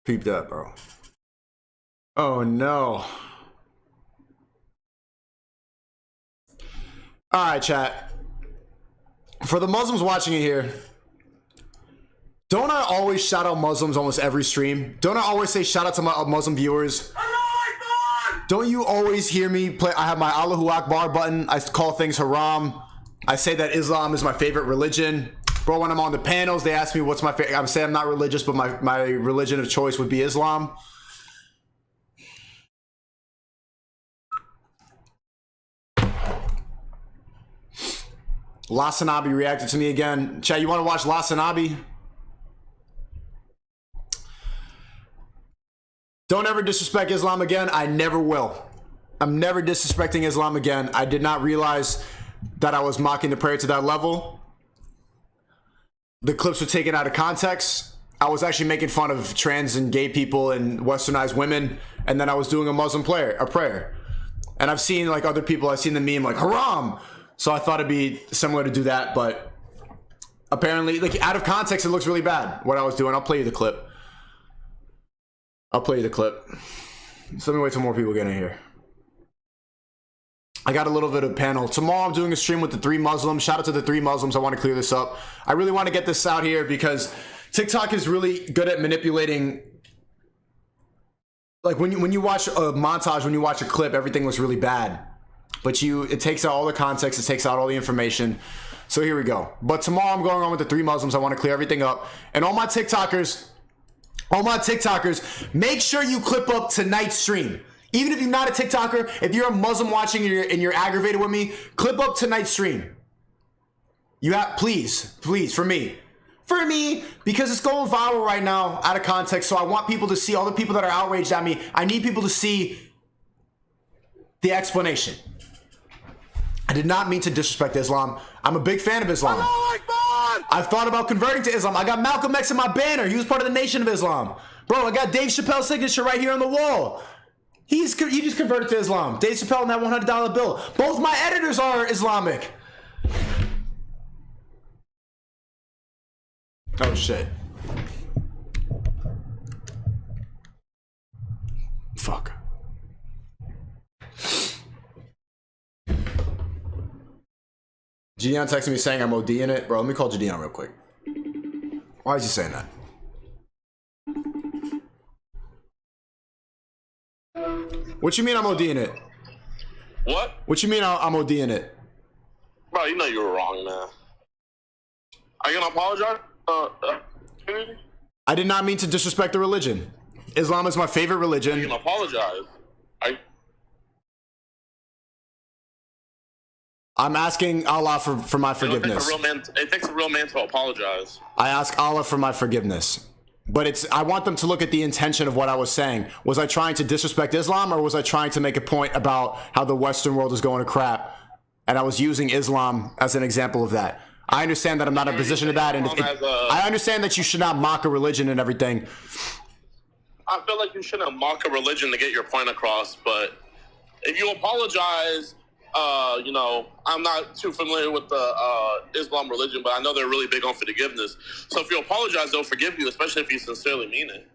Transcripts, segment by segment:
Peep that, bro. Oh, no. All right, chat. For the Muslims watching it here, don't I always shout out Muslims almost every stream? Don't I always say shout out to my Muslim viewers? Don't you always hear me play? I have my Allahu Akbar button. I call things haram. I say that Islam is my favorite religion. Bro, when I'm on the panels, they ask me what's my favorite. I'm saying I'm not religious, but my religion of choice would be Islam. Lasanabi reacted to me again. Chat, you want to watch Lasanabi? Don't ever disrespect Islam again. I never will. I'm never disrespecting Islam again. I did not realize that I was mocking the prayer to that level. The clips were taken out of context. I was actually making fun of trans and gay people and westernized women, and then I was doing a Muslim prayer. And I've seen like other people, I've seen the meme like haram. So I thought it'd be similar to do that, but apparently, like out of context, it looks really bad what I was doing. I'll play you the clip. I'll play you the clip. So let me wait till more people get in here. I got a little bit of panel. Tomorrow I'm doing a stream with the 3 Muslims. Shout out to the 3 Muslims. I want to clear this up. I really want to get this out here because TikTok is really good at manipulating. Like when you watch a montage, when you watch a clip, everything looks really bad. But it takes out all the context, it takes out all the information. So here we go. But tomorrow I'm going on with the 3 Muslims. I want to clear everything up. And all my TikTokers, make sure you clip up tonight's stream. Even if you're not a TikToker, if you're a Muslim watching and you're aggravated with me, clip up tonight's stream. You have, please, for me, because it's going viral right now out of context. So I want people to see, all the people that are outraged at me, I need people to see the explanation. I did not mean to disrespect Islam. I'm a big fan of Islam. I've thought about converting to Islam. I got Malcolm X in my banner. He was part of the Nation of Islam. Bro, I got Dave Chappelle's signature right here on the wall. He just converted to Islam. Dave Chappelle and that $100 bill. Both my editors are Islamic. Oh, shit. Fuck. Gideon texted me saying I'm ODing it. Bro, let me call Gideon real quick. Why is he saying that? What you mean I'm ODing it? What? What you mean I'm ODing it? Bro, you know you were wrong, man. Are you gonna apologize? I did not mean to disrespect the religion. Islam is my favorite religion. Are you gonna apologize? I'm asking Allah for my forgiveness. It takes a real man to apologize. I ask Allah for my forgiveness. But I want them to look at the intention of what I was saying. Was I trying to disrespect Islam, or was I trying to make a point about how the Western world is going to crap? And I was using Islam as an example of that. I understand that I'm not in a position of that, and I understand that you should not mock a religion and everything. I feel like you shouldn't mock a religion to get your point across, but if you apologize, you know, I'm not too familiar with the Islam religion, but I know they're really big on forgiveness. So if you apologize, they'll forgive you, especially if you sincerely mean it.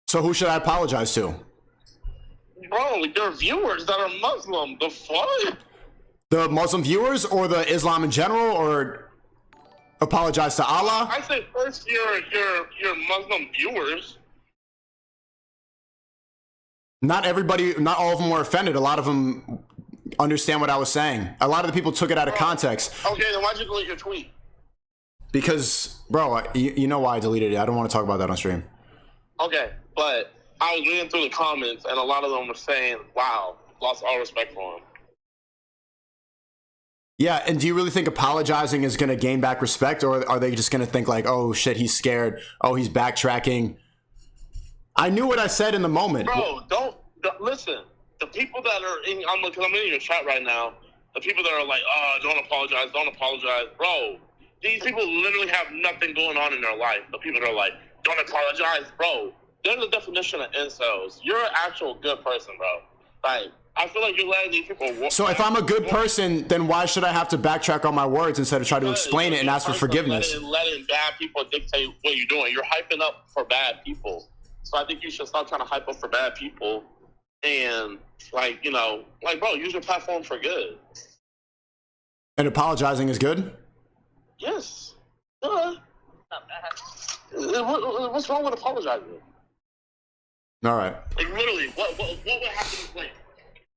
So who should I apologize to? Bro, your viewers that are Muslim, the fuck? The Muslim viewers or the Islam in general, or apologize to Allah? I say first your Muslim viewers. Not everybody, not all of them were offended. A lot of them understand what I was saying. A lot of the people took it out of context. Okay, then why'd you delete your tweet? Because, bro, you know why I deleted it. I don't want to talk about that on stream. Okay, but I was reading through the comments, and a lot of them were saying, wow, lost all respect for him. Yeah, and do you really think apologizing is going to gain back respect, or are they just going to think like, oh, shit, he's scared. Oh, he's backtracking. I knew what I said in the moment. Bro, don't listen. The people that are in, because I'm in your chat right now, the people that are like, oh, don't apologize. Bro, these people literally have nothing going on in their life. The people that are like, don't apologize, bro. They're the definition of incels. You're an actual good person, bro. Like, I feel like you're letting these people walk. So if I'm a good person, then why should I have to backtrack on my words instead of try to explain it and ask for forgiveness? Letting bad people dictate what you're doing. You're hyping up for bad people. So I think you should stop trying to hype up for bad people and, like, you know, like, bro, use your platform for good. And apologizing is good? Yes. Not bad. What's wrong with apologizing? All right. Like, literally, what would happen to blame?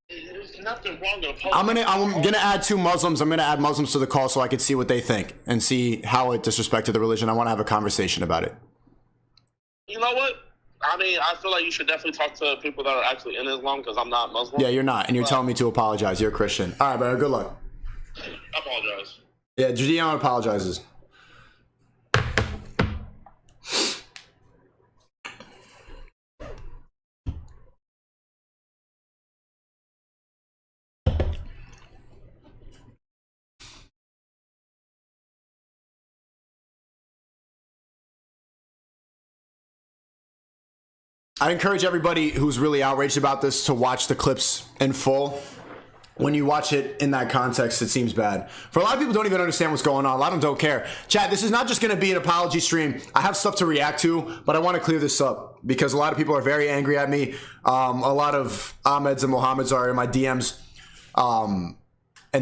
There's nothing wrong with apologizing. I'm gonna add 2 Muslims. I'm gonna add Muslims to the call so I can see what they think and see how it disrespected the religion. I want to have a conversation about it. You know what? I mean, I feel like you should definitely talk to people that are actually in Islam because I'm not Muslim. Yeah, you're not, and you're telling me to apologize. You're a Christian. All right, brother. Good luck. I apologize. Yeah, Judeon apologizes. I encourage everybody who's really outraged about this to watch the clips in full. When you watch it in that context, it seems bad. For a lot of people don't even understand what's going on. A lot of them don't care. Chat, this is not just going to be an apology stream. I have stuff to react to, but I want to clear this up because a lot of people are very angry at me. A lot of Ahmeds and Mohammeds are in my DMs. And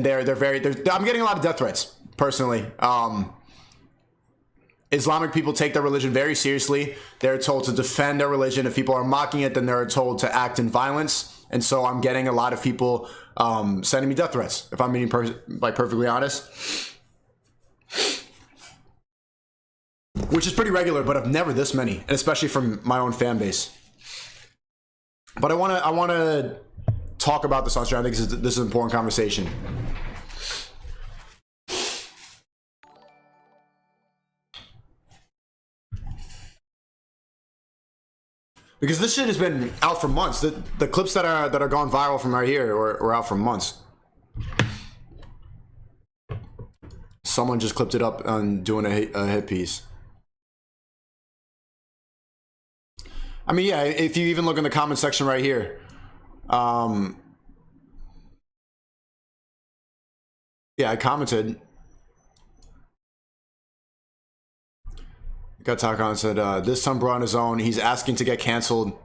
I'm getting a lot of death threats, personally. Islamic people take their religion very seriously. They're told to defend their religion. If people are mocking it, then they're told to act in violence. And so I'm getting a lot of people sending me death threats, if I'm being perfectly honest. Which is pretty regular, but I've never this many, and especially from my own fan base. But I want to talk about this on stream. I think this is an important conversation. Because this shit has been out for months. The clips that are gone viral from right here were out for months. Someone just clipped it up on doing a hit piece. I mean, yeah, if you even look in the comment section right here. Yeah, I commented. Got Takan said, this time brought on his own. He's asking to get canceled.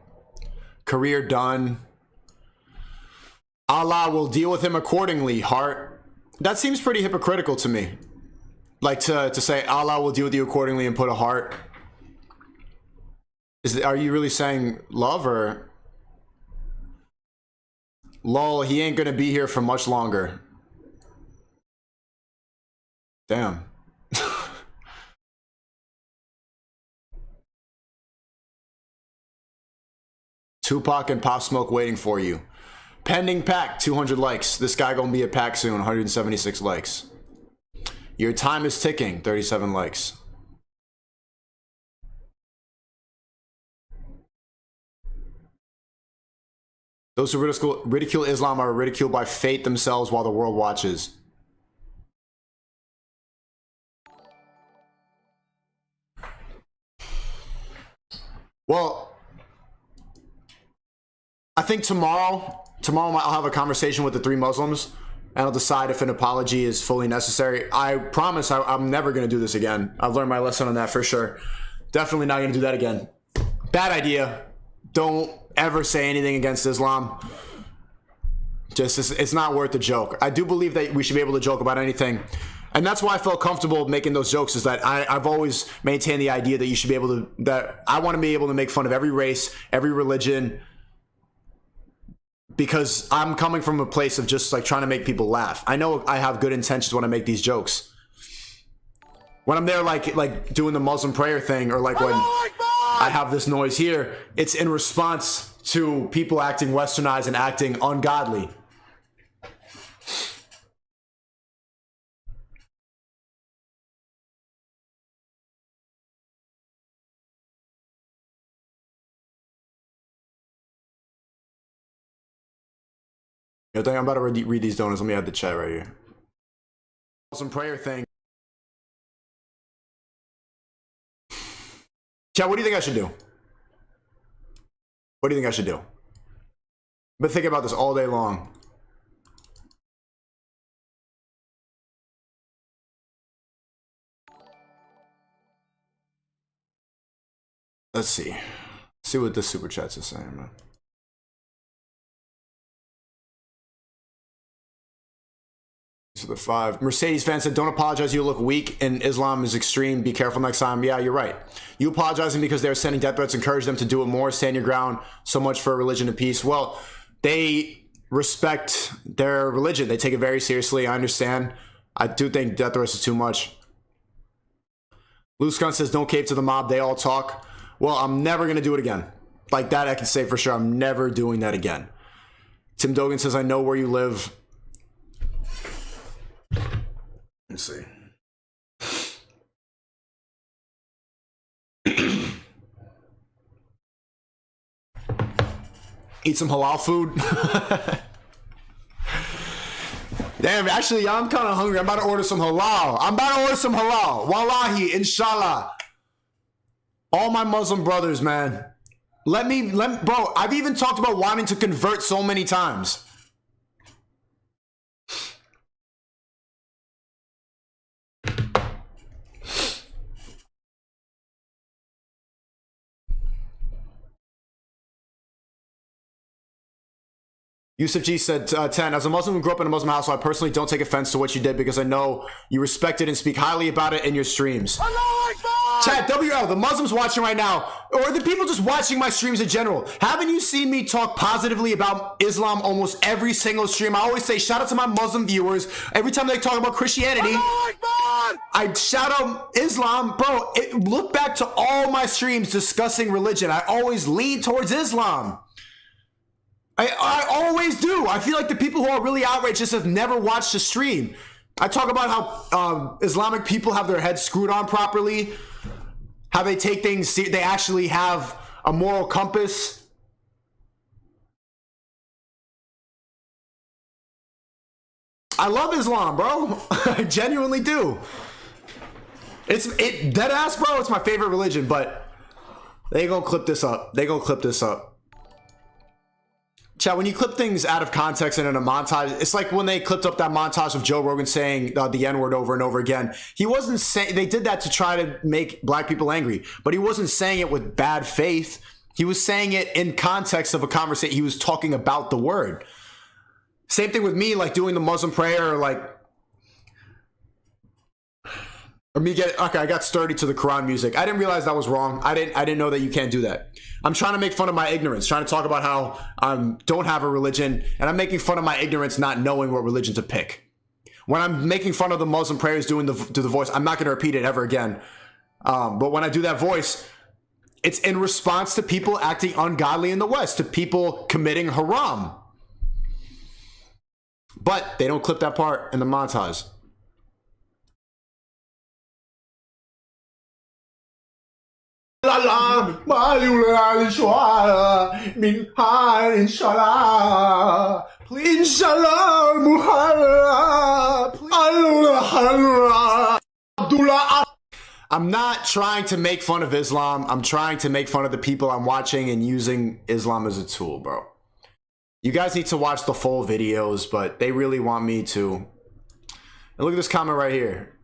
Career done. Allah will deal with him accordingly, heart. That seems pretty hypocritical to me. Like to say Allah will deal with you accordingly and put a heart. Are you really saying love or? Lol, he ain't gonna be here for much longer. Damn. Tupac and Pop Smoke waiting for you. Pending pack, 200 likes. This guy gonna be a pack soon, 176 likes. Your time is ticking, 37 likes. Those who ridicule Islam are ridiculed by fate themselves while the world watches. Well, I think tomorrow I'll have a conversation with the 3 Muslims and I'll decide if an apology is fully necessary. I promise I'm never going to do this again. I've learned my lesson on that for sure. Definitely not going to do that again. Bad idea. Don't ever say anything against Islam. It's not worth the joke. I do believe that we should be able to joke about anything. And that's why I felt comfortable making those jokes, is that I've always maintained the idea that you should be able to, that I want to be able to make fun of every race, every religion, because I'm coming from a place of just like trying to make people laugh. I know I have good intentions when I make these jokes. When I'm there like doing the Muslim prayer thing, or like when I have this noise here, it's in response to people acting westernized and acting ungodly. I think I'm about to read these donuts. Let me add the chat right here. Some prayer thing. Chat, what do you think I should do? What do you think I should do? Been thinking about this all day long. Let's see. See what the super chats are saying, man. So the 5. Mercedes fan said, don't apologize. You look weak and Islam is extreme. Be careful next time. Yeah, you're right. You apologizing because they're sending death threats. Encourage them to do it more. Stand your ground. So much for religion and peace. Well, they respect their religion. They take it very seriously. I understand. I do think death threats is too much. Loose Gun says, don't cave to the mob. They all talk. Well, I'm never going to do it again. Like that, I can say for sure. I'm never doing that again. Tim Dogan says, I know where you live. Let's see. Eat some halal food. Damn, actually, I'm kind of hungry. I'm about to order some halal. Wallahi, inshallah. All my Muslim brothers, man. Bro, I've even talked about wanting to convert so many times. Yusuf G said 10. As a Muslim who grew up in a Muslim household, I personally don't take offense to what you did because I know you respect it and speak highly about it in your streams. Chat, WL, the Muslims watching right now, or the people just watching my streams in general, haven't you seen me talk positively about Islam almost every single stream? I always say shout out to my Muslim viewers. Every time they talk about Christianity, I shout out Islam. Bro, look back to all my streams discussing religion. I always lean towards Islam. I always do. I feel like the people who are really outraged just have never watched the stream. I talk about how Islamic people have their heads screwed on properly, how they take things, they actually have a moral compass. I love Islam, bro. I genuinely do. Dead ass, bro. It's my favorite religion, but they gonna clip this up. Chat, when you clip things out of context and in a montage, it's like when they clipped up that montage of Joe Rogan saying the N-word over and over again. He wasn't saying, they did that to try to make black people angry, but he wasn't saying it with bad faith. He was saying it in context of a conversation. He was talking about the word. Same thing with me, like doing the Muslim prayer, or like, okay, I got sturdy to the Quran music. I didn't realize that was wrong. I didn't know that you can't do that. I'm trying to make fun of my ignorance, trying to talk about how I don't have a religion, and I'm making fun of my ignorance not knowing what religion to pick. When I'm making fun of the Muslim prayers doing the voice, I'm not going to repeat it ever again. But when I do that voice, it's in response to people acting ungodly in the West, to people committing haram. But they don't clip that part in the montage. I'm not trying to make fun of Islam. I'm trying to make fun of the people I'm watching and using Islam as a tool, bro. You guys need to watch the full videos, but they really want me to. And look at this comment right here.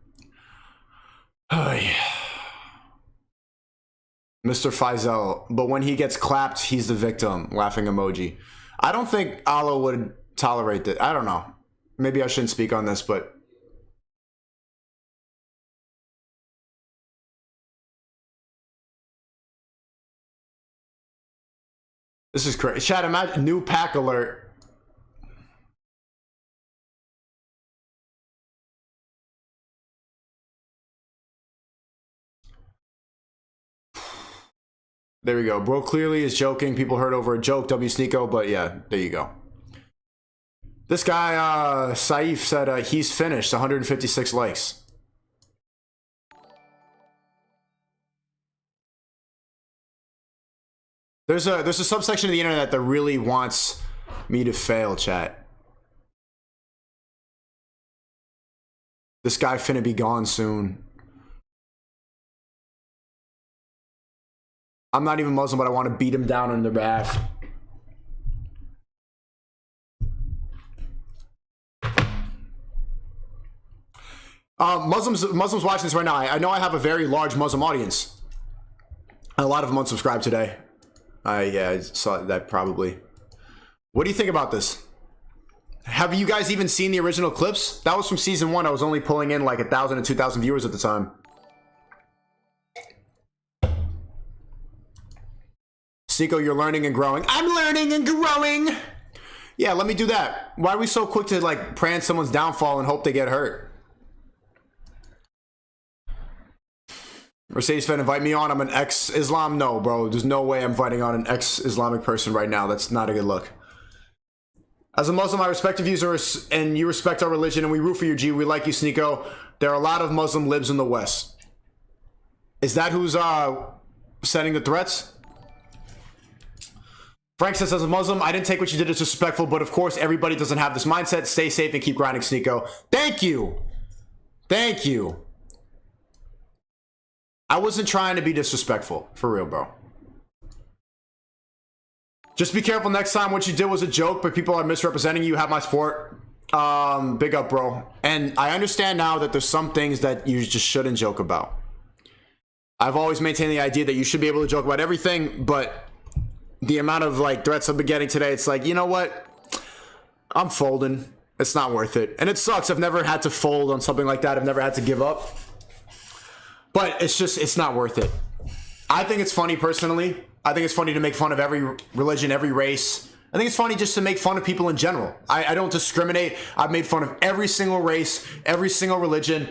Oh, yeah. Mr. Faisal, but when he gets clapped, he's the victim. Laughing emoji. I don't think Allah would tolerate that. I don't know. Maybe I shouldn't speak on this, but this is crazy. Chat, imagine new pack alert. There we go. Bro clearly is joking. People heard over a joke, SNEAKO, but yeah, there you go. This guy, Saif, said he's finished, 156 likes. There's a subsection of the internet that really wants me to fail, chat. This guy finna be gone soon. I'm not even Muslim, but I want to beat him down on their behalf. Muslims watching this right now. I know I have a very large Muslim audience. A lot of them unsubscribed today. Yeah, I saw that probably. What do you think about this? Have you guys even seen the original clips? That was from season 1. I was only pulling in like 1,000 to 2,000 viewers at the time. SNEAKO, you're learning and growing. I'm learning and growing. Yeah, let me do that. Why are we so quick to like pray on someone's downfall and hope they get hurt? Mercedes fan, invite me on. I'm an ex-Islam. No, bro. There's no way I'm inviting on an ex-Islamic person right now. That's not a good look. As a Muslim, I respect your views and you respect our religion and we root for you, G. We like you, SNEAKO. There are a lot of Muslim libs in the West. Is that who's setting the threats? Frank says, as a Muslim, I didn't take what you did as disrespectful, but of course, everybody doesn't have this mindset. Stay safe and keep grinding, SNEAKO. Thank you. Thank you. I wasn't trying to be disrespectful. For real, bro. Just be careful next time. What you did was a joke, but people are misrepresenting you. Have my support. Big up, bro. And I understand now that there's some things that you just shouldn't joke about. I've always maintained the idea that you should be able to joke about everything, but the amount of like threats I've been getting today, it's like, you know what? I'm folding. It's not worth it. And it sucks. I've never had to fold on something like that. I've never had to give up. But it's just, it's not worth it. I think it's funny personally. I think it's funny to make fun of every religion, every race. I think it's funny just to make fun of people in general. I don't discriminate. I've made fun of every single race, every single religion.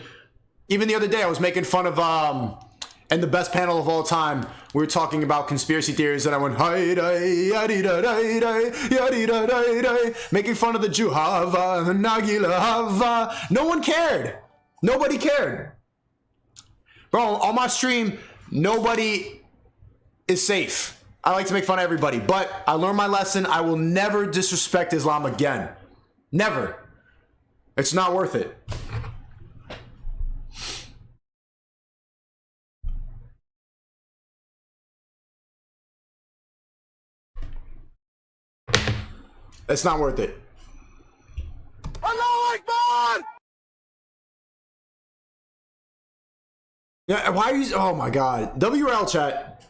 Even the other day, I was making fun of, and the best panel of all time, we were talking about conspiracy theories, and I went, making fun of the Juhava, the Nagila Hava. No one cared. Nobody cared. Bro, on my stream, nobody is safe. I like to make fun of everybody, but I learned my lesson. I will never disrespect Islam again. Never. It's not worth it. It's not worth it. Allahu Akbar! Yeah, why are you? Oh my God, WRL chat.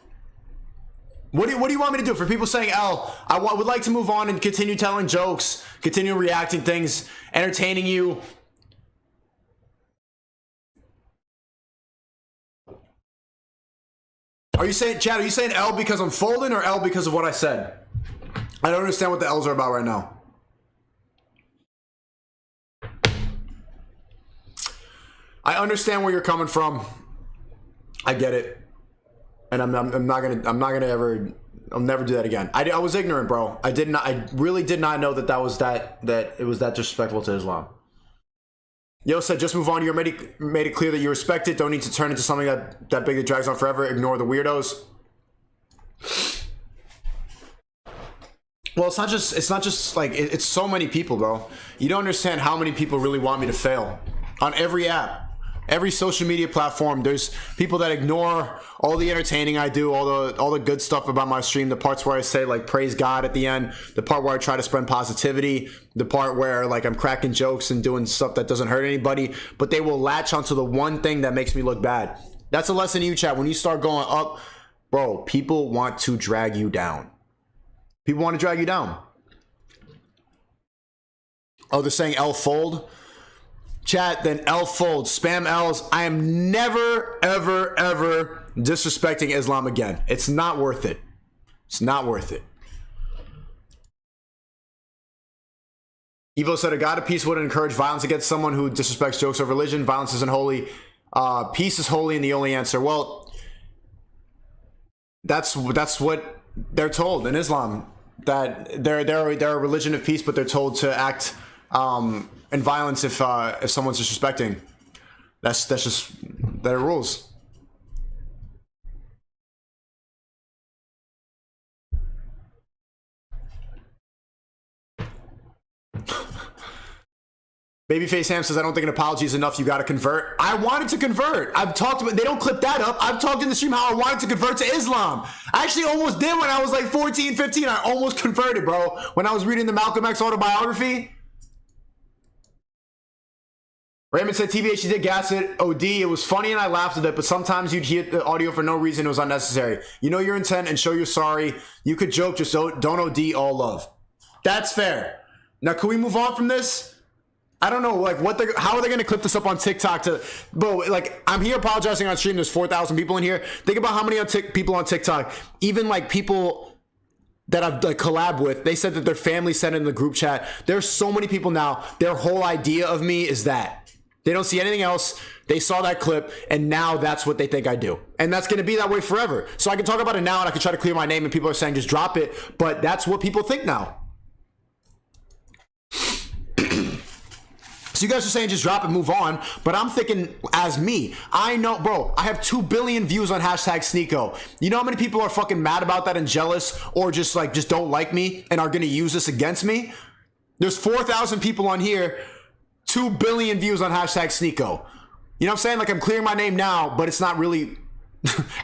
What do you want me to do? For people saying L, I would like to move on and continue telling jokes, continue reacting things, entertaining you. Are you saying, chat? Are you saying L because I'm folding or L because of what I said? I don't understand what the L's are about right now. I understand where you're coming from. I get it, and I'm not gonna ever. I'll never do that again. I was ignorant, bro. I really did not know that it was that disrespectful to Islam. Yo said, just move on. You already made it clear that you respect it. Don't need to turn into something that big that drags on forever. Ignore the weirdos. Well, it's not just like it's so many people, bro. You don't understand how many people really want me to fail on every app. Every social media platform, there's people that ignore all the entertaining I do, all the good stuff about my stream, the parts where I say like praise God at the end, the part where I try to spread positivity, the part where like I'm cracking jokes and doing stuff that doesn't hurt anybody, but they will latch onto the one thing that makes me look bad. That's a lesson in you, chat. When you start going up, bro, people want to drag you down. People want to drag you down. Oh, they're saying L fold. Chat, then L fold. Spam L's. I am never, ever, ever disrespecting Islam again. It's not worth it. It's not worth it. Evo said, a God of peace wouldn't encourage violence against someone who disrespects jokes of religion. Violence isn't holy. Peace is holy and the only answer. Well, that's what they're told in Islam. That they're a religion of peace, but they're told to act and violence if someone's disrespecting. That's just their rules. Babyface Ham says, I don't think an apology is enough. You got to convert. I wanted to convert. I've talked about, they don't clip that up. I've talked in the stream how I wanted to convert to Islam. I actually almost did when I was like 14, 15. I almost converted, bro. When I was reading the Malcolm X autobiography. Raymond said TBH, she did gas it. OD, it was funny and I laughed at it, but sometimes you'd hear the audio for no reason. It was unnecessary. You know your intent and show you're sorry. You could joke, just don't OD, all love. That's fair. Now, can we move on from this? I don't know, like, how are they going to clip this up on TikTok to, bro, like, I'm here apologizing on stream. There's 4,000 people in here. Think about how many people on TikTok, even like people that I've like collab with, they said that their family sent it in the group chat. There's so many people now. Their whole idea of me is that. They don't see anything else. They saw that clip, and now that's what they think I do. And that's going to be that way forever. So I can talk about it now, and I can try to clear my name, and people are saying just drop it. But that's what people think now. So you guys are saying just drop it, move on. But I'm thinking as me. I know, bro, I have 2 billion views on hashtag SNEAKO. You know how many people are fucking mad about that and jealous or just don't like me and are going to use this against me? There's 4,000 people on here. 2 billion views on hashtag SNEAKO. You know what I'm saying? Like, I'm clearing my name now, but it's not really...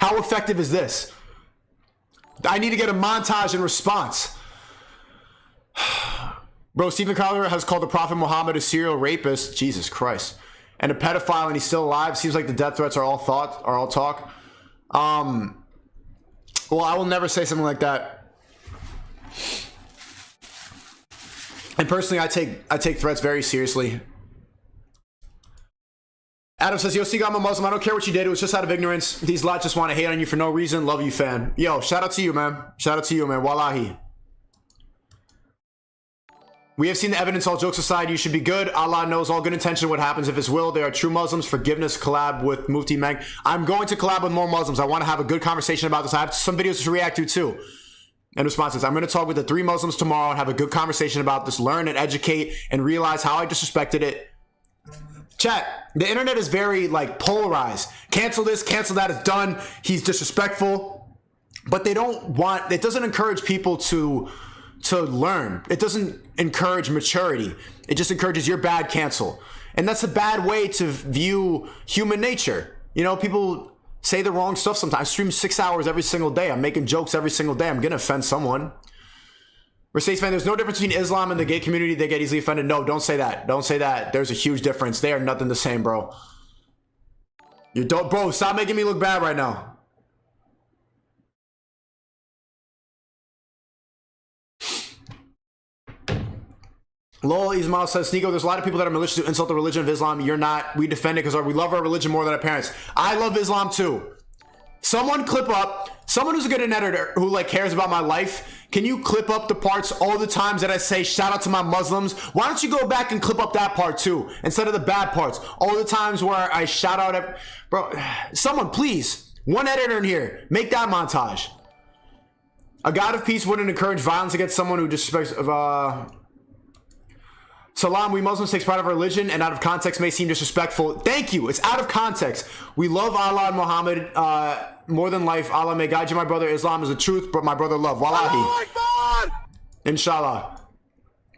How effective is this? I need to get a montage in response. Bro, Stephen Collier has called the Prophet Muhammad a serial rapist. Jesus Christ. And a pedophile, and he's still alive. Seems like the death threats are all talk. Well, I will never say something like that. And personally, I take threats very seriously. Adam says, yo, Steve, I'm a Muslim. I don't care what you did. It was just out of ignorance. These lots just want to hate on you for no reason. Love you, fan. Yo, shout out to you, man. Shout out to you, man. Wallahi. We have seen the evidence. All jokes aside, you should be good. Allah knows all good intention. What happens if His will. They are true Muslims. Forgiveness. Collab with Mufti Meng. I'm going to collab with more Muslims. I want to have a good conversation about this. I have some videos to react to, too. And responses. I'm going to talk with the 3 Muslims tomorrow and have a good conversation about this. Learn and educate and realize how I disrespected it. Chat, the internet is very like polarized. Cancel this, cancel that, it's done. He's disrespectful. But they don't want, it doesn't encourage people to learn. It doesn't encourage maturity. It just encourages your bad, cancel. And that's a bad way to view human nature. You know, people say the wrong stuff sometimes. I stream 6 hours every single day. I'm making jokes every single day. I'm going to offend someone. Mercedes fan, there's no difference between Islam and the gay community. They get easily offended. No, don't say that. Don't say that. There's a huge difference. They are nothing the same, bro. You don't, bro, stop making me look bad right now. Lol, Ismail says, SNEAKO, there's a lot of people that are malicious to insult the religion of Islam. You're not. We defend it because we love our religion more than our parents. I love Islam too. Someone clip up, someone who's a good editor who like cares about my life. Can you clip up the parts all the times that I say shout out to my Muslims? Why don't you go back and clip up that part too instead of the bad parts? All the times where I shout out, bro, someone please, one editor in here, make that montage. A God of peace wouldn't encourage violence against someone who disrespects Salam, we Muslims take pride of our religion and out of context may seem disrespectful. Thank you. It's out of context. We love Allah and Muhammad more than life. Allah may guide you, my brother. Islam is the truth, but my brother love. Wallahi. Inshallah.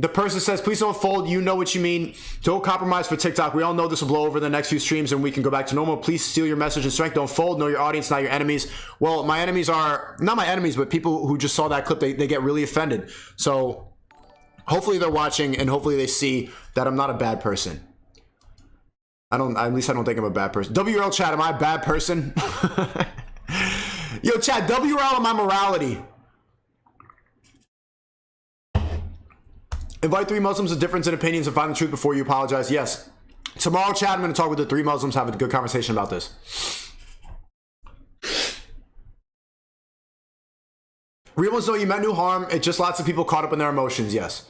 The person says, please don't fold. You know what you mean. Don't compromise for TikTok. We all know this will blow over the next few streams and we can go back to normal. Please steal your message and strength. Don't fold. Know your audience, not your enemies. Well, my enemies are not my enemies, but people who just saw that clip, they get really offended. So hopefully they're watching and hopefully they see that I'm not a bad person. At least I don't think I'm a bad person. WRL chat, am I a bad person? Yo, chat, WRL on my morality. Invite 3 Muslims with difference in opinions and find the truth before you apologize. Yes. Tomorrow, chat, I'm going to talk with the 3 Muslims, have a good conversation about this. Real ones know you meant no harm. It's just lots of people caught up in their emotions. Yes.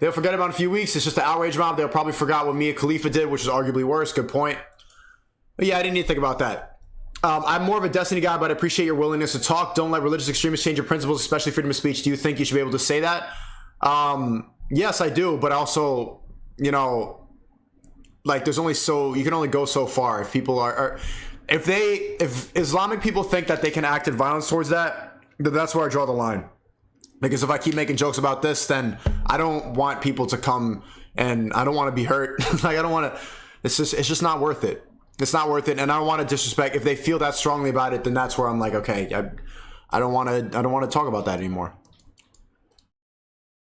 They'll forget about it in a few weeks. It's just an outrage mob. They'll probably forgot what Mia Khalifa did, which is arguably worse. Good point. But yeah, I didn't need to think about that. I'm more of a Destiny guy, but I appreciate your willingness to talk. Don't let religious extremists change your principles, especially freedom of speech. Do you think you should be able to say that? Yes, I do. But also, you know, like there's only you can only go so far. If people if Islamic people think that they can act in violence towards that, then that's where I draw the line. Because if I keep making jokes about this, then I don't want people to come and I don't want to be hurt. Like I don't want to, it's just not worth it. It's not worth it. And I don't want to disrespect. If they feel that strongly about it, then that's where I'm like, okay, I don't want to talk about that anymore.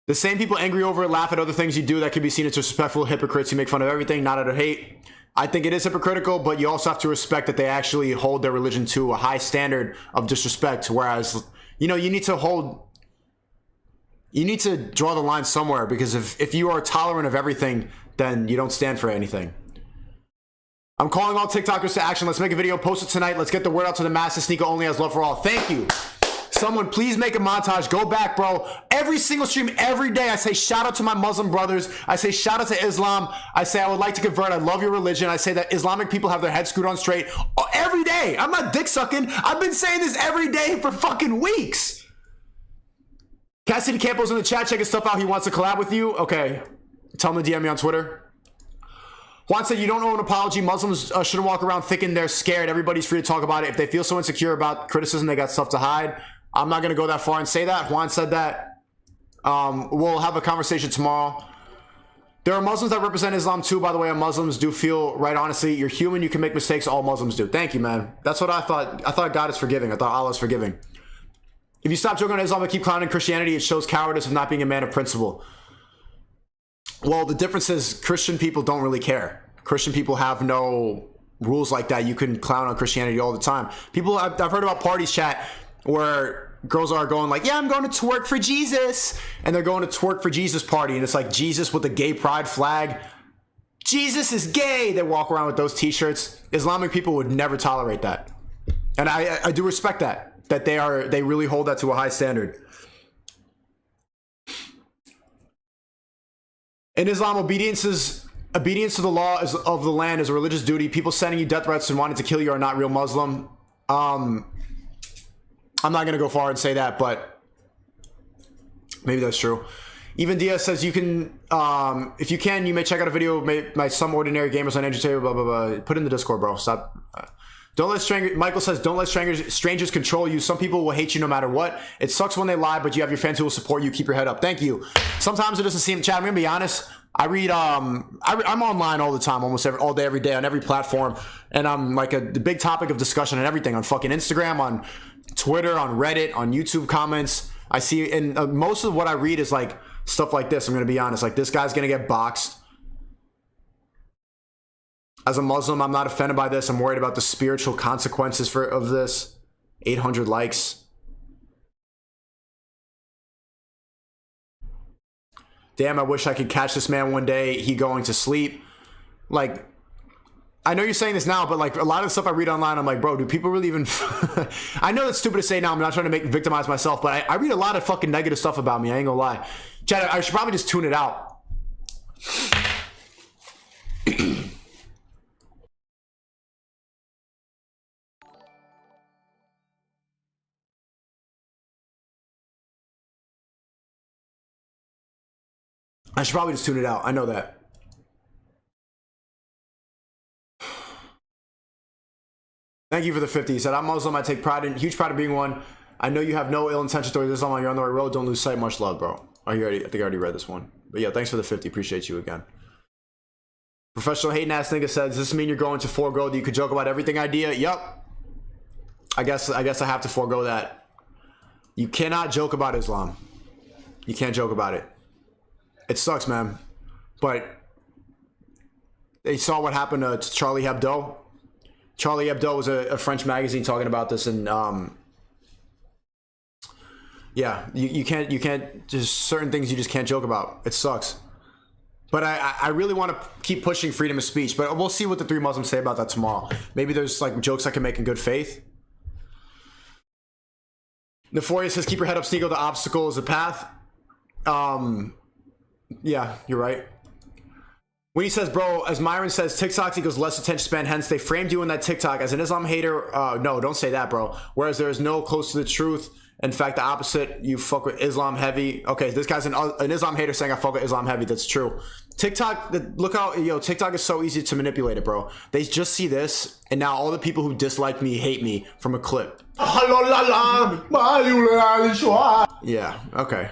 The same people angry over it laugh at other things you do that can be seen as disrespectful hypocrites. You make fun of everything, not out of hate. I think it is hypocritical, but you also have to respect that they actually hold their religion to a high standard of disrespect. Whereas, you know, you need to draw the line somewhere, because if you are tolerant of everything, then you don't stand for anything. I'm calling all TikTokers to action. Let's make a video, post it tonight. Let's get the word out to the masses. SNEAKO only has love for all. Thank you. Someone please make a montage. Go back, bro. Every single stream, every day, I say shout out to my Muslim brothers. I say shout out to Islam. I say I would like to convert. I love your religion. I say that Islamic people have their heads screwed on straight. Every day. I'm not dick sucking. I've been saying this every day for fucking weeks. Cassidy Campo's in the chat. Check his stuff out. He wants to collab with you. Okay. Tell him to DM me on Twitter. Juan said, you don't owe an apology. Muslims shouldn't walk around thinking they're scared. Everybody's free to talk about it. If they feel so insecure about criticism, they got stuff to hide. I'm not going to go that far and say that. Juan said that. We'll have a conversation tomorrow. There are Muslims that represent Islam too, by the way, and Muslims do feel, right, honestly, you're human, you can make mistakes, all Muslims do. Thank you, man. That's what I thought. I thought God is forgiving. I thought Allah is forgiving. If you stop joking on Islam and keep clowning Christianity, it shows cowardice of not being a man of principle. Well, the difference is Christian people don't really care. Christian people have no rules like that. You can clown on Christianity all the time. People, I've heard about parties, chat, where girls are going like, yeah, I'm going to twerk for Jesus. And they're going to twerk for Jesus party. And it's like Jesus with a gay pride flag. Jesus is gay. They walk around with those t-shirts. Islamic people would never tolerate that. And I do respect that they really hold that to a high standard. In Islam, obedience to the law of the land is a religious duty. People sending you death threats and wanting to kill you are not real Muslim. I'm not going to go far and say that, but maybe that's true. Even Diaz says you can, if you can, you may check out a video by some ordinary gamers on Andrew, blah, blah, blah. Put it in the Discord, bro. Stop. Don't let strangers, Michael says, don't let strangers control you. Some people will hate you no matter what. It sucks when they lie, but you have your fans who will support you. Keep your head up. Thank you. Sometimes it doesn't seem, chat, I'm going to be honest. I read, I'm online all the time, almost all day, every day, on every platform. And I'm like the big topic of discussion and everything on fucking Instagram, on Twitter, on Reddit, on YouTube comments. I see, and most of what I read is like stuff like this. I'm going to be honest. Like, this guy's going to get boxed. As a Muslim, I'm not offended by this. I'm worried about the spiritual consequences of this. 800 likes. Damn, I wish I could catch this man one day. He going to sleep. Like, I know you're saying this now, but like a lot of the stuff I read online, I'm like, bro, do people really even... I know that's stupid to say now. I'm not trying to victimize myself, but I read a lot of fucking negative stuff about me. I ain't gonna lie. Chad, I should probably just tune it out. I should probably just tune it out. I know that. Thank you for the 50. He said, I'm Muslim. I take huge pride in being one. I know you have no ill intention towards Islam. You're on the right road. Don't lose sight. Much love, bro. I think I already read this one. But yeah, thanks for the 50. Appreciate you again. Professional hating ass nigga says, does this mean you're going to forego that you could joke about everything idea? Yup. I guess I have to forego that. You cannot joke about Islam. You can't joke about it. It sucks, man. But they saw what happened to Charlie Hebdo. Charlie Hebdo was a French magazine talking about this, and yeah, you can't, just certain things you just can't joke about. It sucks. But I really want to keep pushing freedom of speech, but we'll see what the 3 Muslims say about that tomorrow. Maybe there's like jokes I can make in good faith. Neforia says, keep your head up, SNEAKO. The obstacle is a path. Yeah, you're right. When he says, bro, as Myron says, TikTok equals less attention span, hence they framed you in that TikTok as an Islam hater. No, don't say that, bro. Whereas there is no close to the truth. In fact, the opposite, you fuck with Islam heavy. Okay, this guy's an Islam hater saying I fuck with Islam heavy. That's true. TikTok, look how, TikTok is so easy to manipulate it, bro. They just see this, and now all the people who dislike me hate me from a clip. Yeah, okay.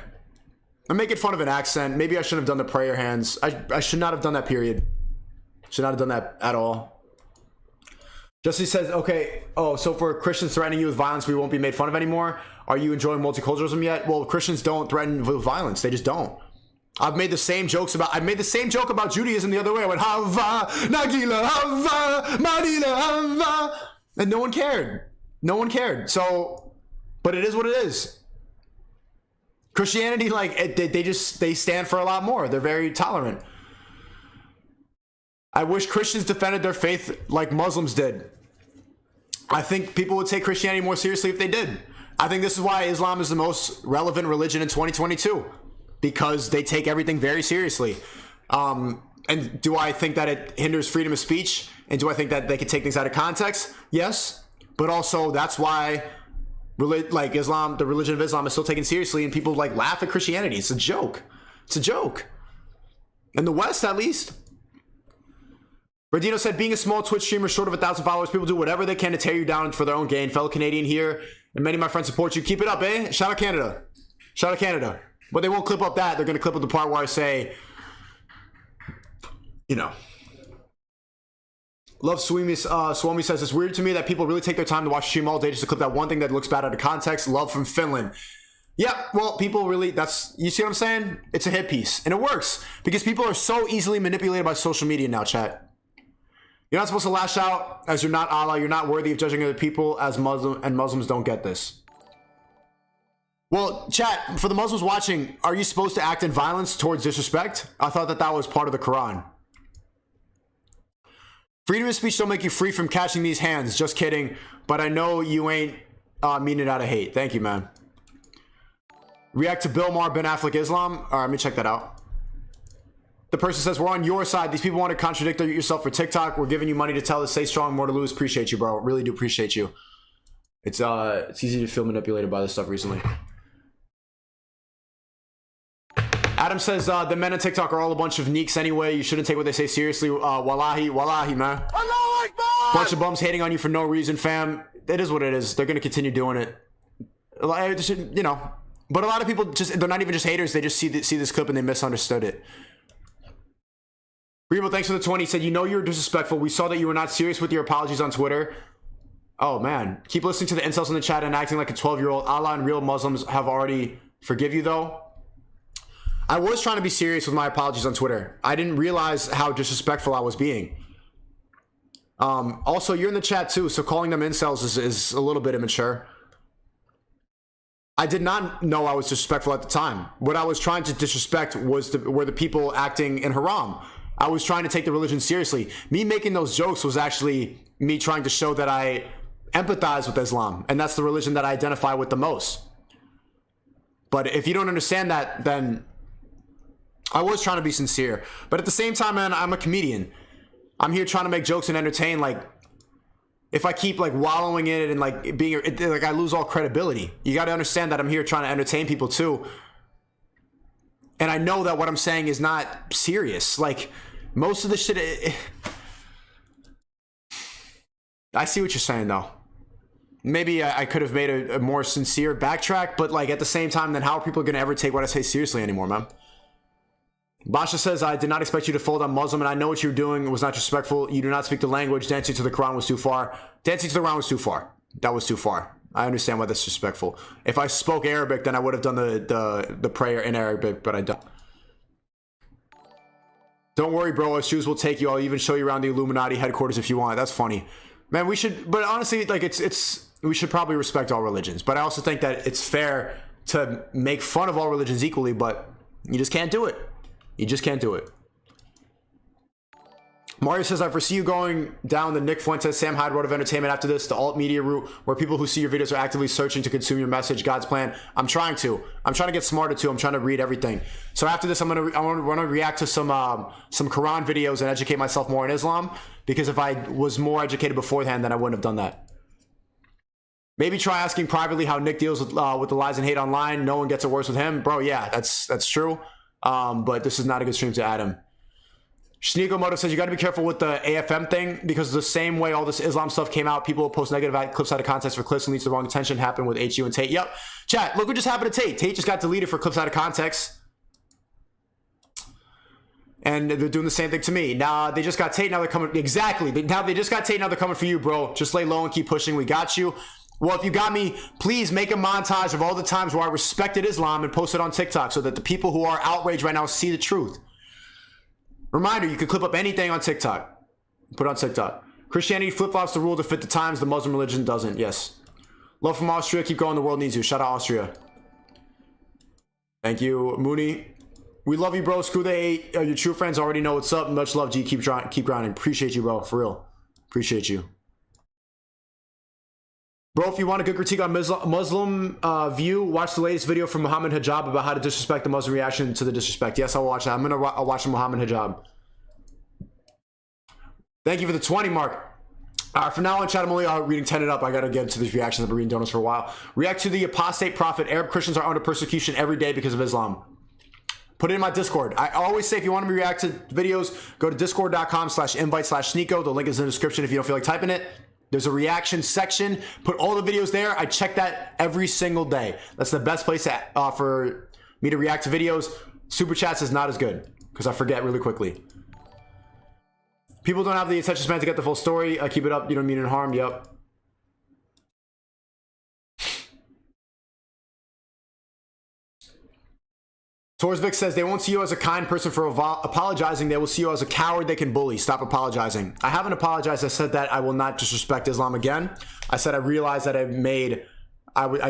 I'm making fun of an accent. Maybe I shouldn't have done the prayer hands. I should not have done that, period. Should not have done that at all. Jesse says, okay, oh, so for Christians threatening you with violence, we won't be made fun of anymore. Are you enjoying multiculturalism yet? Well, Christians don't threaten with violence. They just don't. I've made the same jokes about. I made the same joke about Judaism the other way. I went Hava, Nagila, Hava, Madila, Hava, and no one cared. No one cared. So, but it is what it is. Christianity, like they stand for a lot more. They're very tolerant. I wish Christians defended their faith like Muslims did. I think people would take Christianity more seriously if they did. I think this is why Islam is the most relevant religion in 2022, because they take everything very seriously. And do I think that it hinders freedom of speech? And do I think that they could take things out of context? Yes. But also that's why like Islam, the religion of Islam is still taken seriously, and people like laugh at Christianity. It's a joke. It's a joke. In the West, at least. Radino said, being a small Twitch streamer short of 1,000 followers, people do whatever they can to tear you down for their own gain. Fellow Canadian here, and many of my friends support you. Keep it up, eh? Shout out Canada. Shout out Canada. But they won't clip up that. They're going to clip up the part where I say, you know. Love Swami says, it's weird to me that people really take their time to watch stream all day just to clip that one thing that looks bad out of context. Love from Finland. Yeah, well, people really, you see what I'm saying? It's a hit piece. And it works because people are so easily manipulated by social media now, chat. You're not supposed to lash out as you're not Allah. You're not worthy of judging other people as Muslim, and Muslims don't get this. Well, chat, for the Muslims watching, are you supposed to act in violence towards disrespect? I thought that was part of the Quran. Freedom of speech don't make you free from catching these hands. Just kidding. But I know you ain't mean it out of hate. Thank you, man. React to Bill Maher Ben Affleck Islam. All right, let me check that out. The person says, we're on your side. These people want to contradict yourself for TikTok. We're giving you money to tell us, stay strong, more to lose. Appreciate you, bro. Really do appreciate you. It's easy to feel manipulated by this stuff recently. Adam says, the men on TikTok are all a bunch of neeks anyway. You shouldn't take what they say seriously. Wallahi, man. Bunch of bums hating on you for no reason, fam. It is what it is. They're going to continue doing it. You know. But a lot of people they're not even just haters. They just see this clip and they misunderstood it. Rebo, thanks for the 20. He said, you know you were disrespectful. We saw that you were not serious with your apologies on Twitter. Oh, man. Keep listening to the incels in the chat and acting like a 12-year-old. Allah and real Muslims have already forgive you, though. I was trying to be serious with my apologies on Twitter. I didn't realize how disrespectful I was being. Also, you're in the chat, too, so calling them incels is a little bit immature. I did not know I was disrespectful at the time. What I was trying to disrespect were the people acting in haram. I was trying to take the religion seriously. Me making those jokes was actually me trying to show that I empathize with Islam, and that's the religion that I identify with the most. But if you don't understand that, then I was trying to be sincere. But at the same time, man, I'm a comedian. I'm here trying to make jokes and entertain. Like, if I keep like wallowing in it and like being like, I lose all credibility. You got to understand that I'm here trying to entertain people too. And I know that what I'm saying is not serious. Like, most of the shit, I see what you're saying though. Maybe I could have made a more sincere backtrack, but like at the same time, then how are people going to ever take what I say seriously anymore, man? Basha says, I did not expect you to fold on Muslim, and I know what you were doing was not respectful. You do not speak the language. Dancing to the Quran was too far. Dancing to the Quran was too far. That was too far. I understand why that's disrespectful. If I spoke Arabic, then I would have done the prayer in Arabic, but I don't. Don't worry, bro. Us Jews will take you. I'll even show you around the Illuminati headquarters if you want. That's funny. Man, we should, but honestly, like we should probably respect all religions. But I also think that it's fair to make fun of all religions equally, but you just can't do it. You just can't do it. Mario says, I foresee you going down the Nick Fuentes, Sam Hyde road of entertainment after this, the alt media route, where people who see your videos are actively searching to consume your message, God's plan. I'm trying to get smarter too. I'm trying to read everything. So after this, I want to react to some Quran videos and educate myself more in Islam, because if I was more educated beforehand, then I wouldn't have done that. Maybe try asking privately how Nick deals with the lies and hate online. No one gets it worse with him, bro. Yeah, that's true. But this is not a good stream to Adam. SNEAKO Moto says, you got to be careful with the AFM thing, because the same way all this Islam stuff came out, people will post negative clips out of context for clips and leads to the wrong attention. Happened with HU and Tate. Yep. Chat, look what just happened to Tate. Tate just got deleted for clips out of context. And they're doing the same thing to me. Now they just got Tate. Now they're coming. Exactly. Now they just got Tate. Now they're coming for you, bro. Just lay low and keep pushing. We got you. Well, if you got me, please make a montage of all the times where I respected Islam and post it on TikTok so that the people who are outraged right now see the truth. Reminder, you can clip up anything on TikTok. Put it on TikTok. Christianity flip-flops the rule to fit the times. The Muslim religion doesn't. Yes. Love from Austria. Keep going. The world needs you. Shout out Austria. Thank you, Mooney. We love you, bro. Screw the hate. Your true friends already know what's up. Much love, G. Keep grinding. Appreciate you, bro. For real. Appreciate you. Bro, if you want a good critique on Muslim view, watch the latest video from Muhammad Hijab about how to disrespect the Muslim reaction to the disrespect. Yes, I will watch that. I'm going to watch the Muhammad Hijab. Thank you for the 20 mark. For now on, chat, I'm only reading 10 and up. I got to get into these reactions. I've been reading donuts for a while. React to the apostate prophet. Arab Christians are under persecution every day because of Islam. Put it in my Discord. I always say if you want me to react to videos, go to discord.com/invite/SNEAKO. The link is in the description if you don't feel like typing it. There's a reaction section. Put all the videos there. I check that every single day. That's the best place for me to react to videos. Super chats is not as good because I forget really quickly. People don't have the attention span to get the full story. Keep it up. You don't mean any harm. Yep. Torsvik says they won't see you as a kind person for apologizing. They will see you as a coward they can bully. Stop apologizing. I haven't apologized. I said that I will not disrespect Islam again. I said I realized that I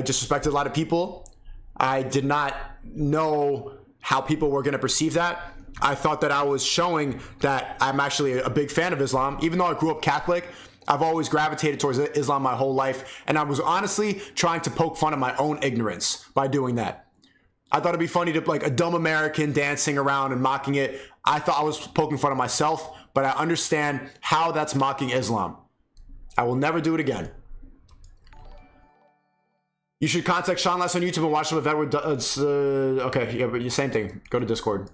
disrespected a lot of people. I did not know how people were going to perceive that. I thought that I was showing that I'm actually a big fan of Islam. Even though I grew up Catholic, I've always gravitated towards Islam my whole life. And I was honestly trying to poke fun at my own ignorance by doing that. I thought it'd be funny to like a dumb American dancing around and mocking it. I thought I was poking fun at myself, but I understand how that's mocking Islam. I will never do it again. You should contact Sean Less on YouTube and watch him with Edward. Okay, yeah, but same thing. Go to Discord.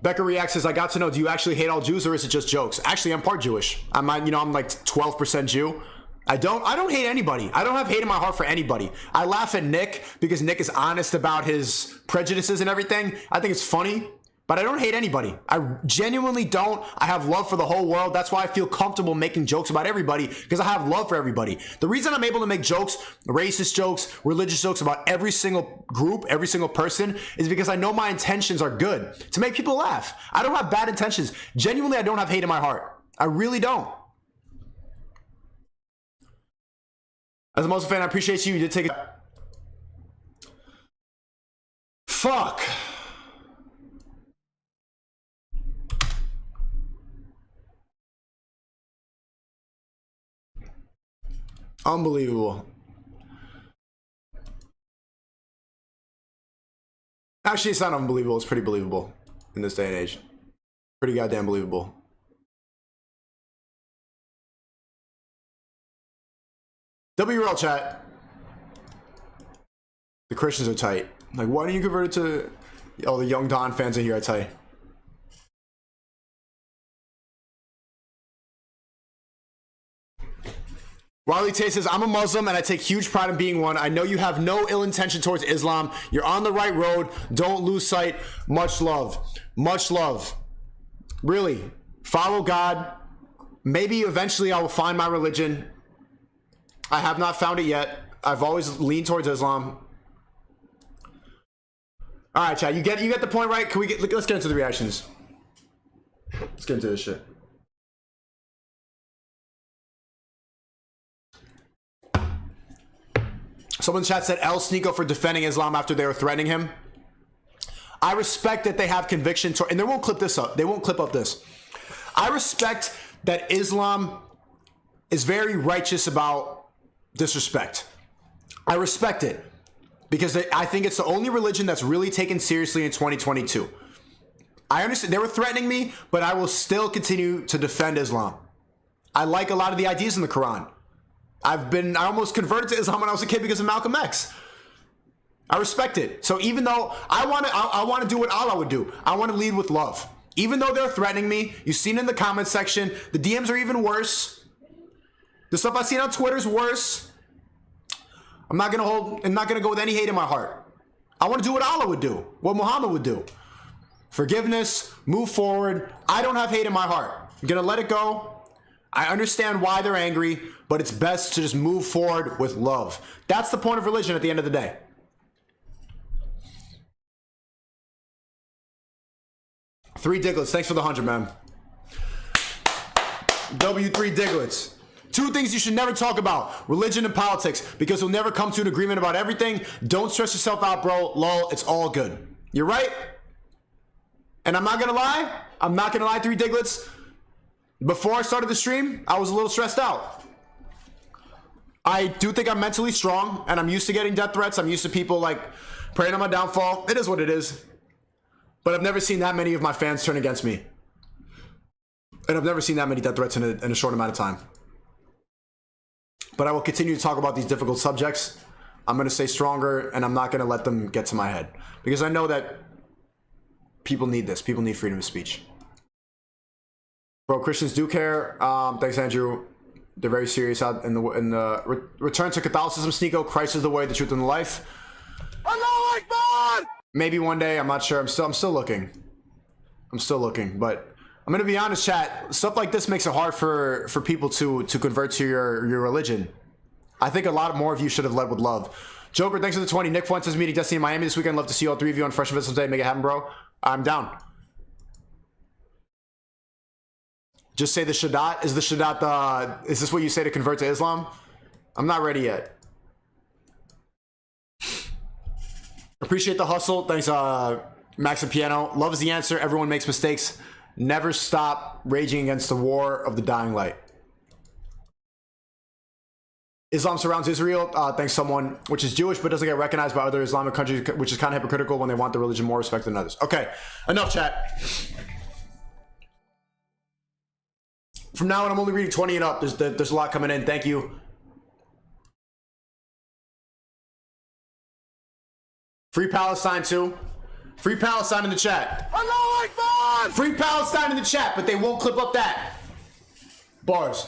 Becca reacts says, I got to know, do you actually hate all Jews or is it just jokes? Actually, I'm part Jewish. I'm like 12% Jew. I don't hate anybody. I don't have hate in my heart for anybody. I laugh at Nick because Nick is honest about his prejudices and everything. I think it's funny, but I don't hate anybody. I genuinely don't. I have love for the whole world. That's why I feel comfortable making jokes about everybody, because I have love for everybody. The reason I'm able to make jokes, racist jokes, religious jokes about every single group, every single person, is because I know my intentions are good, to make people laugh. I don't have bad intentions. Genuinely, I don't have hate in my heart. I really don't. As a Muslim fan, I appreciate you. You did take it. Fuck. Unbelievable. Actually, it's not unbelievable. It's pretty believable in this day and age. Pretty goddamn believable. WRL chat. The Christians are tight. Like, why don't you convert it to all the Young Don fans in here? I tell you. Riley Tay says, I'm a Muslim and I take huge pride in being one. I know you have no ill intention towards Islam. You're on the right road. Don't lose sight. Much love. Much love. Really. Follow God. Maybe eventually I will find my religion. I have not found it yet. I've always leaned towards Islam. All right, chat. You get the point, right? Let's get into the reactions. Let's get into this shit. Someone in chat said SNEAKO for defending Islam after they were threatening him. I respect that they have conviction, and they won't clip this up. They won't clip up this. I respect that Islam is very righteous about disrespect. I respect it because I think it's the only religion that's really taken seriously in 2022. I understand they were threatening me, but I will still continue to defend Islam. I like a lot of the ideas in the Quran. I almost converted to Islam when I was a kid because of Malcolm X. I respect it. So even though I want to do what Allah would do, I want to lead with love. Even though they're threatening me, you've seen in the comment section, the DMs are even worse. The stuff I've seen on Twitter is worse. I'm not gonna go with any hate in my heart. I want to do what Allah would do, what Muhammad would do. Forgiveness, move forward. I don't have hate in my heart. I'm gonna let it go. I understand why they're angry, but it's best to just move forward with love. That's the point of religion at the end of the day. Three Diglets, thanks for the 100, man. W3 Diglets. Two things you should never talk about: religion and politics, because you'll never come to an agreement about everything. Don't stress yourself out, bro. Lol, it's all good. You're right. And I'm not gonna lie. I'm not gonna lie, Three Diglets. Before I started the stream, I was a little stressed out. I do think I'm mentally strong, and I'm used to getting death threats. I'm used to people like praying on my downfall. It is what it is. But I've never seen that many of my fans turn against me. And I've never seen that many death threats in a short amount of time. But I will continue to talk about these difficult subjects. I'm going to stay stronger, and I'm not going to let them get to my head. Because I know that people need this. People need freedom of speech. Bro, Christians do care. Thanks, Andrew. They're very serious out in the return to Catholicism. SNEAKO, Christ is the way, the truth, and the life. Allahu Akbar! Maybe one day. I'm not sure. I'm still looking. I'm still looking. But I'm gonna be honest, chat. Stuff like this makes it hard for people to convert to your religion. I think a lot more of you should have led with love. Joker, thanks for the 20. Nick Fuentes meeting Destiny in Miami this weekend. Love to see all three of you on Fresh Events someday. Make it happen, bro. I'm down. Just say the Shadat. Is the Shadat is this what you say to convert to Islam? I'm not ready yet. Appreciate the hustle. Thanks, Max and Piano. Love is the answer. Everyone makes mistakes. Never stop raging against the war of the dying light. Islam surrounds Israel. Thanks, someone, which is Jewish but doesn't get recognized by other Islamic countries, which is kind of hypocritical when they want the religion more respect than others. Okay, enough chat. From now on, I'm only reading 20 and up. There's a lot coming in. Thank you. Free Palestine too. Free Palestine in the chat. Allahu Akbar! Free Palestine in the chat, but they won't clip up that. Bars.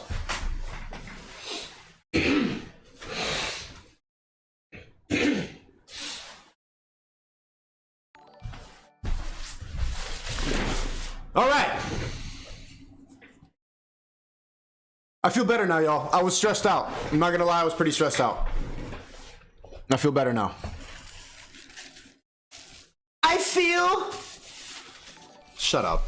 All right. I feel better now, y'all. I was stressed out. I'm not gonna lie, I was pretty stressed out. I feel better now. I feel... Shut up.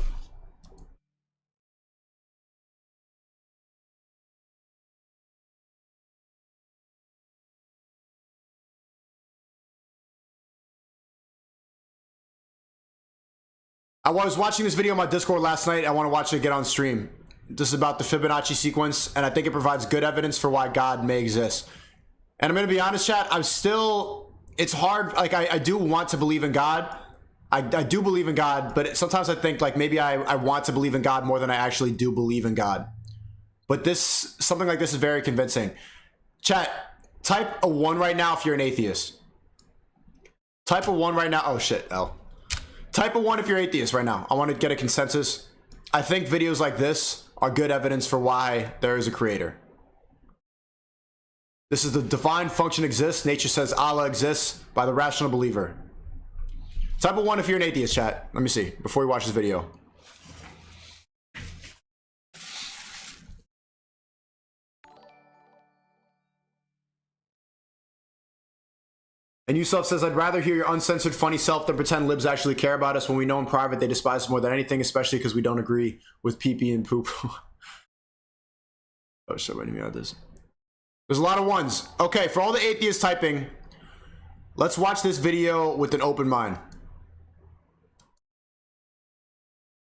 I was watching this video on my Discord last night. I want to watch it again on stream. This is about the Fibonacci sequence, and I think it provides good evidence for why God may exist. And I'm going to be honest, chat, I'm still... It's hard. Like, I do want to believe in God. I do believe in God, but sometimes I think like maybe I want to believe in God more than I actually do believe in God. But this, something like this is very convincing. Chat, type a 1 right now if you're an atheist. Type a 1 right now. Oh shit, L. Type a 1 if you're atheist right now. I want to get a consensus. I think videos like this are good evidence for why there is a creator. This is the divine function exists. Nature says Allah exists by the rational believer. Type a 1 if you're an atheist, chat. Let me see before we watch this video. And Yusuf says, I'd rather hear your uncensored funny self than pretend libs actually care about us when we know in private they despise us more than anything, especially because we don't agree with pee-pee and poop. Oh shit, wait a minute. There's a lot of ones. Okay, for all the atheists typing, let's watch this video with an open mind.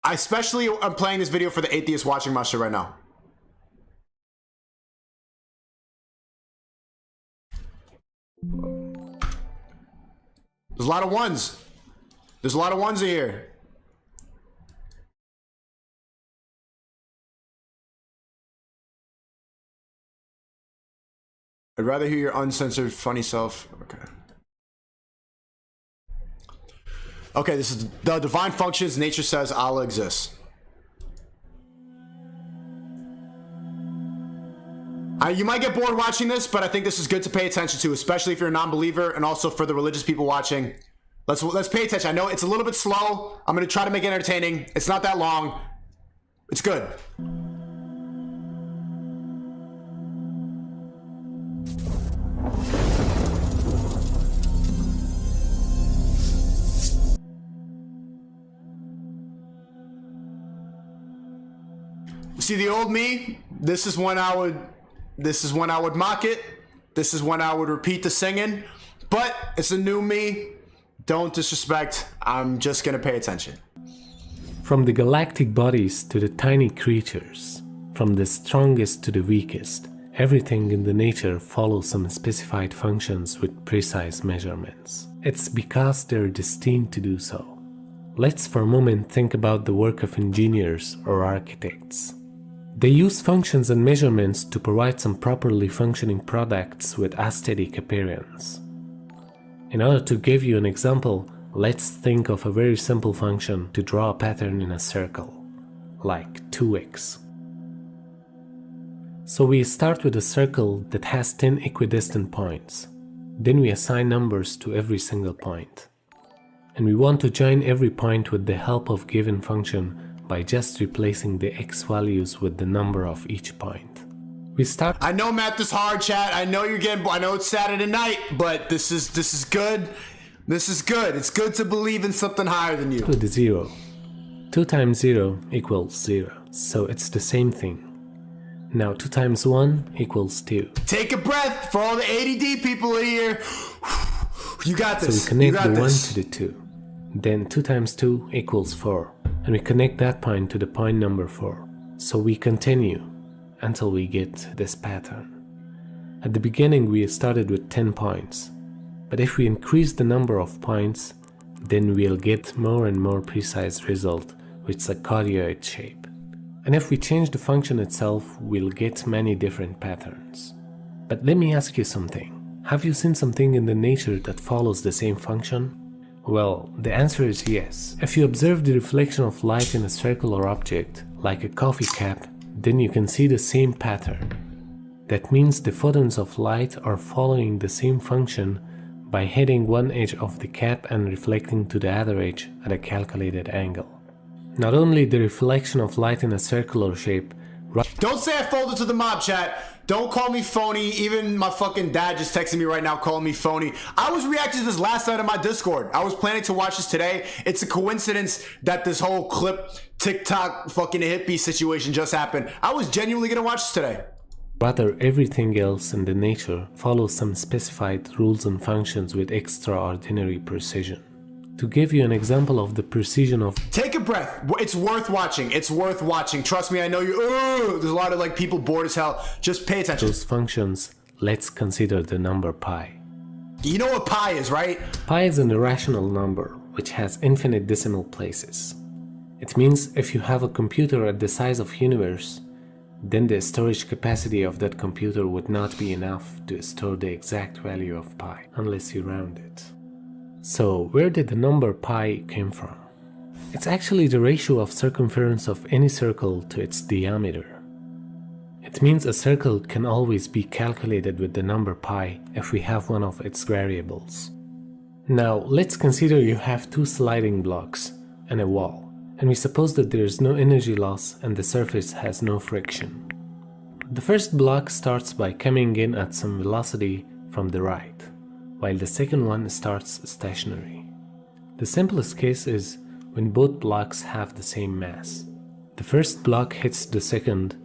I especially am playing this video for the atheists watching my shit right now. There's a lot of ones. There's a lot of ones in here. I'd rather hear your uncensored funny self. Okay. Okay, this is the divine functions. Nature says Allah exists. You might get bored watching this, but I think this is good to pay attention to, especially if you're a non-believer, and also for the religious people watching. Let's pay attention. I know it's a little bit slow. I'm gonna try to make it entertaining. It's not that long. It's good. See the old me? This is when I would mock it. This is when I would repeat the singing. But it's a new me. Don't disrespect. I'm just gonna pay attention. From the galactic bodies to the tiny creatures, from the strongest to the weakest, everything in the nature follows some specified functions with precise measurements. It's because they're destined to do so. Let's for a moment think about the work of engineers or architects. They use functions and measurements to provide some properly functioning products with aesthetic appearance. In order to give you an example, let's think of a very simple function to draw a pattern in a circle, like 2x. So we start with a circle that has 10 equidistant points. Then we assign numbers to every single point. And we want to join every point with the help of given function by just replacing the x values with the number of each point. We start. I know math is hard, chat. I know I know it's Saturday night, but this is good. This is good. It's good to believe in something higher than you. With the 0. 2 times 0 equals 0. So it's the same thing. Now 2 times 1 equals 2. Take a breath for all the ADD people in here. You got this. So we connect the 1 to the 2. Then 2 times 2 equals 4. And we connect that point to the point number 4. So we continue until we get this pattern. At the beginning we started with 10 points. But if we increase the number of points, then we'll get more and more precise result with a cardioid shape. And if we change the function itself, we'll get many different patterns. But let me ask you something. Have you seen something in the nature that follows the same function? Well, the answer is yes. If you observe the reflection of light in a circle or object, like a coffee cup, then you can see the same pattern. That means the photons of light are following the same function by hitting one edge of the cap and reflecting to the other edge at a calculated angle. Not only the reflection of light in a circular shape. Don't say I folded to the mob, chat. Don't call me phony. Even my fucking dad just texted me right now calling me phony. I was reacting to this last night on my Discord. I was planning to watch this today. It's a coincidence that this whole clip TikTok fucking hippie situation just happened. I was genuinely gonna watch this today. Rather, everything else in the nature follows some specified rules and functions with extraordinary precision. To give you an example of the precision of... Take a breath. It's worth watching. It's worth watching. Trust me, I know you... There's a lot of like people bored as hell. Just pay attention. Those functions, let's consider the number pi. You know what pi is, right? Pi is an irrational number which has infinite decimal places. It means if you have a computer at the size of universe, then the storage capacity of that computer would not be enough to store the exact value of pi unless you round it. So where did the number pi come from? It's actually the ratio of circumference of any circle to its diameter. It means a circle can always be calculated with the number pi if we have one of its variables. Now let's consider you have two sliding blocks and a wall, and we suppose that there is no energy loss and the surface has no friction. The first block starts by coming in at some velocity from the right, while the second one starts stationary. The simplest case is when both blocks have the same mass. The first block hits the second,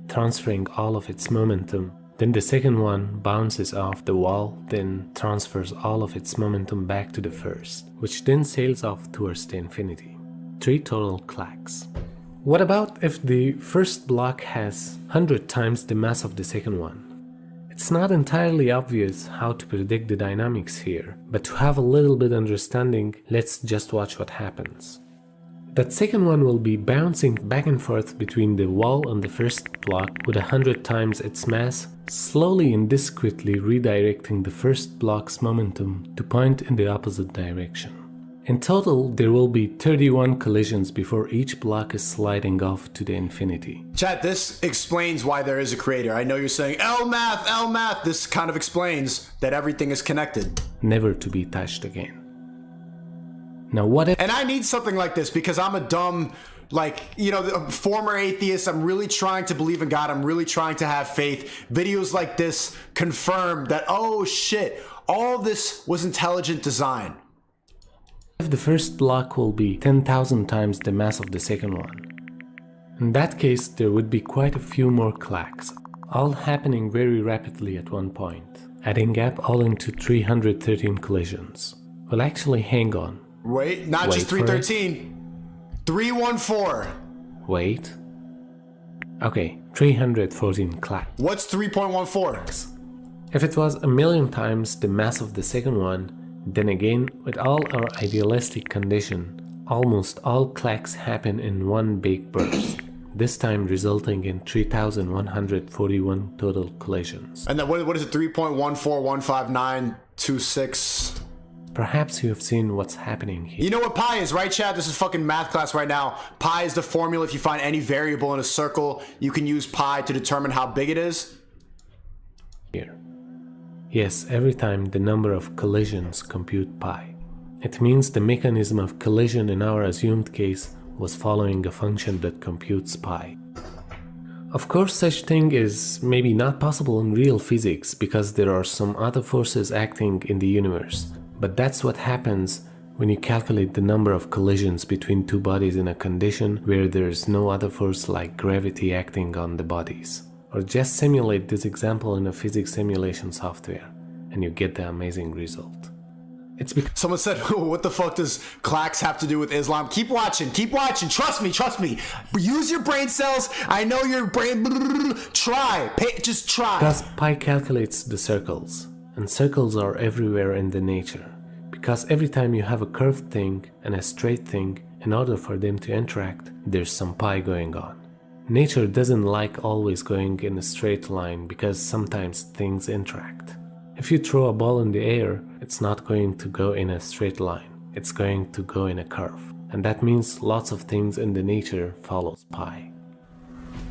transferring all of its momentum. Then the second one bounces off the wall, then transfers all of its momentum back to the first, which then sails off towards the infinity. 3 total clacks. What about if the first block has 100 times the mass of the second one? It's not entirely obvious how to predict the dynamics here, but to have a little bit understanding, let's just watch what happens. That second one will be bouncing back and forth between the wall and the first block with 100 times its mass, slowly and discretely redirecting the first block's momentum to point in the opposite direction. In total, there will be 31 collisions before each block is sliding off to the infinity. Chat, this explains why there is a creator. I know you're saying, L math. This kind of explains that everything is connected. Never to be touched again. Now what if... And I need something like this because I'm a dumb Like, you know, a former atheist, I'm really trying to believe in God. I'm really trying to have faith. Videos like this confirm that, oh shit, all this was intelligent design. If the first block will be 10,000 times the mass of the second one. In that case, there would be quite a few more clacks, all happening very rapidly at one point, adding up all into 313 collisions. Well, actually, hang on. Wait, not Wait just 313. 314. Wait. Okay, 314 clacks. What's 3.14? If it was a million times the mass of the second one, then again, with all our idealistic condition, almost all clacks happen in one big burst, this time resulting in 3,141 total collisions. And then what is it, 3.1415926? Perhaps you have seen what's happening here. You know what pi is, right, Chad? This is fucking math class right now. Pi is the formula. If you find any variable in a circle, you can use pi to determine how big it is. Here. Yes, every time the number of collisions compute pi. It means the mechanism of collision in our assumed case was following a function that computes pi. Of course, such thing is maybe not possible in real physics because there are some other forces acting in the universe. But that's what happens when you calculate the number of collisions between two bodies in a condition where there is no other force like gravity acting on the bodies. Or just simulate this example in a physics simulation software, and you get the amazing result. It's because Someone said, what the fuck does clacks have to do with Islam? Keep watching, trust me. Use your brain cells. I know your brain, try, just try. pi calculates the circles, and circles are everywhere in the nature. Because every time you have a curved thing and a straight thing, in order for them to interact, there's some pi going on. Nature doesn't like always going in a straight line because sometimes things interact. If you throw a ball in the air, it's not going to go in a straight line, it's going to go in a curve. And that means lots of things in the nature follows pi.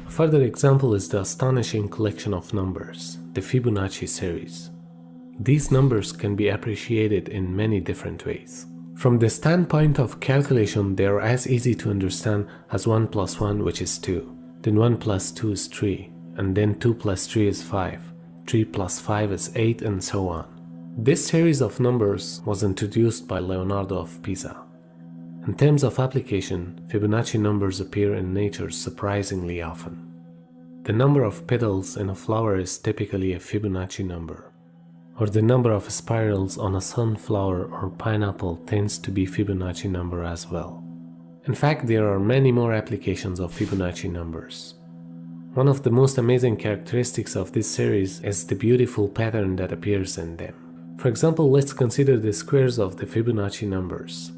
A further example is the astonishing collection of numbers, the Fibonacci series. These numbers can be appreciated in many different ways. From the standpoint of calculation, they are as easy to understand as 1 plus 1, which is 2. Then 1 plus 2 is 3, and then 2 plus 3 is 5. 3 plus 5 is 8, and so on. This series of numbers was introduced by Leonardo of Pisa. In terms of application, Fibonacci numbers appear in nature surprisingly often. The number of petals in a flower is typically a Fibonacci number. Or the number of spirals on a sunflower or pineapple tends to be Fibonacci number as well. In fact, there are many more applications of Fibonacci numbers. One of the most amazing characteristics of this series is the beautiful pattern that appears in them. For example, let's consider the squares of the Fibonacci numbers.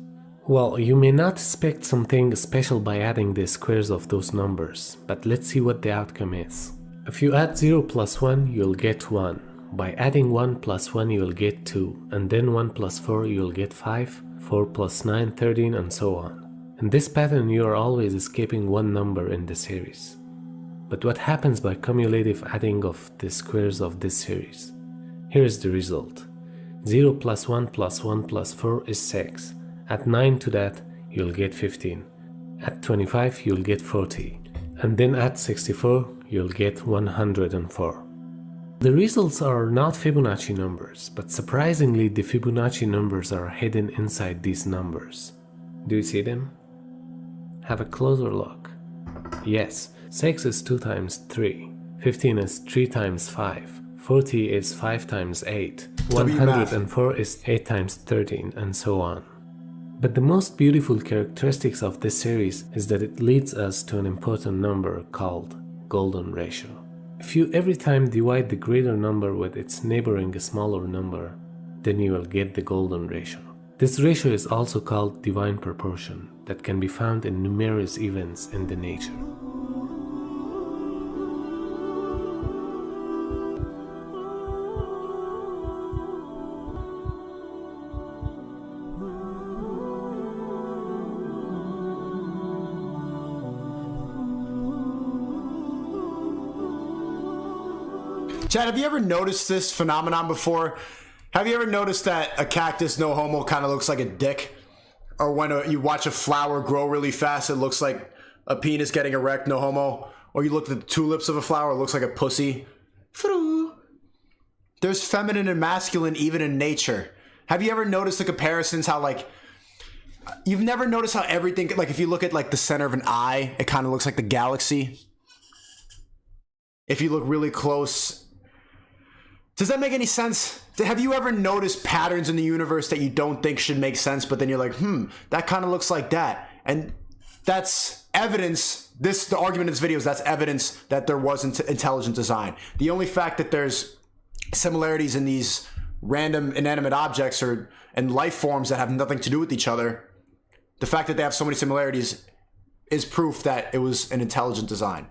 Well, you may not expect something special by adding the squares of those numbers, but let's see what the outcome is. If you add 0 plus 1, you'll get 1. By adding 1 plus 1 you will get 2, and then 1 plus 4 you will get 5, 4 plus 9, 13, and so on. In this pattern you are always escaping one number in the series. But what happens by cumulative adding of the squares of this series? Here is the result. 0 plus 1 plus 1 plus 4 is 6. Add 9 to that, you'll get 15. Add 25, you'll get 40. And then add 64, you'll get 104. The results are not Fibonacci numbers, but surprisingly the Fibonacci numbers are hidden inside these numbers. Do you see them? Have a closer look. Yes, 6 is 2 times 3, 15 is 3 times 5, 40 is 5 times 8, 104 is 8 times 13, and so on. But the most beautiful characteristics of this series is that it leads us to an important number called golden ratio. If you every time divide the greater number with its neighboring smaller number, then you will get the golden ratio. This ratio is also called divine proportion, that can be found in numerous events in the nature. Chad, have you ever noticed this phenomenon before? Have you ever noticed that a cactus, no homo, kind of looks like a dick? Or when you watch a flower grow really fast, it looks like a penis getting erect, no homo. Or you look at the tulips of a flower, it looks like a pussy. There's feminine and masculine even in nature. Have you ever noticed the comparisons, how like, you've never noticed how everything, like if you look at like the center of an eye, it kind of looks like the galaxy. If you look really close. Does that make any sense? Have you ever noticed patterns in the universe that you don't think should make sense, but then you're like, that kind of looks like that. And that's evidence, the argument in this video is that's evidence that there wasn't intelligent design. The only fact that there's similarities in these random inanimate objects and life forms that have nothing to do with each other, the fact that they have so many similarities is proof that it was an intelligent design.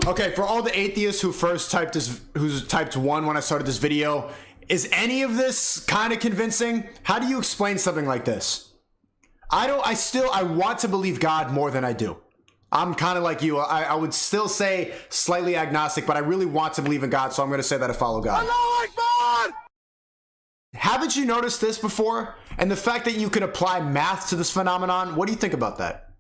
Okay, for all the atheists who typed 1 when I started this video, is any of this kind of convincing? How do you explain something like this? I want to believe God more than I do. I'm kind of like you. I would still say slightly agnostic, but I really want to believe in God, so I'm going to say that I follow God. Allahu Akbar! Haven't you noticed this before? And the fact that you can apply math to this phenomenon, what do you think about that?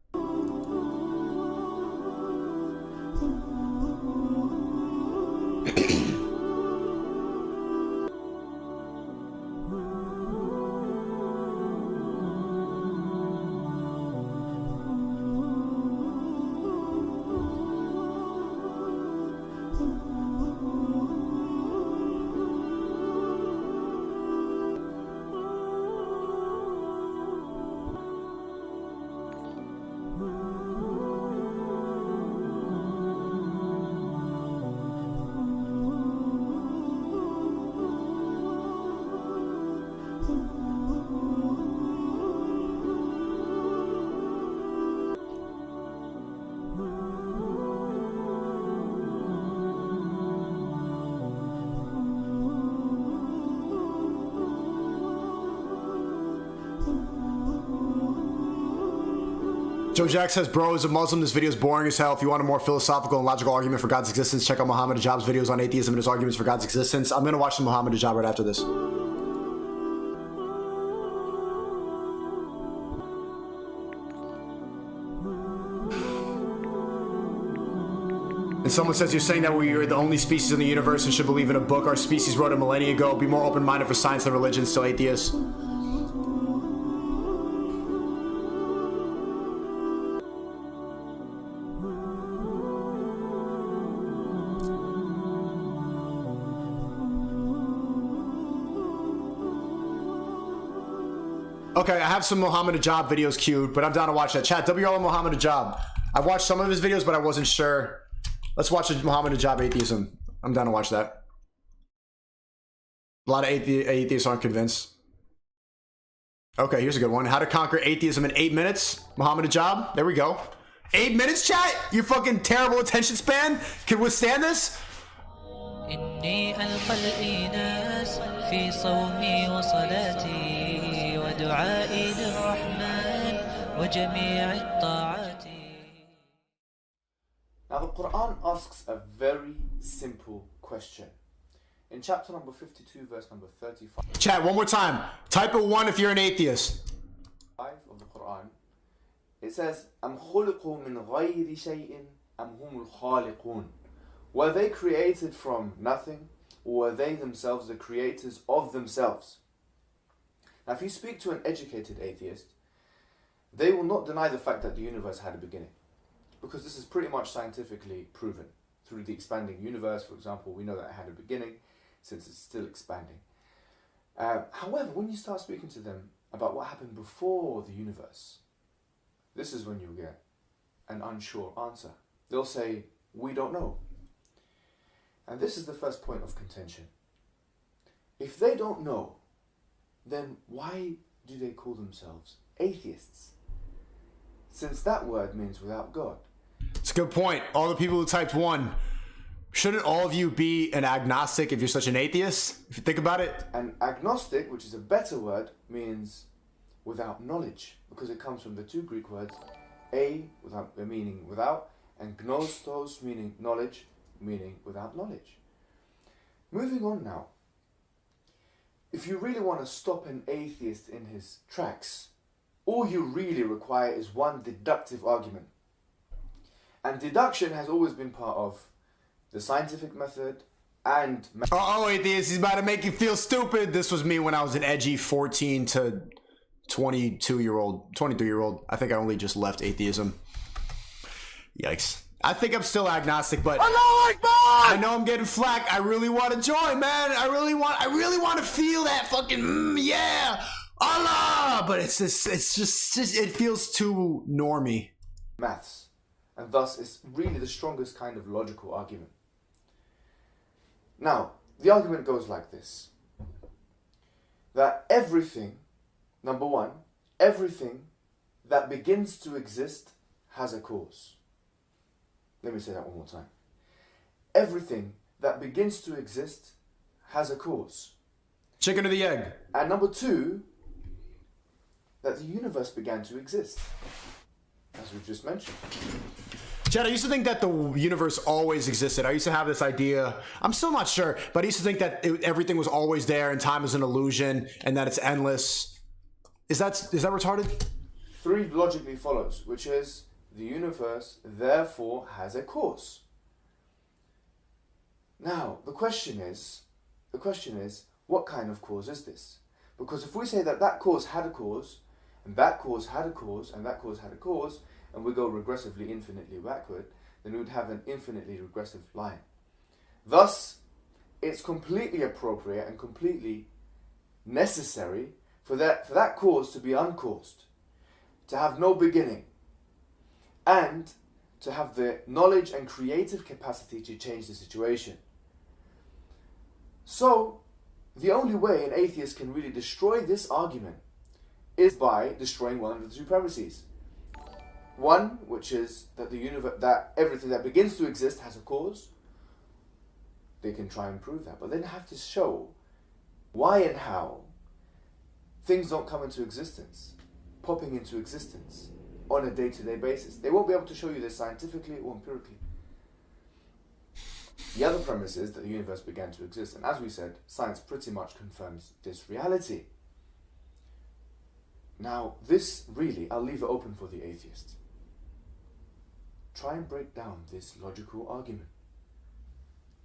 Joe Jack says, bro, as a Muslim, this video is boring as hell. If you want a more philosophical and logical argument for God's existence, check out Muhammad Ajab's videos on atheism and his arguments for God's existence. I'm going to watch the Muhammad Ajab right after this. And someone says, you're saying that we are the only species in the universe and should believe in a book our species wrote a millennia ago. Be more open-minded for science than religion, still atheists. Okay, I have some Muhammad Ajab videos queued, but I'm down to watch that. Chat, WRL Muhammad Ajab. I've watched some of his videos, but I wasn't sure. Let's watch the Muhammad Ajab atheism. I'm down to watch that. A lot of atheists aren't convinced. Okay, here's a good one. How to conquer atheism in 8 minutes. Muhammad Ajab. There we go. 8 minutes, chat? Your fucking terrible attention span can withstand this? إني ألقى الإناس في صومي وصلاتي ودعائي للرحمن وجميع الطاعات. Now the Quran asks a very simple question. In chapter number 52, verse number 35. Chat, one more time. Type a 1 if you're an atheist. Of the Quran, it says, أم خلقوا من غير شيء أم هم الخالقون Were they created from nothing, or were they themselves the creators of themselves? Now, if you speak to an educated atheist, they will not deny the fact that the universe had a beginning, because this is pretty much scientifically proven. Through the expanding universe, for example, we know that it had a beginning, since it's still expanding. However, when you start speaking to them about what happened before the universe, this is when you get an unsure answer. They'll say, we don't know. And this is the first point of contention. If they don't know, then why do they call themselves atheists? Since that word means without God. It's a good point. All the people who typed 1, shouldn't all of you be an agnostic if you're such an atheist? If you think about it. And agnostic, which is a better word, means without knowledge, because it comes from the two Greek words, without, meaning without, and gnostos, meaning knowledge, meaning without knowledge. Moving on now. If you really want to stop an atheist in his tracks, all you really require is one deductive argument. And deduction has always been part of the scientific method and... Oh, atheist, he's about to make you feel stupid. This was me when I was an edgy 14 to 22-year-old, 23-year-old. I think I only just left atheism. Yikes. I think I'm still agnostic, but I know I'm getting flack. I really want to join, man. I really want to feel that fucking yeah, Allah. But it's just it feels too normy. Maths, and thus it's really the strongest kind of logical argument. Now, the argument goes like this: that everything, number one, everything that begins to exist has a cause. Let me say that one more time. Everything that begins to exist has a cause. Chicken or the egg? And number two, that the universe began to exist, as we've just mentioned. Chad, I used to think that the universe always existed. I used to have this idea, I'm still not sure, but I used to think that everything was always there and time is an illusion and that it's endless. Is that retarded? 3 logically follows, which is the universe therefore has a cause. Now, the question is, what kind of cause is this? Because if we say that that cause had a cause, and that cause had a cause, and that cause had a cause, and we go regressively infinitely backward, then we would have an infinitely regressive line. Thus, it's completely appropriate and completely necessary for that cause to be uncaused, to have no beginning, and to have the knowledge and creative capacity to change the situation. So, the only way an atheist can really destroy this argument is by destroying one of the 2 premises. One, which is that that everything that begins to exist has a cause. They can try and prove that, but then have to show why and how things don't come into existence, popping into existence on a day-to-day basis. They won't be able to show you this scientifically or empirically. The other premise is that the universe began to exist, and as we said, science pretty much confirms this reality. Now, this really, I'll leave it open for the atheist. Try and break down this logical argument.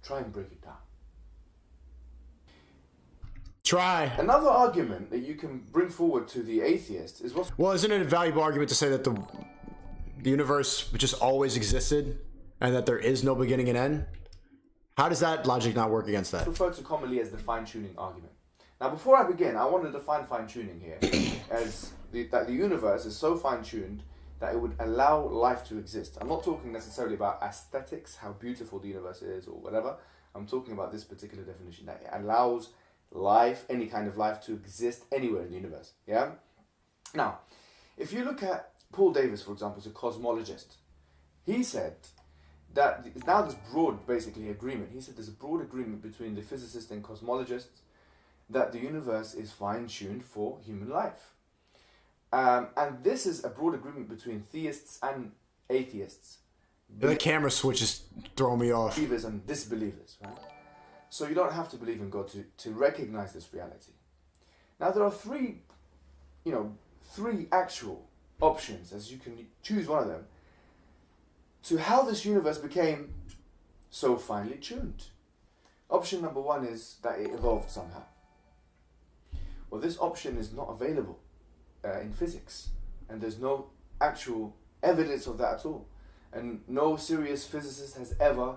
Try and break it down. Try. Another argument that you can bring forward to the atheist is what... Well, isn't it a valuable argument to say that the universe just always existed and that there is no beginning and end? How does that logic not work against that? Referred to commonly as the fine-tuning argument. Now, before I begin, I want to define fine-tuning here as that the universe is so fine-tuned that it would allow life to exist. I'm not talking necessarily about aesthetics, how beautiful the universe is or whatever. I'm talking about this particular definition, that it allows life, any kind of life, to exist anywhere in the universe. Yeah? Now, if you look at Paul Davies, for example, who's a cosmologist, he said that now there's broad, basically, agreement. He said there's a broad agreement between the physicists and cosmologists that the universe is fine-tuned for human life. And this is a broad agreement between theists and atheists. The camera switches throw me off. Believers and disbelievers, right? So you don't have to believe in God to recognize this reality. Now there are three actual options, as you can choose one of them, to how this universe became so finely tuned? Option number one is that it evolved somehow. Well, this option is not available in physics, and there's no actual evidence of that at all. And no serious physicist has ever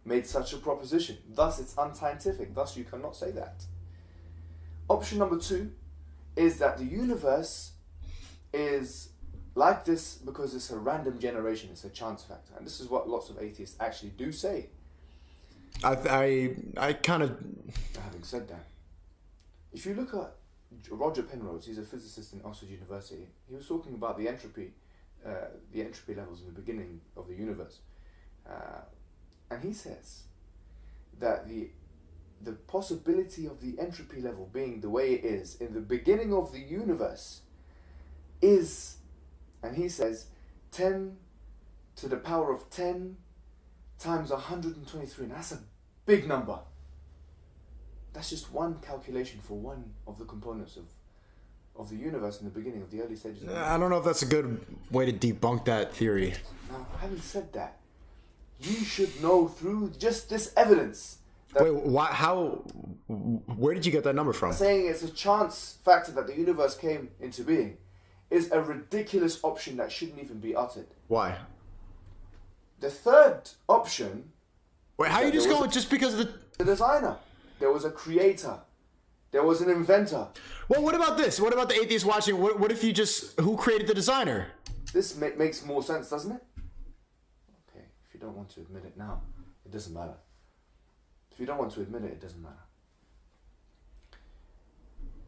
made such a proposition. Thus, it's unscientific. Thus, you cannot say that. Option number two is that the universe is like this because it's a random generation. It's a chance factor. And this is what lots of atheists actually do say. I kind of... Having said that, if you look at Roger Penrose, he's a physicist in Oxford University. He was talking about the entropy levels in the beginning of the universe. And he says that the possibility of the entropy level being the way it is in the beginning of the universe is, and he says, 10 to the power of 10 times 123. And that's a big number. That's just one calculation for one of the components of the universe in the beginning of the early stages of the universe. I don't know if that's a good way to debunk that theory. Now, having said that, you should know through just this evidence that... Wait, why? How? Where did you get that number from? Saying it's a chance factor that the universe came into being is a ridiculous option that shouldn't even be uttered. Why? The third option... Wait, how are you just going just because of the designer? There was a creator. There was an inventor. Well, what about this? What about the atheist watching? What if you just... Who created the designer? This makes more sense, doesn't it? Okay, if you don't want to admit it now, it doesn't matter. If you don't want to admit it, it doesn't matter.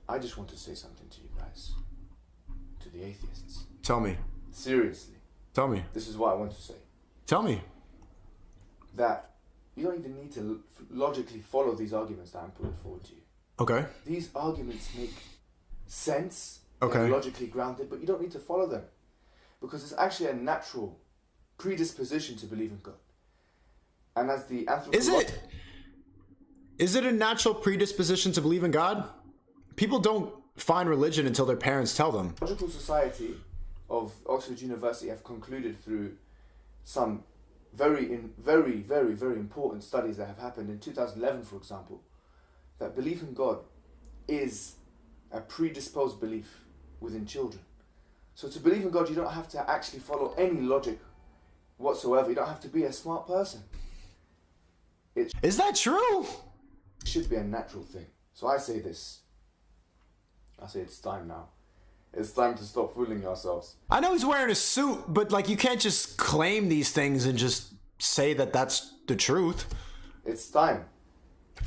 I just want to say something to you guys. To the atheists. Tell me. Seriously. Tell me. This is what I want to say. Tell me. That you don't even need to logically follow these arguments that I'm putting forward to you. Okay. These arguments make sense. Okay. They're logically grounded, but you don't need to follow them. Because it's actually a natural predisposition to believe in God. And as the anthropological... Is it a natural predisposition to believe in God? People don't find religion until their parents tell them. The Logical Society of Oxford University have concluded through some very important studies that have happened in 2011, for example, that belief in God is a predisposed belief within children. So to believe in God, you don't have to actually follow any logic whatsoever. You don't have to be a smart person. Is that true? It should be a natural thing. So I say this. I say it's time now. It's time to stop fooling yourselves. I know he's wearing a suit, but like you can't just claim these things and just say that that's the truth. It's time.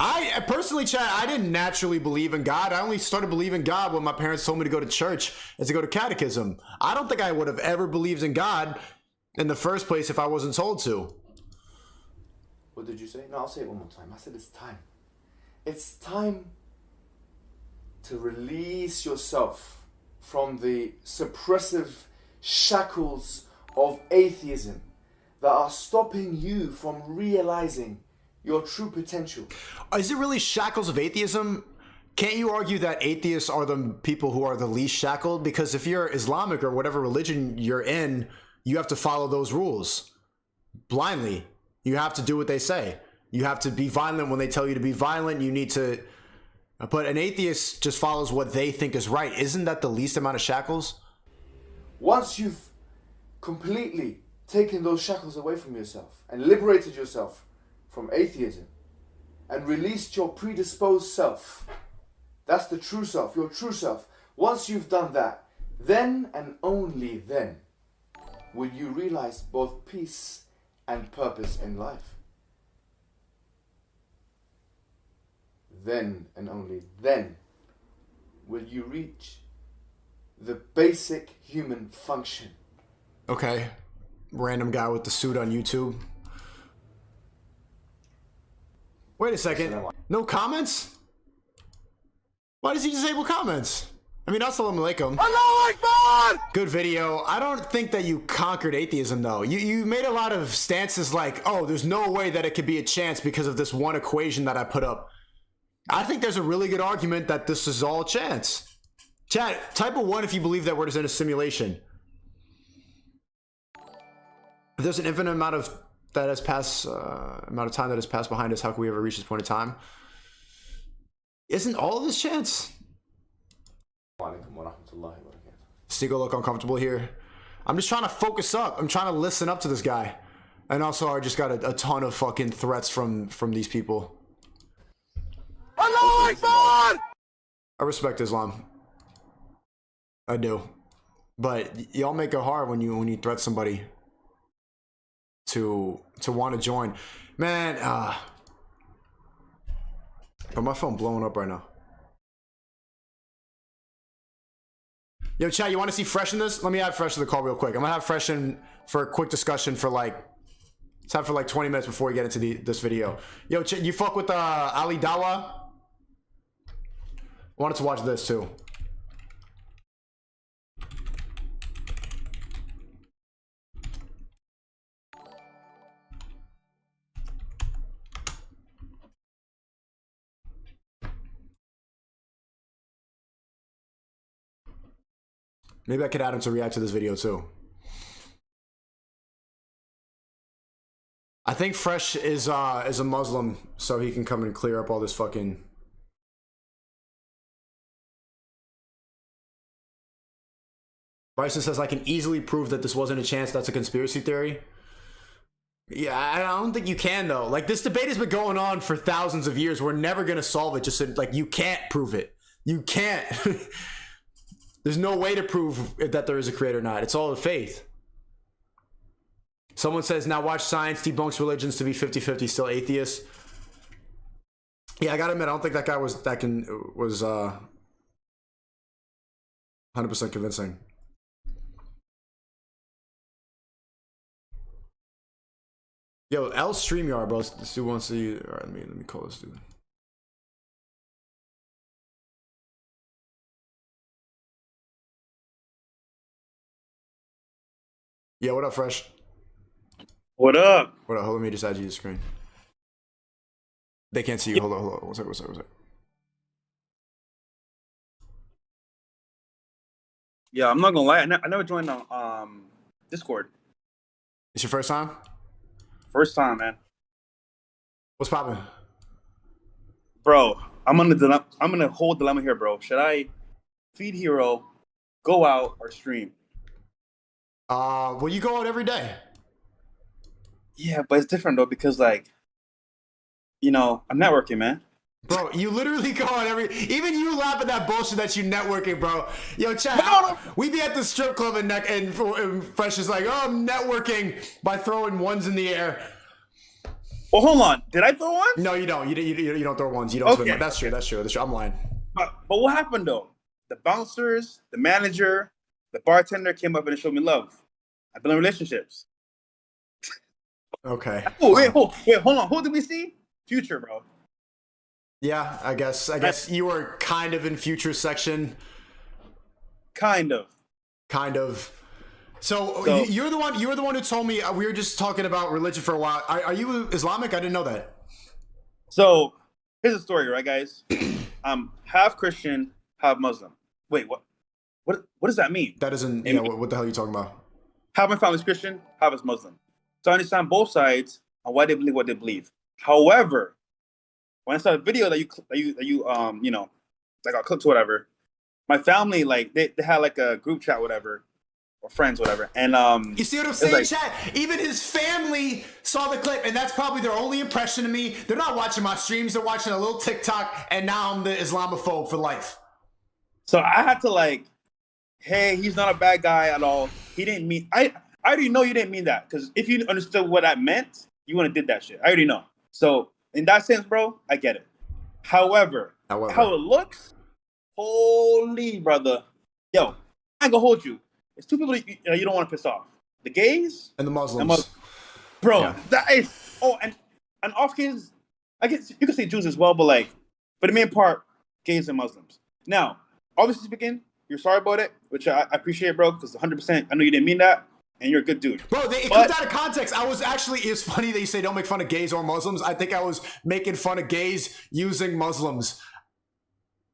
I personally, Chad, I didn't naturally believe in God. I only started believing God when my parents told me to go to church and to go to catechism. I don't think I would have ever believed in God in the first place if I wasn't told to. What did you say? No, I'll say it one more time. I said it's time. It's time to release yourself from the suppressive shackles of atheism that are stopping you from realizing your true potential. Is it really shackles of atheism? Can't you argue that atheists are the people who are the least shackled? Because if you're Islamic or whatever religion you're in, you have to follow those rules blindly. You have to do what they say. You have to be violent when they tell you to be violent. You need to... But an atheist just follows what they think is right. Isn't that the least amount of shackles? Once you've completely taken those shackles away from yourself and liberated yourself from atheism and released your predisposed self, that's the true self, your true self. Once you've done that, then and only then will you realize both peace and purpose in life. Then and only then will you reach the basic human function. Okay. Random guy with the suit on YouTube. Wait a second. No comments? Why does he disable comments? I mean, assalamu alaikum. Allahu Akbar! Good video. I don't think that you conquered atheism, though. You made a lot of stances like, oh, there's no way that it could be a chance because of this one equation that I put up. I think there's a really good argument that this is all chance. Chat, type a 1 if you believe that we're just in a simulation. There's an infinite amount of that has passed, amount of time that has passed behind us, how can we ever reach this point in time? Isn't all of this chance? STICKO look uncomfortable here. I'm just trying to focus up. I'm trying to listen up to this guy. And also, I just got a ton of fucking threats from these people. Allahu Akbar! I respect Islam. I do. But y'all make it hard when you threat somebody to want to join. Man, but my phone blowing up right now. Yo, chat, you want to see Fresh in this? Let me add Fresh to the call real quick. I'm gonna have Fresh in for a quick discussion for like, let's have for like 20 minutes before we get into this video. Yo, you fuck with Ali Dawa? I wanted to watch this too. Maybe I could add him to react to this video too. I think Fresh is a Muslim, so he can come and clear up all this fucking. Bryson says I can easily prove that this wasn't a chance. That's a conspiracy theory. Yeah, I don't think you can though. Like, this debate has been going on for thousands of years. We're never gonna solve it. Just like, you can't prove it. You can't. There's no way to prove that there is a creator or not. It's all the faith. Someone says, now watch science debunks religions to be 50-50, still atheist. Yeah, I gotta admit, I don't think that guy was 100% convincing. Yo, L StreamYard, bro. This dude wants to see. All right, let me call this dude. Yeah, what up, Fresh? What up? What up? Hold on, let me just add you to the screen. They can't see you. Hold on. One sec. Yeah, I'm not gonna lie. I never joined Discord. It's your first time? First time, man. What's poppin'? Bro, I'm in a whole dilemma here, bro. Should I feed Hero, go out, or stream? Well, you go out every day. Yeah, but it's different though because, like, you know, I'm networking, man. Bro, you literally go out even you laugh at that bullshit that you networking, bro. Yo, chat, we be at the strip club and Fresh is like, oh, I'm networking by throwing ones in the air. Well, hold on. Did I throw one? No, you don't. You don't throw ones. You don't. Okay. That's true. I'm lying. But what happened though? The bouncers, the manager, the bartender came up and showed me love. I've been in relationships. Okay. Oh, wait, hold on. Who did we see? Future, bro. Yeah, I guess you were kind of in Future section. Kind of. So you're the one who told me we were just talking about religion for a while. Are you Islamic? I didn't know that. So here's the story, right, guys? I'm half Christian, half Muslim. Wait, what does that mean? That doesn't. Yeah, what the hell are you talking about? Half my family's Christian, half is Muslim. So I understand both sides on why they believe what they believe. However, when I saw a video that you know, like I clipped or whatever, my family, like they had like a group chat, whatever, or friends, whatever. And you see what I'm saying, like, chat? Even his family saw the clip, and that's probably their only impression of me. They're not watching my streams, they're watching a little TikTok, and now I'm the Islamophobe for life. So I had to like, hey, he's not a bad guy at all. He didn't mean I already know you didn't mean that, because if you understood what that meant, you wouldn't have did that shit. I already know. So in that sense, bro, I get it. However, how it looks, holy brother, yo, I ain't gonna hold you. It's two people that you don't want to piss off: the gays and the Muslims. Bro, yeah. That is and off cases, I guess you could say Jews as well, but like for the main part, gays and Muslims. Now, obviously speaking, you're sorry about it, which I appreciate, bro, because 100%, I know you didn't mean that. And you're a good dude. Bro, it comes out of context. It's funny that you say don't make fun of gays or Muslims. I think I was making fun of gays using Muslims.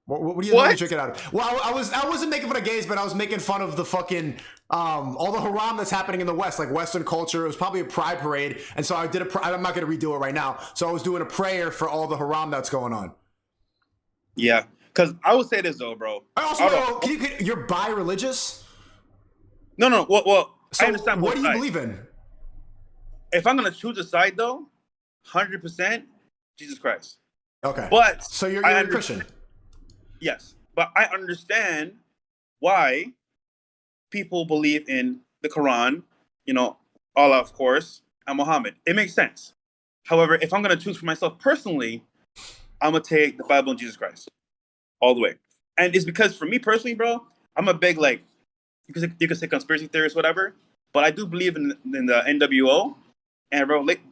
What do you want me to drink it out of? Well, I wasn't making fun of gays, but I was making fun of the fucking all the haram that's happening in the West, like Western culture. It was probably a pride parade, and so I did I'm not going to redo it right now. So I was doing a prayer for all the haram that's going on. Yeah, because I would say this though, bro. You're bi-religious? No. Well, So I understand. What do you sides. believe in? If I'm gonna choose a side though, 100% Jesus Christ. Okay, But so you're a Christian. Yes, but I understand why people believe in the Quran, you know, Allah, of course, and Muhammad. It makes sense. However, if I'm going to choose for myself personally, I'm going to take the Bible and Jesus Christ all the way. And it's because for me personally, bro, I'm a big, like, you could say conspiracy theorist, whatever, but I do believe in the NWO. And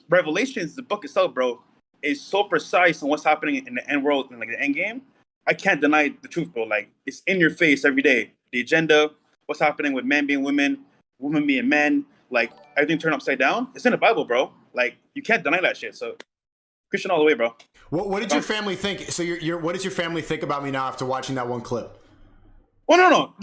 Revelations, the book itself, bro, is so precise on what's happening in the end world and like the end game. I can't deny the truth, bro. Like, it's in your face every day. The agenda, what's happening with men being women, women being men, like everything turned upside down. It's in the Bible, bro. Like, you can't deny that shit. So, Christian all the way, bro. What did your family think? So what does your family think about me now after watching that one clip? Well, no.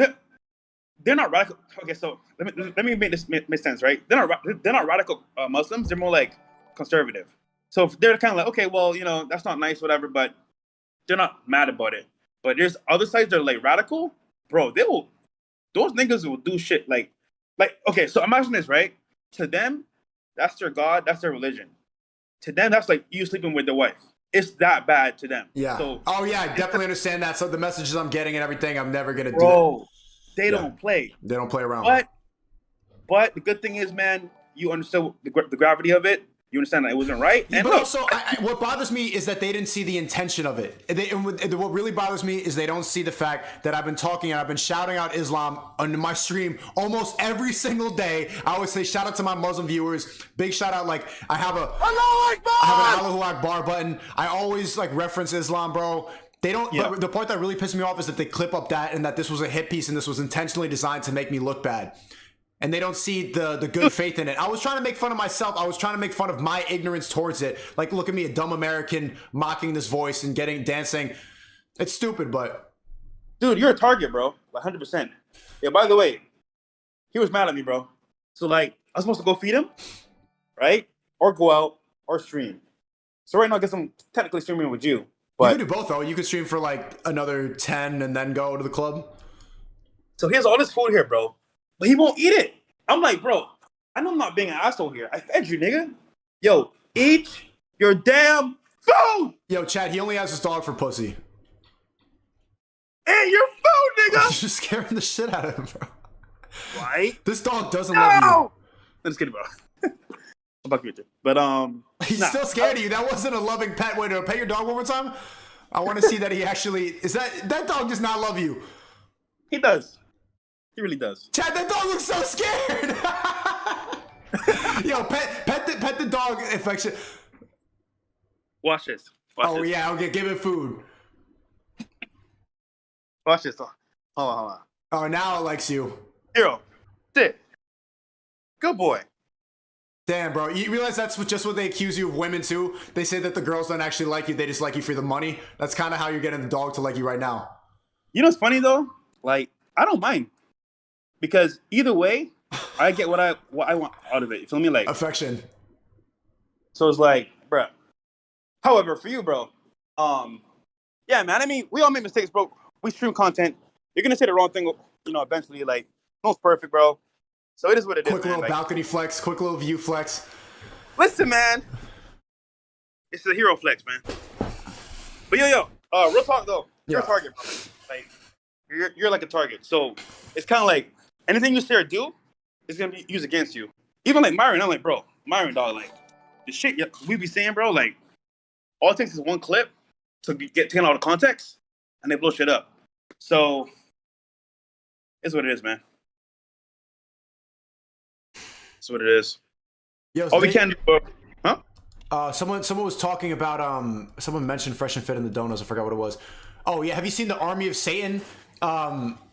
They're not radical. Okay, so let me make this make sense, right? They're not radical Muslims. They're more like conservative. So they're kind of like, okay, well, you know, that's not nice, whatever, but they're not mad about it. But there's other sides that are like radical, bro. Those niggas will do shit like, okay. So imagine this, right? To them, that's their God, that's their religion. To them, that's like you sleeping with their wife. It's that bad to them. Yeah. So, I definitely understand that. So the messages I'm getting and everything, I'm never gonna do. Bro, they don't play. They don't play around. But the good thing is, man, you understood the gravity of it. You understand that it wasn't right. Yeah, and but also, what bothers me is that they didn't see the intention of it. What really bothers me is they don't see the fact that I've been talking and I've been shouting out Islam on my stream almost every single day. I always say shout out to my Muslim viewers. Big shout out. Like I have an Allahu Akbar button. I always like reference Islam, bro. They don't. Yeah. But the part that really pissed me off is that they clip up that and that this was a hit piece and this was intentionally designed to make me look bad. And they don't see the good faith in it. I was trying to make fun of myself. I was trying to make fun of my ignorance towards it. Like, look at me, a dumb American mocking this voice and dancing. It's stupid, but... Dude, you're a target, bro. 100%. Yeah, by the way, he was mad at me, bro. So, like, I was supposed to go feed him, right? Or go out, or stream. So right now, I guess I'm technically streaming with you. But you could do both, though. You could stream for, like, another 10 and then go to the club. So he has all this food here, bro. But he won't eat it. I'm like, bro, I know I'm not being an asshole here. I fed you, nigga. Yo, eat your damn food. Yo, Chad, he only has his dog for pussy. Eat your food, nigga. You're just scaring the shit out of him, bro. Right? This dog doesn't love you. I'm just kidding, bro. I'm about to get you. But, He's still scared of you. That wasn't a loving pet. Wait, to pet your dog one more time? I want to see that he actually... That dog does not love you. He does. He really does. Chad, that dog looks so scared. Yo, pet the dog affection. Watch this. Watch this. Yeah, okay, give it food. Watch this. Hold on. Oh, now it likes you. Hero. Sit. Good boy. Damn, bro. You realize that's just what they accuse you of women too? They say that the girls don't actually like you, they just like you for the money. That's kind of how you're getting the dog to like you right now. You know what's funny though? Like, I don't mind. Because either way, I get what I want out of it. You feel me? Like affection. So it's like, bro. However, for you, bro, yeah, man. I mean, we all make mistakes, bro. We stream content. You're gonna say the wrong thing, you know. Eventually, like, no one's perfect, bro. So it is what it is. Quick little balcony flex. Quick little view flex. Listen, man. It's a hero flex, man. But yo, real talk though. You're a target, bro. Like, you're like a target. So it's kind of like. Anything you say or do is gonna be used against you. Even like Myron, I'm like, bro, Myron, dog, like the shit we be saying, bro, like all it takes is one clip to get taken out of context, and they blow shit up. So it's what it is, man. It's what it is. Yo, all we can do, huh? Someone was talking about someone mentioned Fresh and Fit in the donuts. I forgot what it was. Oh yeah, have you seen the Army of Satan?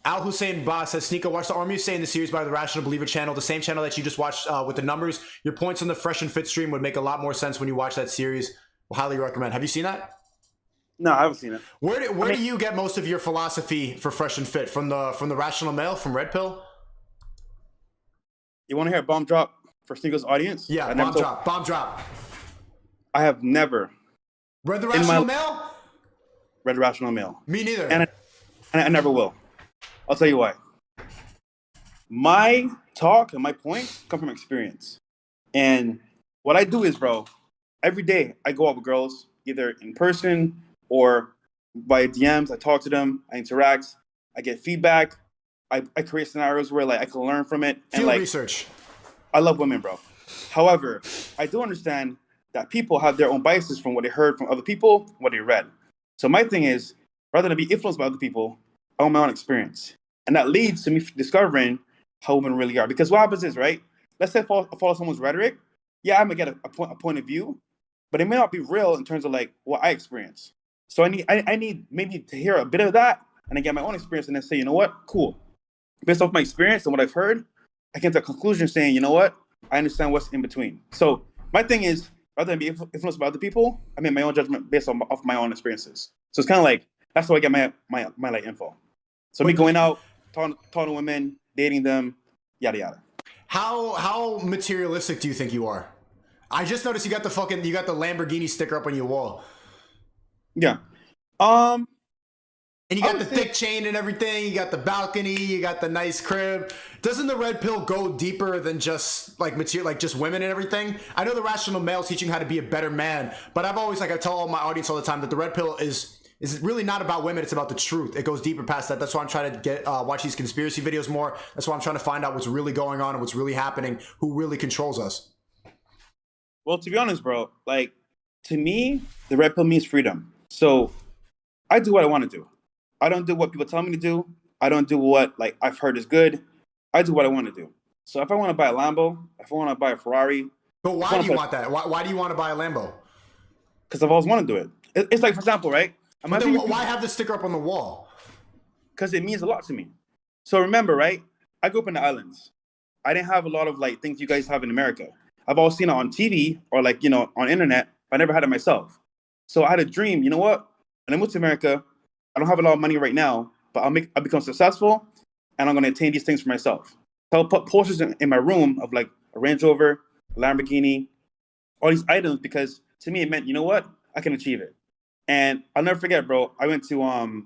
Al Hussein Ba says, SNEAKO, watch the Army of Satan, the series by the Rational Believer channel, the same channel that you just watched with the numbers. Your points on the Fresh and Fit stream would make a lot more sense when you watch that series. We'll highly recommend. Have you seen that? No, I haven't seen it. Where do you get most of your philosophy for Fresh and Fit? From the Rational Male, from Red Pill? You want to hear a bomb drop for SNEAKO's audience? Yeah, bomb drop. I have never Read the Rational Male? read Rational Male. Me neither. And I never will. I'll tell you why. My talk and my points come from experience. And what I do is, bro, every day I go out with girls, either in person or via DMs. I talk to them, I interact, I get feedback. I create scenarios where like I can learn from it. And Field like research. I love women, bro. However, I do understand that people have their own biases from what they heard from other people, what they read. So my thing is, rather than be influenced by other people, I want my own experience. And that leads to me discovering how women really are. Because what happens is, right? Let's say I follow someone's rhetoric. Yeah, I'm gonna get a point of view, but it may not be real in terms of like what I experience. So I need maybe to hear a bit of that and then get my own experience and then say, you know what? Cool. Based off my experience and what I've heard, I came to a conclusion saying, you know what? I understand what's in between. So my thing is, rather than be influenced by other people, I made my own judgment based off my own experiences. So it's kind of like, that's how I get my like info. So me going out, talking to women, dating them, yada yada. How materialistic do you think you are? I just noticed you got the Lamborghini sticker up on your wall. Yeah. And you got the thick chain and everything. You got the balcony. You got the nice crib. Doesn't the Red Pill go deeper than just like material, like just women and everything? I know the Rational Male is teaching you how to be a better man, but I've always, like I tell all my audience all the time, that the Red Pill is really not about women. It's about the truth. It goes deeper past that. That's why I'm trying to watch these conspiracy videos more. That's why I'm trying to find out what's really going on and what's really happening, who really controls us. Well, to be honest, bro, like to me, the Red Pill means freedom. So I do what I want to do. I don't do what people tell me to do. I don't do what like I've heard is good. I do what I want to do. So if I want to buy a Lambo, if I want to buy a Ferrari. But why do you want that? Why do you want to buy a Lambo? Because I've always wanted to do it. It's like, for example, right? Why have the sticker up on the wall? Because it means a lot to me. So remember, right? I grew up in the islands. I didn't have a lot of like things you guys have in America. I've always seen it on TV or like, on internet. I never had it myself. So I had a dream, you know what? When I moved to America, I don't have a lot of money right now, but I'll become successful and I'm going to attain these things for myself. So I'll put posters in my room of like a Range Rover, a Lamborghini, all these items, because to me it meant, you know what? I can achieve it. And I'll never forget, bro. I went to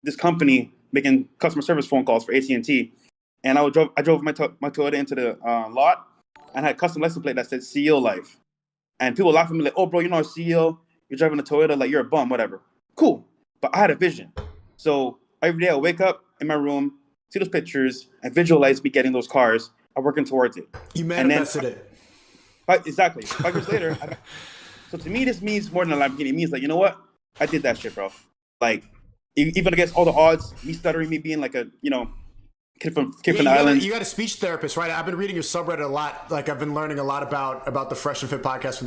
this company making customer service phone calls for AT&T, and I drove my Toyota into the lot and had a custom license plate that said CEO Life. And people laughed at me like, "Oh, bro, you're not a CEO. You're driving a Toyota. Like you're a bum, whatever." Cool. But I had a vision. So every day I wake up in my room, see those pictures, and visualize me getting those cars. I'm working towards it. You manifested it. Exactly. 5 years later. So to me, this means more than a Lamborghini. It means like, you know what? I did that shit, bro. Like, even against all the odds, me stuttering, me being like a, kid from the island. You got a speech therapist, right? I've been reading your subreddit a lot. Like, I've been learning a lot about the Fresh and Fit podcast.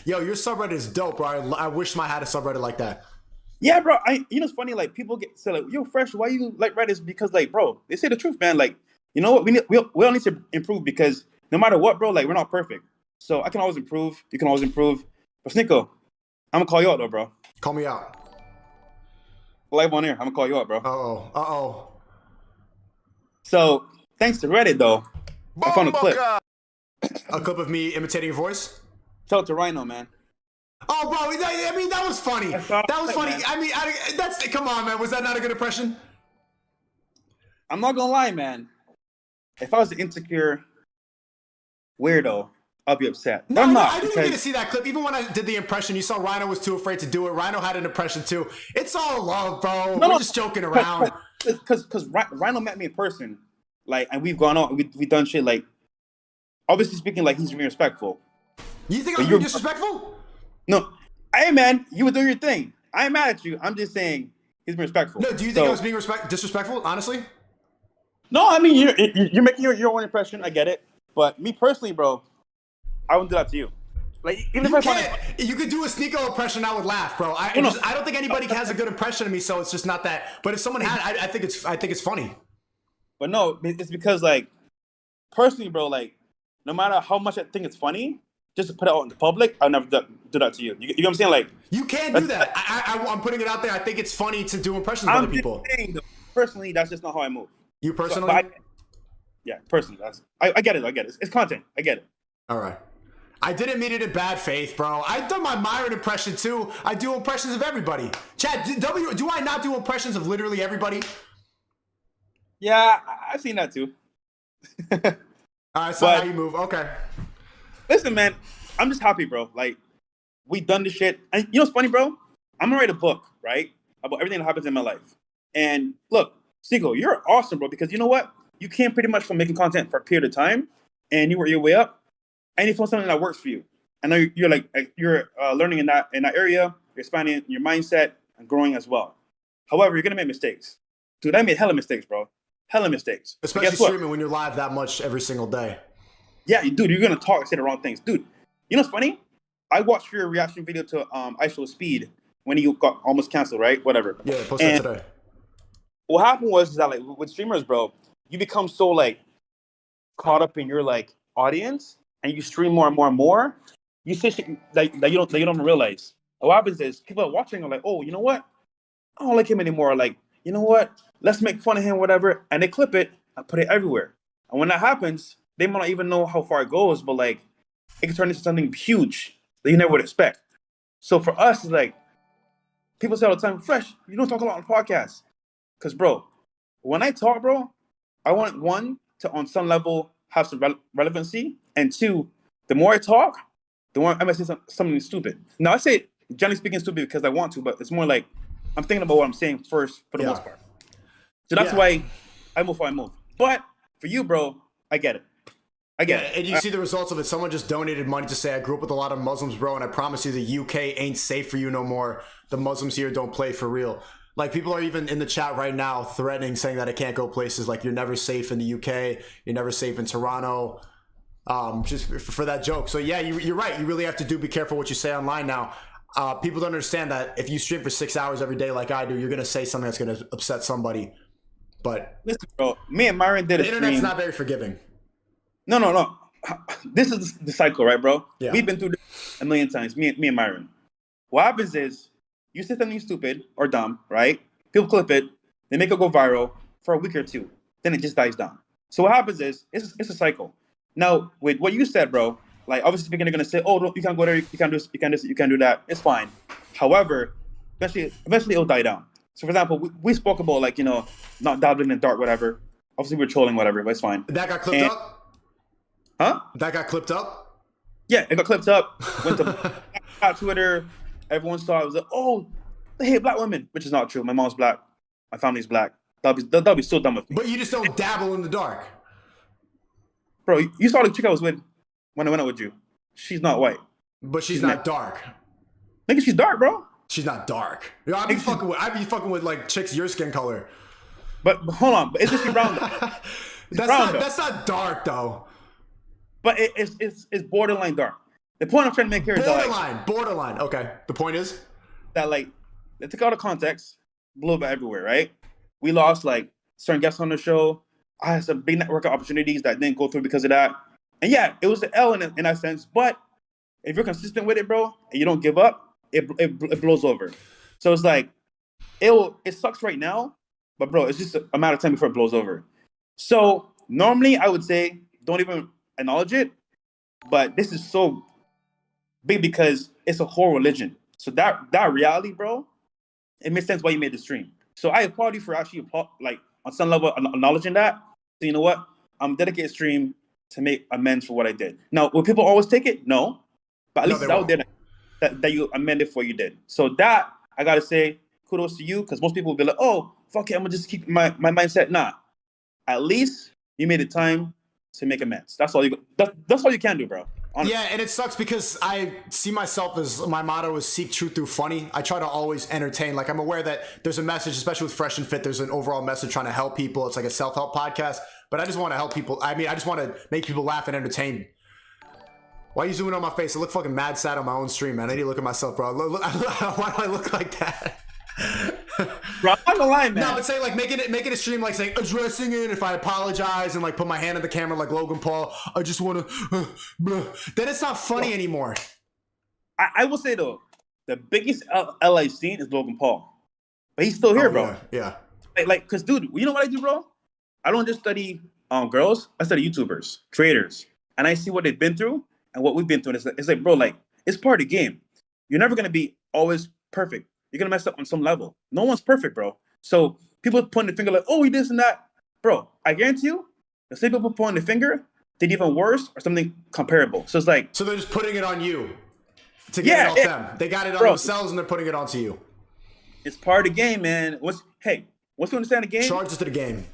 Your subreddit is dope, bro. I wish I had a subreddit like that. Yeah, bro. It's funny. Like, people say like, "Yo, Fresh, why you like Reddit?" Because like, bro, they say the truth, man. Like, you know what? We all need to improve, because no matter what, bro, like we're not perfect. So I can always improve. You can always improve. But SNEAKO, I'm gonna call you out though, bro. Call me out. Live on air. I'm gonna call you out, bro. Uh-oh. So thanks to Reddit though, I found a clip. A clip of me imitating your voice? Shout out to Rhino, man. Oh, bro, that was funny. That was funny. Man. Come on, man. Was that not a good impression? I'm not gonna lie, man. If I was an insecure weirdo, I'll be upset. No, I'm not. I didn't get to see that clip. Even when I did the impression, you saw Rhino was too afraid to do it. Rhino had an impression too. It's all love, bro. We're just joking around. Because Rhino met me in person, like, and we've gone on, we've done shit, like, obviously speaking, like, he's being respectful. You think I'm being disrespectful? No. Hey, man, you were doing your thing. I ain't mad at you. I'm just saying he's being respectful. No, do you think I was being disrespectful, honestly? No, I mean, you're making your own impression. I get it. But me personally, bro, I wouldn't do that to you. Like, even if you could do a SNEAKO impression, I would laugh, bro. I don't think anybody has a good impression of me, so it's just not that. But if someone had, I think it's funny. But no, it's because, like, personally, bro, like, no matter how much I think it's funny, just to put it out in the public, I'll never do that to you. You know what I'm saying? Like, You can do that. I'm putting it out there. I think it's funny to do impressions of I'm other people. just saying, though, personally, that's just not how I move. You personally? Yeah, personally, I get it. I get it. It's content. I get it. All right. I didn't mean it in bad faith, bro. I've done my Myron impression too. I do impressions of everybody. Chad, do I not do impressions of literally everybody? Yeah, I've seen that too. All right, so how you move. Okay. Listen, man, I'm just happy, bro. Like, we done this shit. And you know what's funny, bro? I'm gonna write a book, right? About everything that happens in my life. And look, SNEAKO, you're awesome, bro, because you know what? You came pretty much from making content for a period of time, and you work your way up, and you found something that works for you. I know you're learning in that area, you're expanding your mindset and growing as well. However, you're gonna make mistakes. Dude, I made hella mistakes, bro. Hella mistakes. Especially streaming when you're live that much every single day. Yeah, dude, you're gonna talk and say the wrong things. Dude, you know what's funny? I watched your reaction video to I Show Speed when he got almost canceled, right? Whatever. Yeah, posted today. What happened was that, like, with streamers, bro, you become so, like, caught up in your, like, audience, and you stream more and more and more. You say shit that you don't realize. What happens is people are watching are like, oh, you know what? I don't like him anymore. Like, you know what? Let's make fun of him, whatever. And they clip it and put it everywhere. And when that happens, they might not even know how far it goes, but, like, it can turn into something huge that you never would expect. So for us, it's like, people say all the time, Fresh, you don't talk a lot on podcasts. Because, bro, when I talk, bro, I want, one, to on some level have some relevancy. And two, the more I talk, the more I might say something stupid. Now, I say generally speaking stupid because I want to, but it's more like I'm thinking about what I'm saying first for the most part. So that's why I move how I move. But for you, bro, I get it. I get it. And you see the results of it. Someone just donated money to say, I grew up with a lot of Muslims, bro, and I promise you the UK ain't safe for you no more. The Muslims here don't play for real. Like, people are even in the chat right now threatening, saying that I can't go places. Like, you're never safe in the UK. You're never safe in Toronto. Just for that joke. So, yeah, you're right. You really have to be careful what you say online now. People don't understand that if you stream for 6 hours every day like I do, you're going to say something that's going to upset somebody. But listen, bro, me and Myron did a stream. The internet's not very forgiving. No. This is the cycle, right, bro? Yeah. We've been through this a million times, me and Myron. What happens is, you say something stupid or dumb, right? People clip it, they make it go viral for a week or two. Then it just dies down. So what happens is, it's a cycle. Now, with what you said, bro, like, obviously people are going to say, oh, you can't go there, you can't do this, you can't do this, you can't do that. It's fine. However, eventually it'll die down. So, for example, we spoke about, like, you know, not dabbling in the dark, whatever. Obviously, we're trolling, whatever, but it's fine. That got clipped up? Huh? That got clipped up? Yeah, it got clipped up. Went to Twitter. Everyone saw it. Was like, oh, they hate black women, which is not true. My mom's black. My family's black. That'll be so dumb with me. But you just don't dabble in the dark. Bro, you saw the chick I was with when I went out with you. She's not white. But she's not dark. Nigga, she's dark, bro. She's not dark. Yo, I be fucking with like chicks your skin color. But hold on, but it's just brown though. That's not dark though. But it's borderline dark. The point I'm trying to make here is borderline. Okay. The point is that, like, they took out of context, blew up everywhere, right? We lost, like, certain guests on the show. I had some big network opportunities that didn't go through because of that. And yeah, it was the L in that sense. But if you're consistent with it, bro, and you don't give up, it blows over. So it's like, it sucks right now, but bro, it's just a matter of time before it blows over. So normally I would say don't even acknowledge it, but this is so big because it's a whole religion. So that reality, bro, it makes sense why you made the stream. So I applaud you for actually, like, on some level acknowledging that. So you know what? I'm dedicated stream to make amends for what I did. Now, will people always take it? No. But at least it's out there that you amended for what you did. So that, I gotta say, kudos to you, because most people will be like, oh, fuck it, I'm gonna just keep my mindset. Nah. At least you made the time to make amends. That's all you can do, bro. Honestly. Yeah, and it sucks because I see myself as, my motto is seek truth through funny. I try to always entertain. Like, I'm aware that there's a message, especially with Fresh and Fit, there's an overall message trying to help people. It's like a self-help podcast, but I just want to help people. I mean, I just want to make people laugh and entertain. Why are you zooming on my face? I look fucking mad sad on my own stream, man. I need to look at myself, bro. Why do I look like that? Bro, I'm not gonna lie, man. No, but say like making it a stream like saying addressing it. If I apologize and like put my hand on the camera like Logan Paul, I just want to. Then it's not funny anymore. I will say though, the biggest L I've seen is Logan Paul, but he's still here, bro. Yeah. Like, cause dude, you know what I do, bro? I don't just study girls. I study YouTubers, creators, and I see what they've been through and what we've been through. And it's like, bro, like it's part of the game. You're never gonna be always perfect. You're gonna mess up on some level. No one's perfect, bro. So people pointing the finger like, oh, he this and that, bro. I guarantee you, the same people pointing the finger did even worse or something comparable. So it's like, so they're just putting it on you to get it off them. They got it on themselves and they're putting it onto you. It's part of the game, man. Once you understand the game, charges to the game.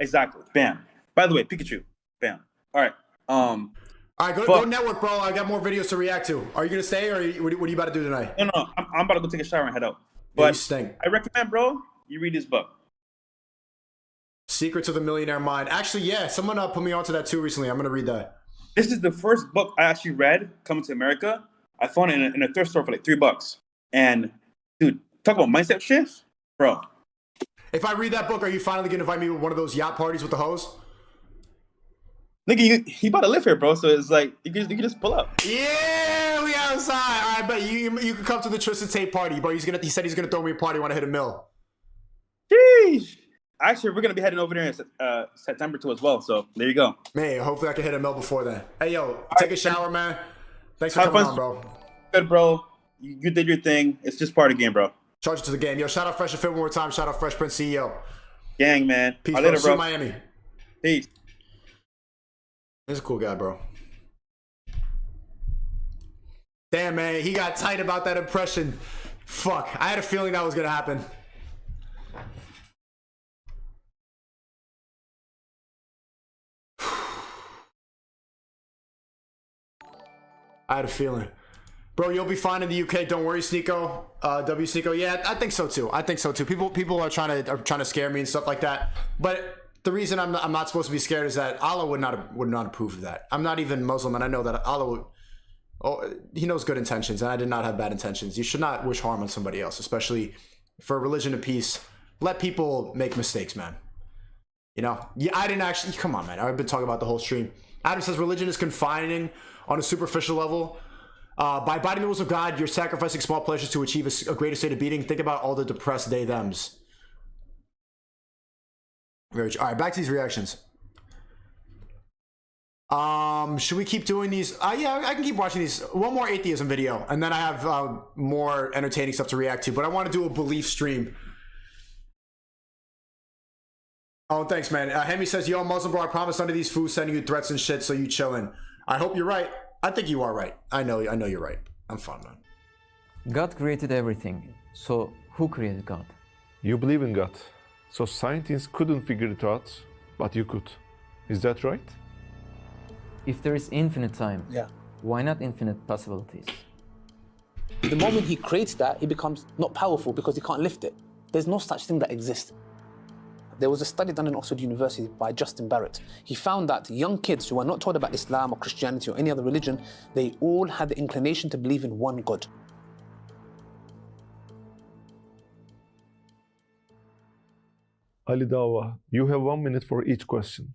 Exactly. Bam. By the way, Pikachu. Bam. All right. All right, go network, bro. I got more videos to react to. Are you gonna stay, or what are you about to do tonight? No. I'm about to go take a shower and head out. But I recommend, bro, you read this book. Secrets of the Millionaire Mind. Actually, yeah, someone put me onto that too recently. I'm gonna read that. This is the first book I actually read coming to America. I found it in a thrift store for like $3. And dude, talk about mindset shift, bro. If I read that book, are you finally gonna invite me to one of those yacht parties with the hose? Nigga, he about to live here, bro. So it's like you can just pull up. Yeah, we outside. All right, but you can come to the Tristan Tate party, bro. He said he's gonna throw me a party when I hit a mill. Sheesh. Actually, we're gonna be heading over there in September too as well. So there you go. Man, hopefully I can hit a mill before then. Hey, yo, take a shower, man. Thanks for coming on, bro. Good, bro. You did your thing. It's just part of the game, bro. Charge it to the game. Yo, shout out Fresh and Fit one more time. Shout out Fresh Prince CEO. Gang, man. Peace, bro. See you in Miami. Peace. He's a cool guy, bro. Damn, man. He got tight about that impression. Fuck. I had a feeling that was going to happen. I had a feeling. Bro, you'll be fine in the UK. Don't worry, SNEAKO. SNEAKO. Yeah, I think so too. People are trying to scare me and stuff like that. But the reason I'm not supposed to be scared is that Allah would not approve of that. I'm not even Muslim, and I know that Allah he knows good intentions, and I did not have bad intentions. You should not wish harm on somebody else, especially for a religion of peace. Let people make mistakes, man. You know? Yeah, I didn't actually. Come on, man. I've been talking about the whole stream. Adam says religion is confining on a superficial level. By abiding the rules of God, you're sacrificing small pleasures to achieve a greater state of being. Think about all the depressed they-thems. All right, back to these reactions. Should we keep doing these? Yeah, I can keep watching these. One more atheism video, and then I have more entertaining stuff to react to. But I want to do a belief stream. Oh, thanks, man. Hemi says, yo, Muslim bro, I promise none of these fools sending you threats and shit, so you chillin'. I hope you're right. I think you are right. I know you're right. I'm fine, man. God created everything. So who created God? You believe in God. So scientists couldn't figure it out, but you could. Is that right? If there is infinite time, why not infinite possibilities? The moment he creates that, he becomes not powerful because he can't lift it. There's no such thing that exists. There was a study done in Oxford University by Justin Barrett. He found that young kids who are not taught about Islam or Christianity or any other religion, they all had the inclination to believe in one God. Ali Dawa, you have 1 minute for each question.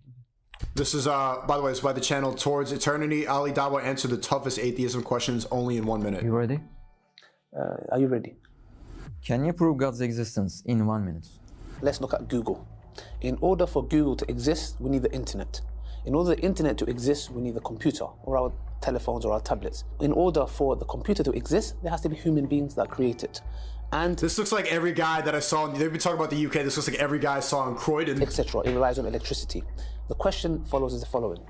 This is, by the way, it's by the channel Towards Eternity. Ali Dawa answered the toughest atheism questions only in 1 minute. You ready? Are you ready? Can you prove God's existence in 1 minute? Let's look at Google. In order for Google to exist, we need the internet. In order for the internet to exist, we need the computer or our telephones or our tablets. In order for the computer to exist, there has to be human beings that create it. And this looks like every guy that I saw, they've been talking about the UK, this looks like every guy I saw in Croydon. Etc. It relies on electricity. The question follows is the following.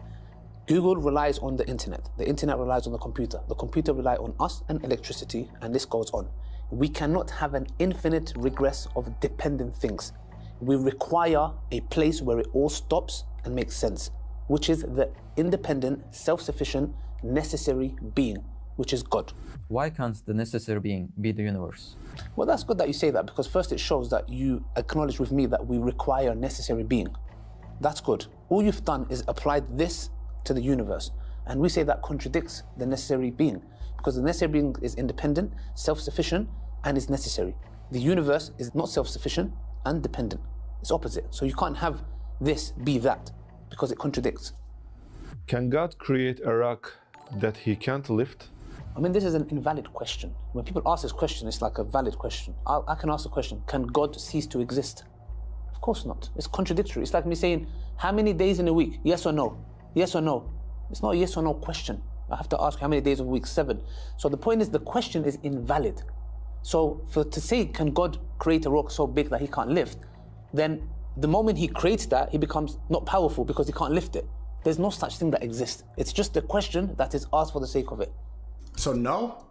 Google relies on the internet relies on the computer relies on us and electricity, and this goes on. We cannot have an infinite regress of dependent things. We require a place where it all stops and makes sense, which is the independent, self-sufficient, necessary being, which is God. Why can't the necessary being be the universe? Well, that's good that you say that, because first it shows that you acknowledge with me that we require a necessary being. That's good. All you've done is applied this to the universe, and we say that contradicts the necessary being, because the necessary being is independent, self-sufficient, and is necessary. The universe is not self-sufficient and dependent. It's opposite. So you can't have this be that because it contradicts. Can God create a rock that he can't lift? I mean, this is an invalid question. When people ask this question, it's like a valid question. I can ask the question, can God cease to exist? Of course not. It's contradictory. It's like me saying, how many days in a week? Yes or no? Yes or no? It's not a yes or no question. I have to ask how many days of a week? 7. So the point is the question is invalid. So to say, can God create a rock so big that he can't lift? Then the moment he creates that, he becomes not powerful because he can't lift it. There's no such thing that exists. It's just a question that is asked for the sake of it. So no?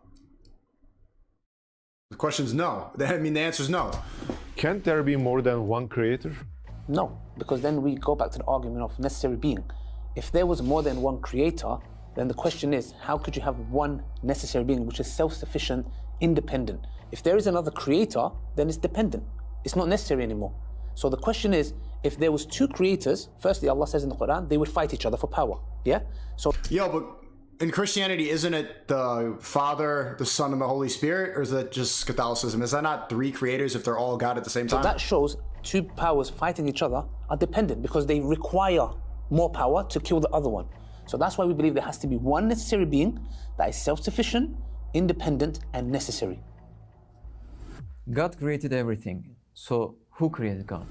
The question's no. I mean, the answer's no. Can't there be more than one creator? No, because then we go back to the argument of necessary being. If there was more than one creator, then the question is, how could you have one necessary being which is self-sufficient, independent? If there is another creator, then it's dependent. It's not necessary anymore. So the question is, if there was 2 creators, firstly Allah says in the Quran, they would fight each other for power. Yeah? So but in Christianity, isn't it the Father, the Son, and the Holy Spirit? Or is that just Catholicism? Is that not 3 creators if they're all God at the same time? So that shows 2 powers fighting each other are dependent because they require more power to kill the other one. So that's why we believe there has to be one necessary being that is self-sufficient, independent, and necessary. God created everything. So who created God?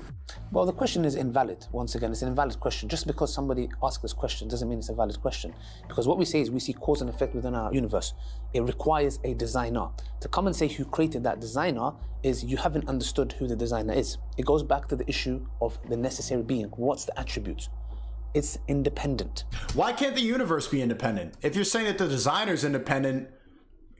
Well, the question is invalid. Once again, it's an invalid question. Just because somebody asked this question doesn't mean it's a valid question. Because what we say is we see cause and effect within our universe. It requires a designer. To come and say who created that designer is you haven't understood who the designer is. It goes back to the issue of the necessary being. What's the attributes? It's independent. Why can't the universe be independent? If you're saying that the designer's independent,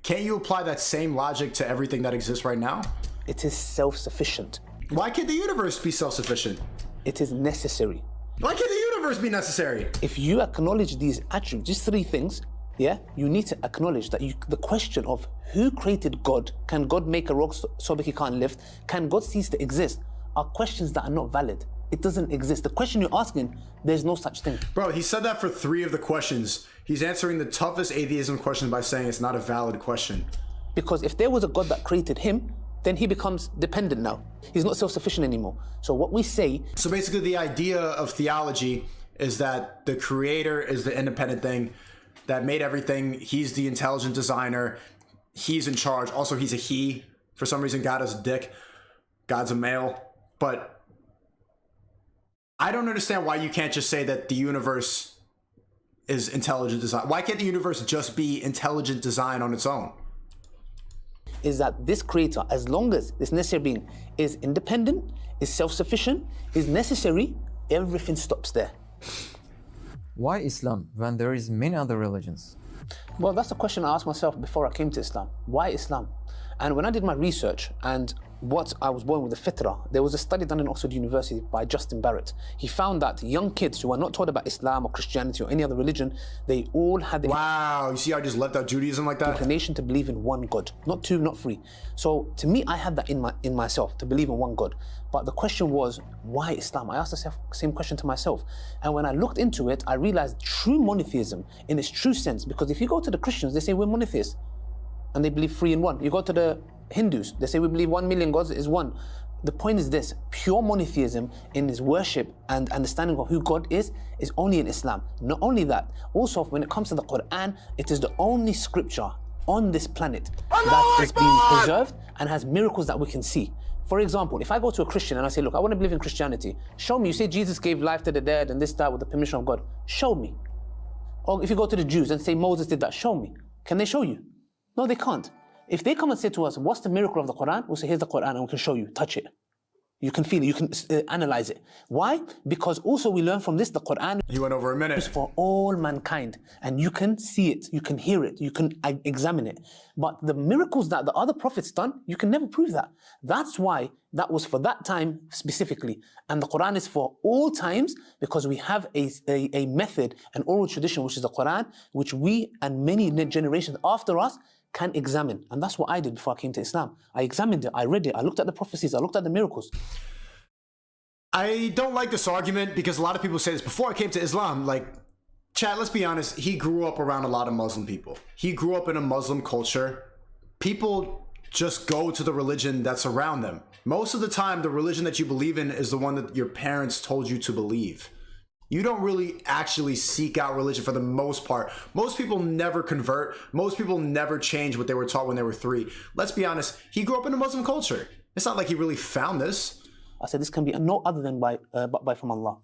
can't you apply that same logic to everything that exists right now? It is self-sufficient. Why can't the universe be self-sufficient? It is necessary. Why can't the universe be necessary? If you acknowledge these attributes, these 3 things, yeah, you need to acknowledge that the question of who created God, can God make a rock so big he can't lift, can God cease to exist, are questions that are not valid. It doesn't exist. The question you're asking, there's no such thing. Bro, he said that for 3 of the questions. He's answering the toughest atheism question by saying it's not a valid question. Because if there was a God that created him, then he becomes dependent now. He's not self-sufficient anymore. So what we say... So basically the idea of theology is that the creator is the independent thing that made everything. He's the intelligent designer. He's in charge. Also, he's a he. For some reason, God is a dick. God's a male. But I don't understand why you can't just say that the universe is intelligent design. Why can't the universe just be intelligent design on its own? Is that this creator, as long as this necessary being is independent, is self-sufficient, is necessary, everything stops there. Why Islam when there is many other religions? Well, that's the question I asked myself before I came to Islam. Why Islam? And when I did my research and what I was born with the fitrah, there was a study done in Oxford University by Justin Barrett. He found that young kids who are not taught about Islam or Christianity or any other religion, they all had the Wow, you see how I just left out Judaism like that? inclination to believe in one God, not 2, not 3. So to me, I had that in myself, to believe in one God. But the question was, why Islam? I asked the same question to myself. And when I looked into it, I realized true monotheism in its true sense, because if you go to the Christians, they say we're monotheists. And they believe 3 in 1. You go to the Hindus, they say we believe 1 million gods is one. The point is this, pure monotheism in his worship and understanding of who God is only in Islam. Not only that, also when it comes to the Quran, it is the only scripture on this planet that is being preserved and has miracles that we can see. For example, if I go to a Christian and I say, look, I want to believe in Christianity, show me, you say Jesus gave life to the dead and this, that, with the permission of God. Show me. Or if you go to the Jews and say Moses did that, show me. Can they show you? No, they can't. If they come and say to us, what's the miracle of the Quran? We'll say, here's the Quran and we can show you, touch it. You can feel it, you can analyze it. Why? Because also we learn from this, the Quran He went over a minute. is for all mankind. And you can see it, you can hear it, you can examine it. But the miracles that the other prophets done, you can never prove that. That's why that was for that time specifically. And the Quran is for all times because we have a method, an oral tradition, which is the Quran, which we and many generations after us can examine. And that's what I did before I came to Islam. I examined it, I read it, I looked at the prophecies, I looked at the miracles. I don't like this argument because a lot of people say this. Before I came to Islam, like, chat, let's be honest, he grew up around a lot of Muslim people. He grew up in a Muslim culture. People just go to the religion that's around them. Most of the time, the religion that you believe in is the one that your parents told you to believe. You don't really actually seek out religion for the most part. Most people never convert. Most people never change what they were taught when they were 3. Let's be honest. He grew up in a Muslim culture. It's not like he really found this. I said this can be no other than by from Allah.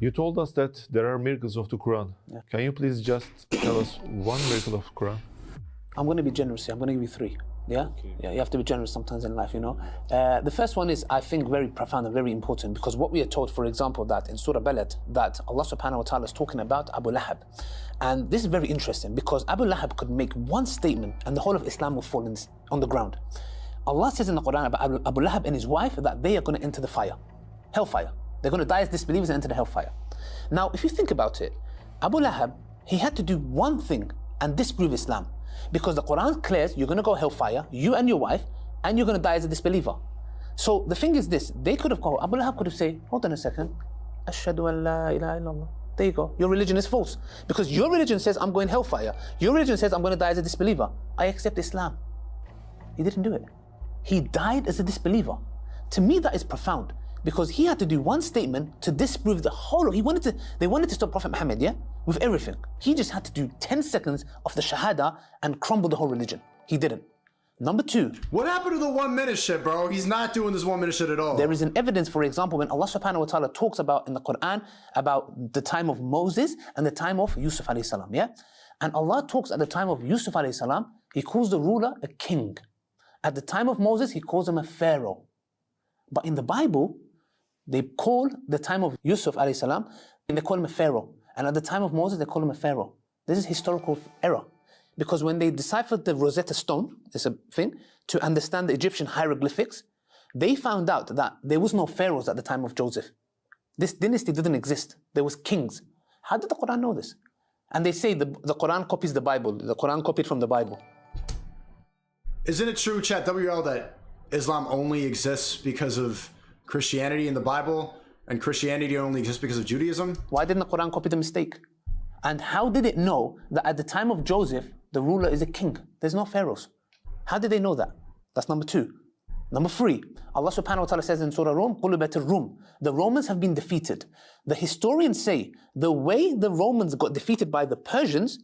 You told us that there are miracles of the Quran. Yeah. Can you please just tell us one miracle of Quran? I'm going to be generous here. I'm going to give you 3. Yeah? Okay. Yeah, you have to be generous sometimes in life, you know. The first one is, I think, very profound and very important, because what we are told, for example, that in Surah Balad, that Allah subhanahu wa ta'ala is talking about Abu Lahab. And this is very interesting, because Abu Lahab could make one statement and the whole of Islam will fall on the ground. Allah says in the Quran about Abu Lahab and his wife that they are going to enter the fire, hellfire. They're going to die as disbelievers and enter the hellfire. Now, if you think about it, Abu Lahab, he had to do one thing and disprove Islam. Because the Quran declares you're going to go hellfire, you and your wife, and you're going to die as a disbeliever. So the thing is this, they could have gone, Abu Lahab could have said, hold on a second, Ashhadu an la ilaha illallah. There you go, your religion is false. Because your religion says I'm going hellfire, your religion says I'm going to die as a disbeliever. I accept Islam. He didn't do it. He died as a disbeliever. To me, that is profound. Because he had to do one statement to disprove the whole of, they wanted to stop Prophet Muhammad, yeah? With everything. He just had to do 10 seconds of the Shahada and crumble the whole religion. He didn't. Number 2. What happened to the 1 minute shit, bro? He's not doing this 1 minute shit at all. There is an evidence, for example, when Allah subhanahu wa ta'ala talks about in the Quran about the time of Moses and the time of Yusuf alayhi salam, yeah? And Allah talks at the time of Yusuf alayhi salam, he calls the ruler a king. At the time of Moses, he calls him a pharaoh. But in the Bible, they call the time of Yusuf alayhi salam, and they call him a pharaoh. And at the time of Moses, they call him a pharaoh. This is historical error. Because when they deciphered the Rosetta Stone, it's a thing, to understand the Egyptian hieroglyphics, they found out that there was no pharaohs at the time of Joseph. This dynasty didn't exist. There was kings. How did the Quran know this? And they say the Quran copies the Bible. The Quran copied from the Bible. Isn't it true, chat WL, that Islam only exists because of Christianity in the Bible, and Christianity only exists because of Judaism? Why didn't the Quran copy the mistake? And how did it know that at the time of Joseph, the ruler is a king? There's no pharaohs. How did they know that? That's number 2. Number 3, Allah subhanahu wa ta'ala says in Surah Rum, قُلُبَتِ الرُّوم. The Romans have been defeated. The historians say the way the Romans got defeated by the Persians,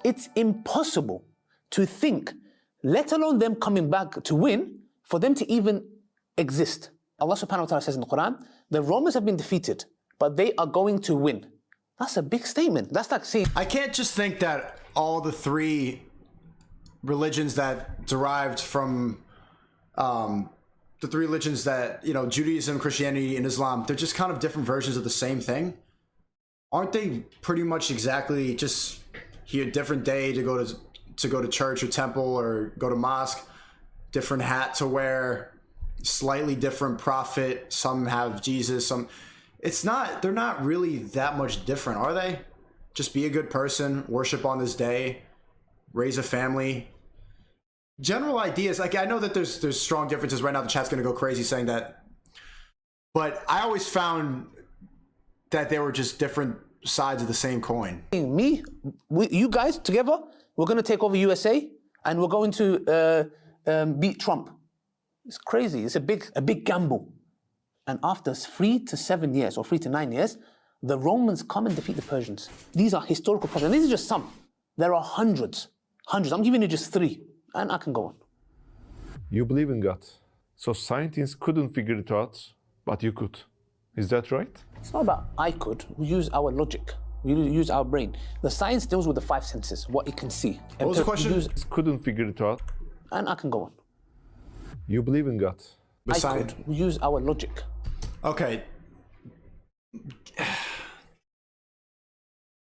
it's impossible to think, let alone them coming back to win, for them to even exist. Allah subhanahu wa ta'ala says in the Quran, the Romans have been defeated, but they are going to win. That's a big statement. That's like saying... I can't just think that all the 3 religions that derived from the 3 religions that, you know, Judaism, Christianity, and Islam, they're just kind of different versions of the same thing. Aren't they pretty much exactly just here, different day to go to church or temple or go to mosque, different hat to wear, slightly different prophet, some have Jesus, some... they're not really that much different, are they? Just be a good person, worship on this day, raise a family. General ideas, like I know that there's strong differences. Right now the chat's gonna go crazy saying that. But I always found that they were just different sides of the same coin. You guys together, we're gonna take over USA and we're going to beat Trump. It's crazy, it's a big gamble. And after 3 to 7 years, or 3 to 9 years, the Romans come and defeat the Persians. These are historical problems. And these are just some. There are hundreds. I'm giving you just 3, and I can go on. You believe in God, so scientists couldn't figure it out, but you could. Is that right? It's not about I could. We use our logic. We use our brain. The science deals with the 5 senses, what it can see. What was the question? Couldn't figure it out. And I can go on. You believe in God. I could. We use our logic. Okay.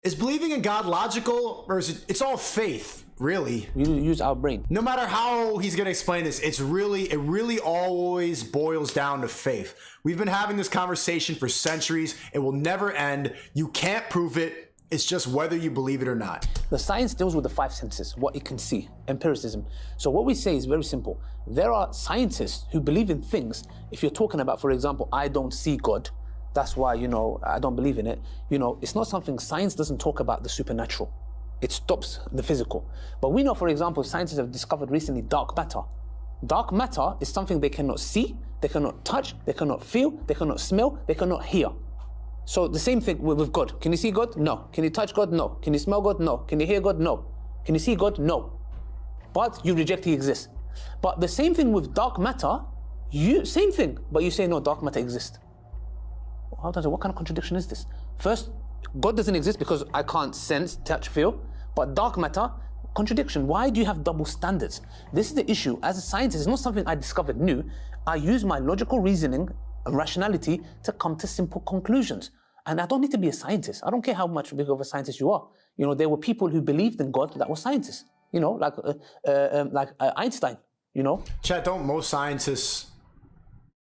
Is believing in God logical, or is it's all faith, really? We use our brain. No matter how he's gonna explain this, it really always boils down to faith. We've been having this conversation for centuries. It will never end. You can't prove it. It's just whether you believe it or not. The science deals with the 5 senses, what it can see, empiricism. So what we say is very simple. There are scientists who believe in things. If you're talking about, for example, I don't see God, that's why, I don't believe in it. It's not something, science doesn't talk about the supernatural. It stops the physical. But we know, for example, scientists have discovered recently dark matter. Dark matter is something they cannot see, they cannot touch, they cannot feel, they cannot smell, they cannot hear. So the same thing with God. Can you see God? No. Can you touch God? No. Can you smell God? No. Can you hear God? No. Can you see God? No. But you reject He exists. But the same thing with dark matter, same thing, but you say no, dark matter exists. What kind of contradiction is this? First, God doesn't exist because I can't sense, touch, feel, but dark matter, contradiction. Why do you have double standards? This is the issue. As a scientist, it's not something I discovered new. I use my logical reasoning and rationality to come to simple conclusions. And I don't need to be a scientist. I don't care how much big of a scientist you are. You know, there were people who believed in God that were scientists. You know, like Einstein. You know. Chat, don't most scientists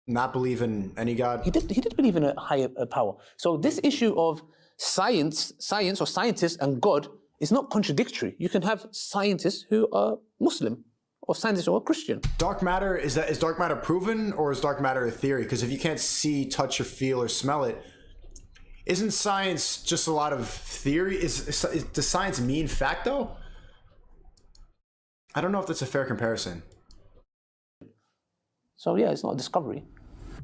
not believe in any God? He did believe in a higher power. So this issue of science or scientists and God is not contradictory. You can have scientists who are Muslim or scientists who are Christian. Dark matter, is dark matter proven or is dark matter a theory? Because if you can't see, touch, or feel, or smell it, isn't science just a lot of theory? Does science mean fact though? I don't know if that's a fair comparison. So yeah, it's not a discovery.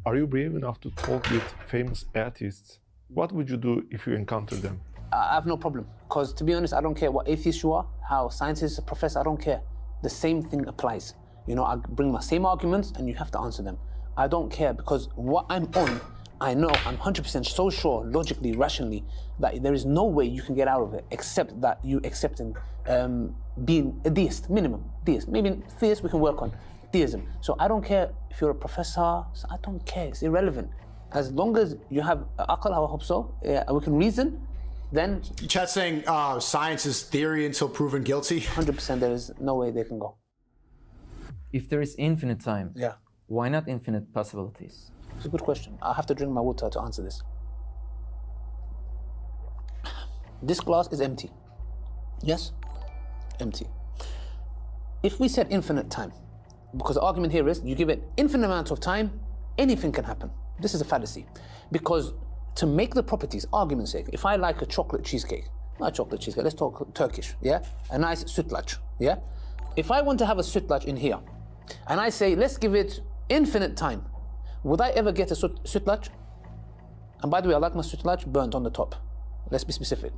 Are you brave enough to talk with famous atheists? What would you do if you encounter them? I have no problem, because to be honest, I don't care what atheist you are, how scientists, professor, I don't care. The same thing applies. You know, I bring my same arguments and you have to answer them. I don't care, because what I'm on, I know, I'm 100% so sure, logically, rationally, that there is no way you can get out of it except that you accepting being a deist, minimum, deist. Maybe theist we can work on, theism. So I don't care if you're a professor, I don't care, it's irrelevant. As long as you have aql, I hope so, we can reason, then... Chat's saying science is theory until proven guilty? 100% there is no way they can go. If there is infinite time, Yeah. why not infinite possibilities? It's a good question. I have to drink my water to answer this. This glass is empty. Yes? Empty. If we said infinite time, because the argument here is you give it infinite amount of time, anything can happen. This is a fallacy. Because to make the properties, argument's sake, if I like a chocolate cheesecake, not a chocolate cheesecake, let's talk Turkish, yeah? A nice sütlaç, yeah? If I want to have a sütlaç in here, and I say, let's give it infinite time, would I ever get a sütlaç? And by the way, I like my sütlaç burnt on the top. Let's be specific.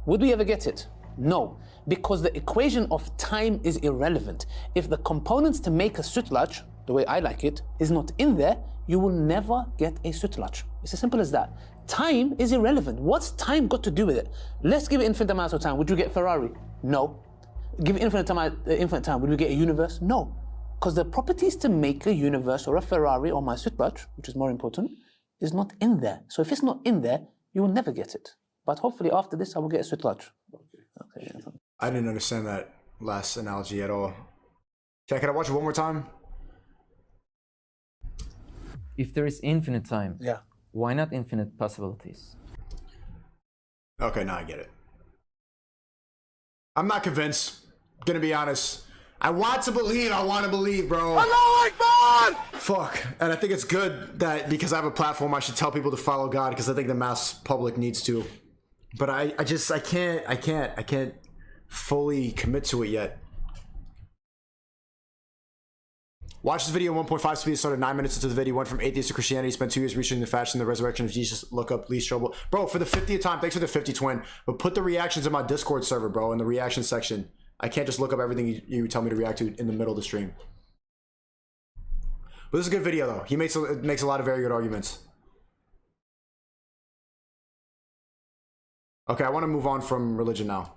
Would we ever get it? No, because the equation of time is irrelevant. If the components to make a sütlaç, the way I like it, is not in there, you will never get a sütlaç. It's as simple as that. Time is irrelevant. What's time got to do with it? Let's give it infinite amounts of time. Would you get Ferrari? No. Give it infinite time. Would we get a universe? No. Because the properties to make a universe or a Ferrari or my sütlaç, which is more important, is not in there. So if it's not in there, you will never get it. But hopefully after this, I will get a sütlaç. Okay. I didn't understand that last analogy at all. Can I watch it one more time? If there is infinite time, Yeah. why not infinite possibilities? Okay, now I get it. I'm not convinced, gonna be honest. I want to believe, bro. Allahu Akbar! Fuck. And I think it's good that because I have a platform, I should tell people to follow God, because I think the mass public needs to. But I can't fully commit to it yet. Watch this video 1.5 speed. Started 9 minutes into the video. Went from atheist to Christianity. Spent 2 years researching the fashion, the resurrection of Jesus. Look up least trouble, bro. For the 50th time, thanks for the 50 twin. But put the reactions in my Discord server, bro, in the reaction section. I can't just look up everything you tell me to react to in the middle of the stream. But this is a good video, though. He makes a lot of very good arguments. Okay, I want to move on from religion now.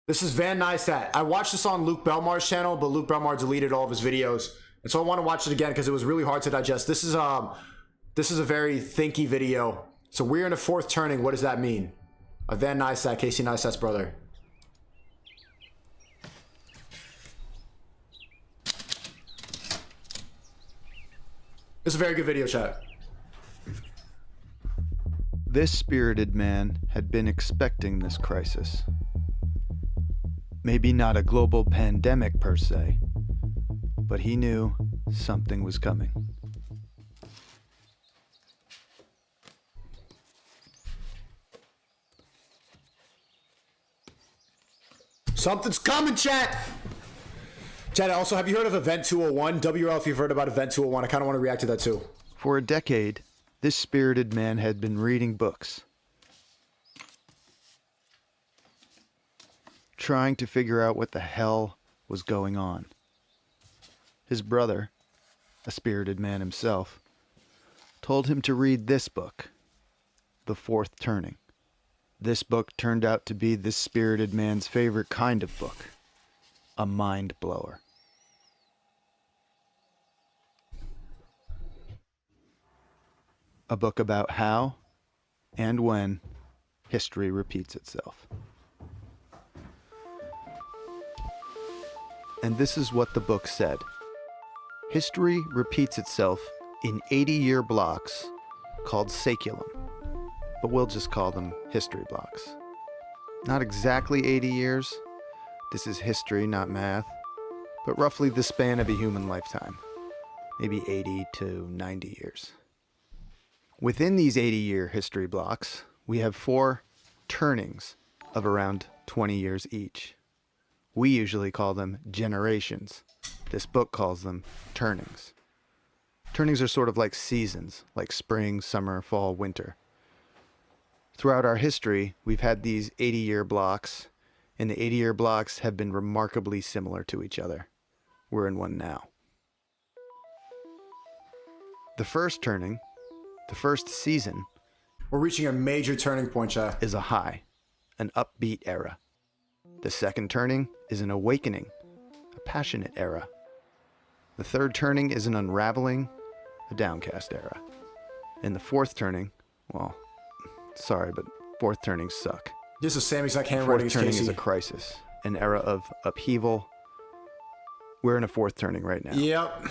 This is Van Neistat. I watched this on Luke Belmar's channel, but Luke Belmar deleted all of his videos. And so I want to watch it again because it was really hard to digest. This is a very thinky video. So we're in a fourth turning. What does that mean? Van Neistat, Casey Neistat's brother. It's a very good video, chat. This spirited man had been expecting this crisis. Maybe not a global pandemic per se, but he knew something was coming. Something's coming, chat. Chat, also, have you heard of Event 201? WL, if you've heard about Event 201, I kind of want to react to that too. For a decade, this spirited man had been reading books, trying to figure out what the hell was going on. His brother, a spirited man himself, told him to read this book, The Fourth Turning. This book turned out to be this spirited man's favorite kind of book, a mind blower. A book about how and when history repeats itself. And this is what the book said. History repeats itself in 80-year blocks called saeculum, but we'll just call them history blocks. Not exactly 80 years. This is history, not math, but roughly the span of a human lifetime, maybe 80 to 90 years. Within these 80-year history blocks, we have 4 turnings of around 20 years each. We usually call them generations. This book calls them turnings. Turnings are sort of like seasons, like spring, summer, fall, winter. Throughout our history, we've had these 80-year blocks, and the 80-year blocks have been remarkably similar to each other. We're in one now. The first turning, the first season, we're reaching a major turning point, chat, is a high, an upbeat era. The second turning is an awakening, a passionate era. The third turning is an unraveling, a downcast era. And the fourth turning, well, sorry, but fourth turnings suck. This is Sammy's like handwriting. Fourth turning is a crisis, an era of upheaval. We're in a fourth turning right now. Yep.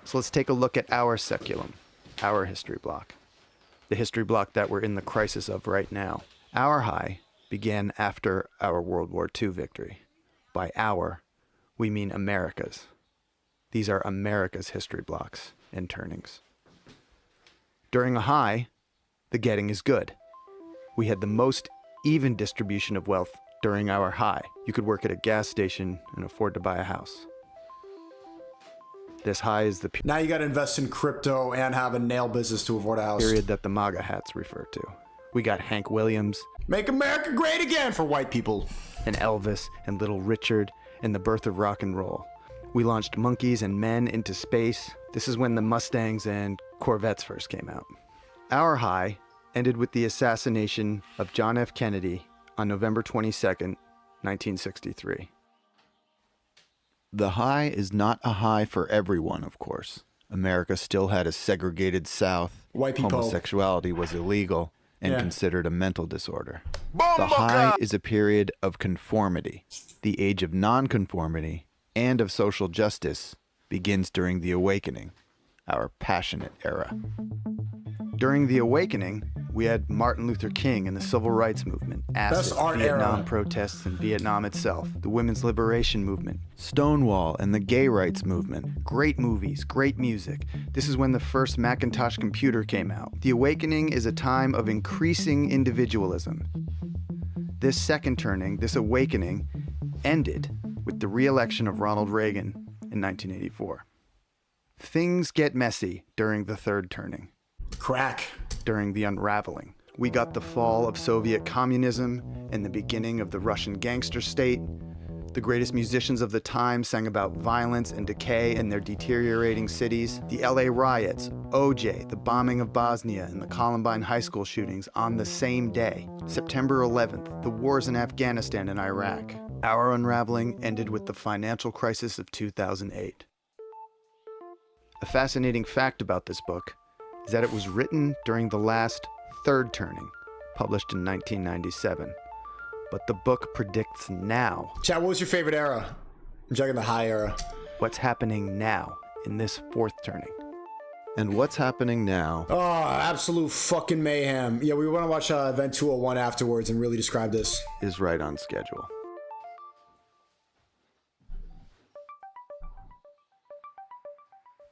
So let's take a look at our saeculum, our history block. The history block that we're in the crisis of right now. Our high began after our World War II victory. By our, we mean America's. These are America's history blocks and turnings. During a high, the getting is good. We had the most even distribution of wealth during our high. You could work at a gas station and afford to buy a house. This high is the now you got to invest in crypto and have a nail business to afford a house. Period that the MAGA hats refer to. We got Hank Williams. Make America great again for white people. And Elvis and Little Richard and the birth of rock and roll. We launched monkeys and men into space. This is when the Mustangs and Corvettes first came out. Our high ended with the assassination of John F. Kennedy on November 22nd, 1963. The high is not a high for everyone, of course. America still had a segregated South. White people. Homosexuality was illegal and considered a mental disorder. The high is a period of conformity. The age of nonconformity and of social justice begins during the Awakening, our passionate era. During the Awakening, we had Martin Luther King and the Civil Rights Movement, acid, Vietnam protests and Vietnam itself, the Women's Liberation Movement, Stonewall and the Gay Rights Movement, great movies, great music. This is when the first Macintosh computer came out. The Awakening is a time of increasing individualism. This second turning, this awakening, ended with the re-election of Ronald Reagan in 1984. Things get messy during the third turning. Crack. During the unraveling. We got the fall of Soviet communism and the beginning of the Russian gangster state. The greatest musicians of the time sang about violence and decay in their deteriorating cities. The LA riots, OJ, the bombing of Bosnia, and the Columbine high school shootings on the same day. September 11th, the wars in Afghanistan and Iraq. Our unraveling ended with the financial crisis of 2008. A fascinating fact about this book is that it was written during the last third turning, published in 1997. But the book predicts now. Chat, what was your favorite era? I'm checking the high era. What's happening now in this fourth turning? And what's happening now? Oh, absolute fucking mayhem. Yeah, we want to watch Event 201 afterwards and really describe this. Is right on schedule.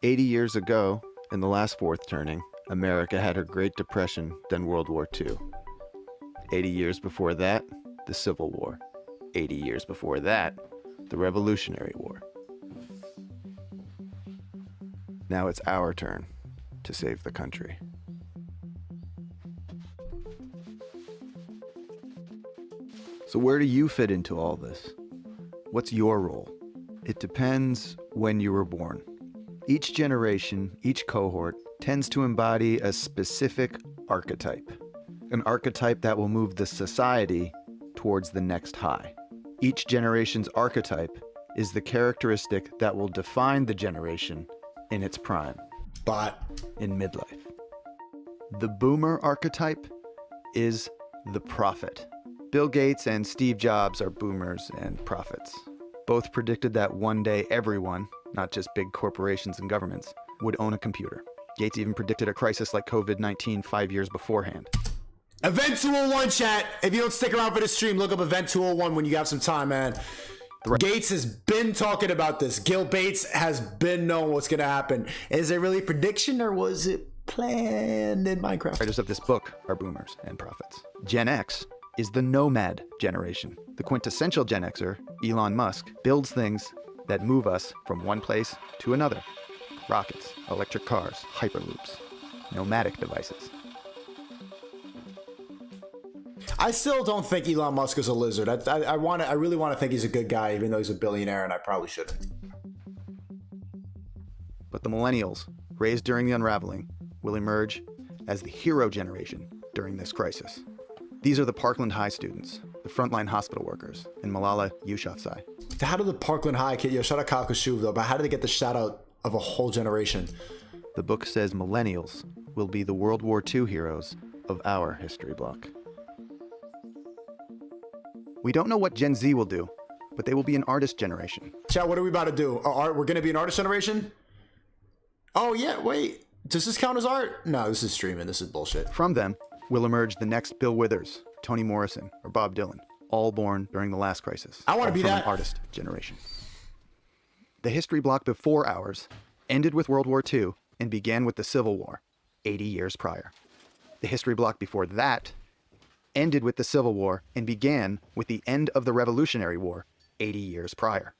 "80 years ago, in the last fourth turning, America had her Great Depression, then World War II. 80 years before that, the Civil War. 80 years before that, the Revolutionary War. Now it's our turn to save the country. So where do you fit into all this? What's your role? It depends when you were born. Each generation, each cohort, tends to embody a specific archetype. An archetype that will move the society towards the next high. Each generation's archetype is the characteristic that will define the generation in its prime, But in midlife. The boomer archetype is the prophet. Bill Gates and Steve Jobs are boomers and prophets. Both predicted that one day everyone, not just big corporations and governments, would own a computer. Gates even predicted a crisis like COVID-19 5 years beforehand. Event 201, chat. If you don't stick around for the stream, look up Event 201 when you have some time, man. Gates has been talking about this. Gil Bates has been knowing what's going to happen. Is it really a prediction or was it planned in Minecraft? Writers of this book are boomers and prophets. Gen X is the nomad generation. The quintessential Gen Xer, Elon Musk, builds things that move us from one place to another. Rockets, electric cars, hyperloops, nomadic devices. I still don't think Elon Musk is a lizard. I really want to think he's a good guy, even though he's a billionaire, and I probably shouldn't. But the millennials, raised during the unraveling, will emerge as the hero generation during this crisis. These are the Parkland High students, the frontline hospital workers, and Malala Yousafzai. How did the Parkland High kid, shout out Kyle Kashuv though, but how did they get the shout out of a whole generation? The book says millennials will be the World War II heroes of our history block. We don't know what Gen Z will do, but they will be an artist generation. Chat, what are we about to do? We're going to be an artist generation? Oh yeah, wait. Does this count as art? No, this is streaming. This is bullshit. From them will emerge the next Bill Withers, Toni Morrison, or Bob Dylan, all born during the last crisis. I want to be that an artist generation. The history block before ours ended with World War II and began with the Civil War, 80 years prior. The history block before that ended with the Civil War and began with the end of the Revolutionary War, 80 years prior.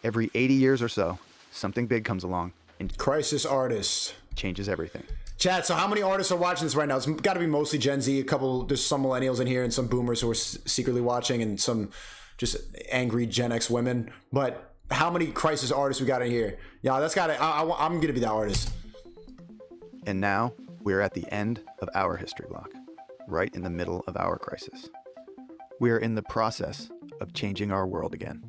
Every 80 years or so, something big comes along and crisis artists changes everything. Chat, so how many artists are watching this right now? It's got to be mostly Gen Z, there's some millennials in here and some boomers who are secretly watching and some just angry Gen X women. But how many crisis artists we got in here? Yeah, that's got to, I'm going to be that artist. And now we're at the end of our history block, right in the middle of our crisis. We are in the process of changing our world again.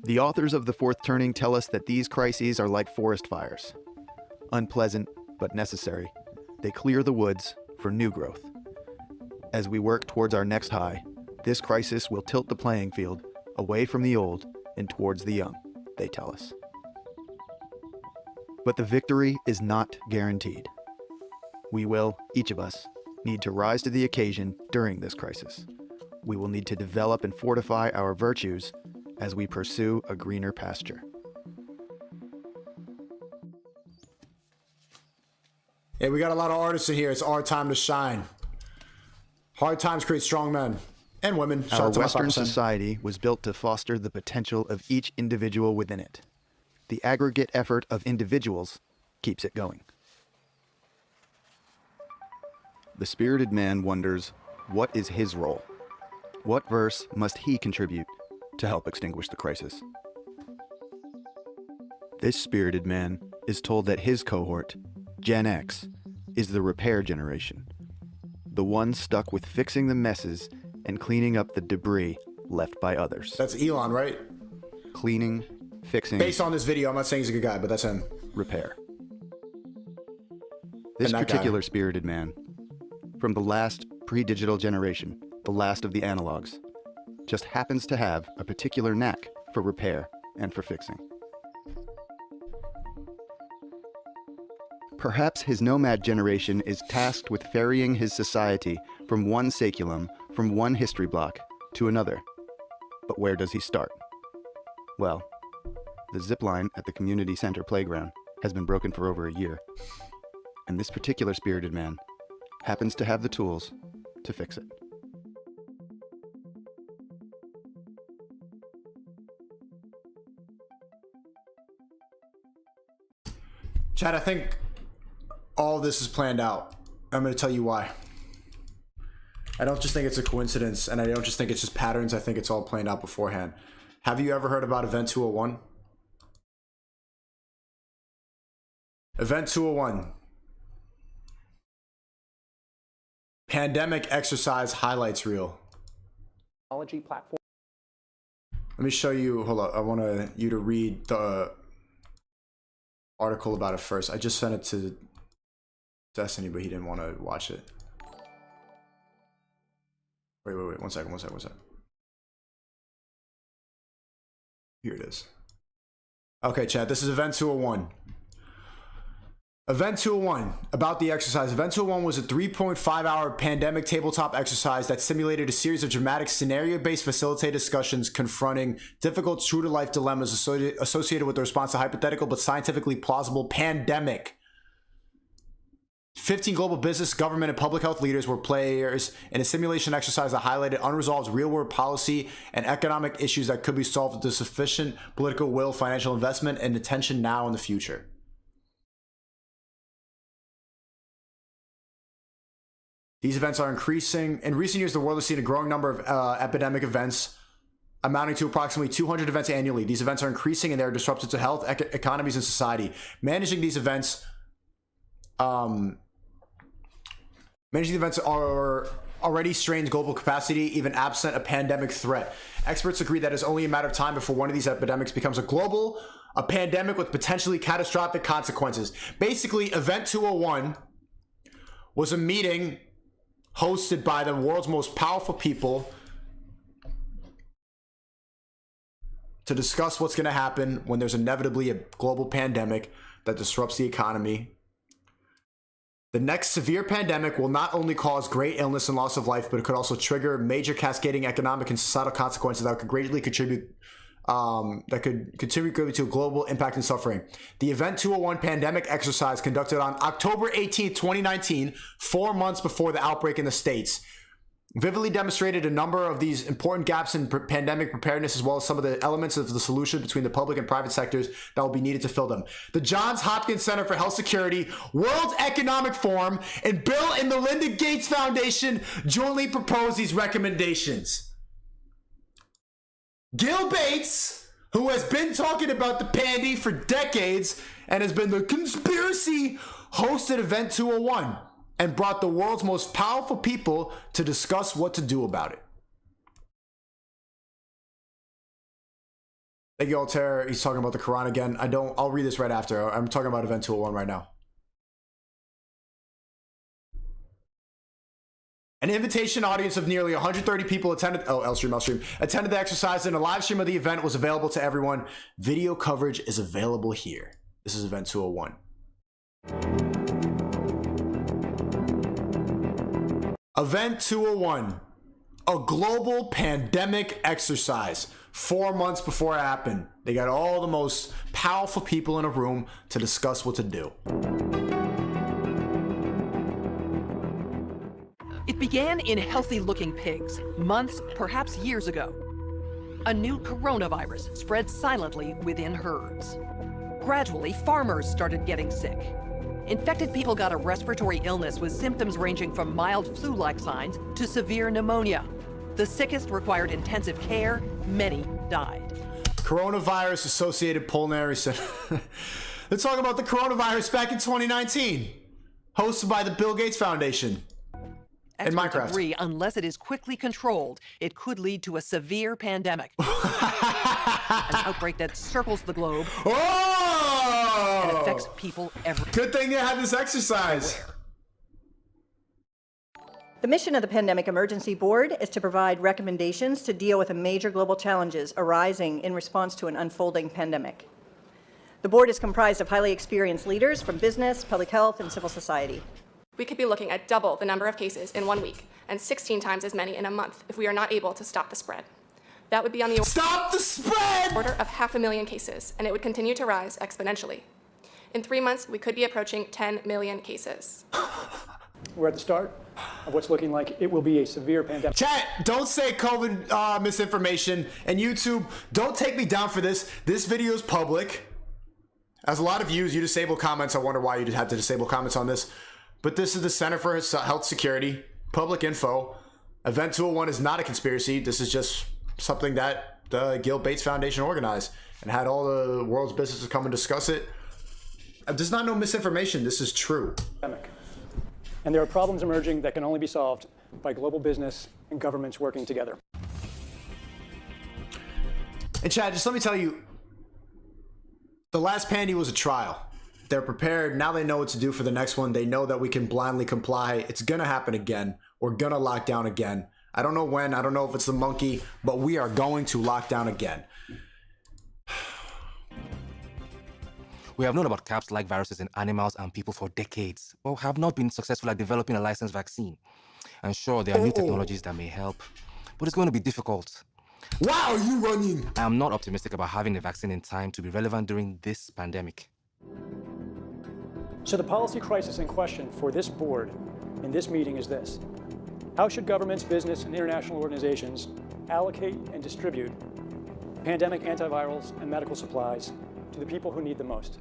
The authors of The Fourth Turning tell us that these crises are like forest fires. Unpleasant, but necessary. They clear the woods for new growth. As we work towards our next high, this crisis will tilt the playing field away from the old and towards the young, they tell us. But the victory is not guaranteed. We will, each of us, need to rise to the occasion during this crisis. We will need to develop and fortify our virtues as we pursue a greener pasture. Yeah, we got a lot of artists in here. It's our time to shine. Hard times create strong men and women. Our Western society was built to foster the potential of each individual within it. The aggregate effort of individuals keeps it going. The spirited man wonders, what is his role? What verse must he contribute to help extinguish the crisis? This spirited man is told that his cohort, Gen X, is the repair generation, the one stuck with fixing the messes and cleaning up the debris left by others. That's Elon, right? Cleaning, fixing. Based on this video, I'm not saying he's a good guy, but that's him. Repair. This particular spirited man, from the last pre-digital generation, the last of the analogs, just happens to have a particular knack for repair and for fixing. Perhaps his nomad generation is tasked with ferrying his society from one saculum, from one history block, to another. But where does he start? Well, the zip line at the community center playground has been broken for over a year, and this particular spirited man happens to have the tools to fix it. Chad, I think all this is planned out. I'm going to tell you why. I don't just think it's a coincidence, and I don't just think it's just patterns. I think it's all planned out beforehand. Have you ever heard about Event 201? Event 201. Pandemic exercise highlights reel. Platform. Let me show you. Hold on. I want you to read the article about it first. I just sent it to Destiny, but he didn't want to watch it. Wait. 1 second. Here it is. Okay, chat. This is Event 201. Event 201, about the exercise. Event 201 was a 3.5-hour pandemic tabletop exercise that simulated a series of dramatic scenario-based facilitated discussions confronting difficult true-to-life dilemmas associated with the response to hypothetical but scientifically plausible pandemic. 15 global business, government, and public health leaders were players in a simulation exercise that highlighted unresolved real-world policy and economic issues that could be solved with sufficient political will, financial investment, and attention now and the future. These events are increasing. In recent years, the world has seen a growing number of epidemic events amounting to approximately 200 events annually. These events are increasing and they are disruptive to health, economies, and society. Managing these events are already strains global capacity, even absent a pandemic threat. Experts agree that it's only a matter of time before one of these epidemics becomes a pandemic with potentially catastrophic consequences. Basically, Event 201 was a meeting hosted by the world's most powerful people to discuss what's going to happen when there's inevitably a global pandemic that disrupts the economy. The next severe pandemic will not only cause great illness and loss of life, but it could also trigger major cascading economic and societal consequences that could greatly contribute to a global impact and suffering. The Event 201 pandemic exercise conducted on October 18, 2019, 4 months before the outbreak in the States, vividly demonstrated a number of these important gaps in pandemic preparedness, as well as some of the elements of the solution between the public and private sectors that will be needed to fill them. The Johns Hopkins Center for Health Security, World Economic Forum, and Bill and Melinda Gates Foundation jointly proposed these recommendations. Gil Bates, who has been talking about the pandy for decades and has been the conspiracy, hosted Event 201 and brought the world's most powerful people to discuss what to do about it. Thank you, Altair. He's talking about the Quran again. I'll read this right after. I'm talking about Event 201 right now. An invitation audience of nearly 130 people attended. Attended the exercise, and a live stream of the event was available to everyone. Video coverage is available here. This is Event 201. Event 201, a global pandemic exercise. 4 months before it happened, they got all the most powerful people in a room to discuss what to do. It began in healthy-looking pigs, months, perhaps years ago. A new coronavirus spread silently within herds. Gradually, farmers started getting sick. Infected people got a respiratory illness with symptoms ranging from mild flu-like signs to severe pneumonia. The sickest required intensive care. Many died. Coronavirus-associated pulmonary syndrome. Let's talk about the coronavirus back in 2019, hosted by the Bill Gates Foundation. Experts agree, unless it is quickly controlled, it could lead to a severe pandemic. An outbreak that circles the globe and affects people everywhere. Good thing they had this exercise. The mission of the Pandemic Emergency Board is to provide recommendations to deal with the major global challenges arising in response to an unfolding pandemic. The board is comprised of highly experienced leaders from business, public health, and civil society. We could be looking at double the number of cases in 1 week and 16 times as many in a month if we are not able to stop the spread. That would be on the order of 500,000 cases, and it would continue to rise exponentially. In 3 months, we could be approaching 10 million cases. We're at the start of what's looking like it will be a severe pandemic. Chat, don't say COVID misinformation. And YouTube, don't take me down for this. This video is public. As a lot of you disable comments, I wonder why you had to disable comments on this. But this is the Center for Health Security, public info. Event 201 is not a conspiracy. This is just something that the Gil Bates Foundation organized and had all the world's businesses come and discuss it. There's not no misinformation. This is true. And there are problems emerging that can only be solved by global business and governments working together. And Chad, just let me tell you, the last pandy was a trial. They're prepared. Now they know what to do for the next one. They know that we can blindly comply. It's going to happen again. We're going to lock down again. I don't know when. I don't know if it's the monkey, but we are going to lock down again. We have known about caps-like viruses in animals and people for decades, but have not been successful at developing a licensed vaccine. And sure, there are new technologies that may help, but it's going to be difficult. Why are you running? I am not optimistic about having a vaccine in time to be relevant during this pandemic. So the policy crisis in question for this board in this meeting is this. How should governments, business, and international organizations allocate and distribute pandemic antivirals and medical supplies to the people who need them most?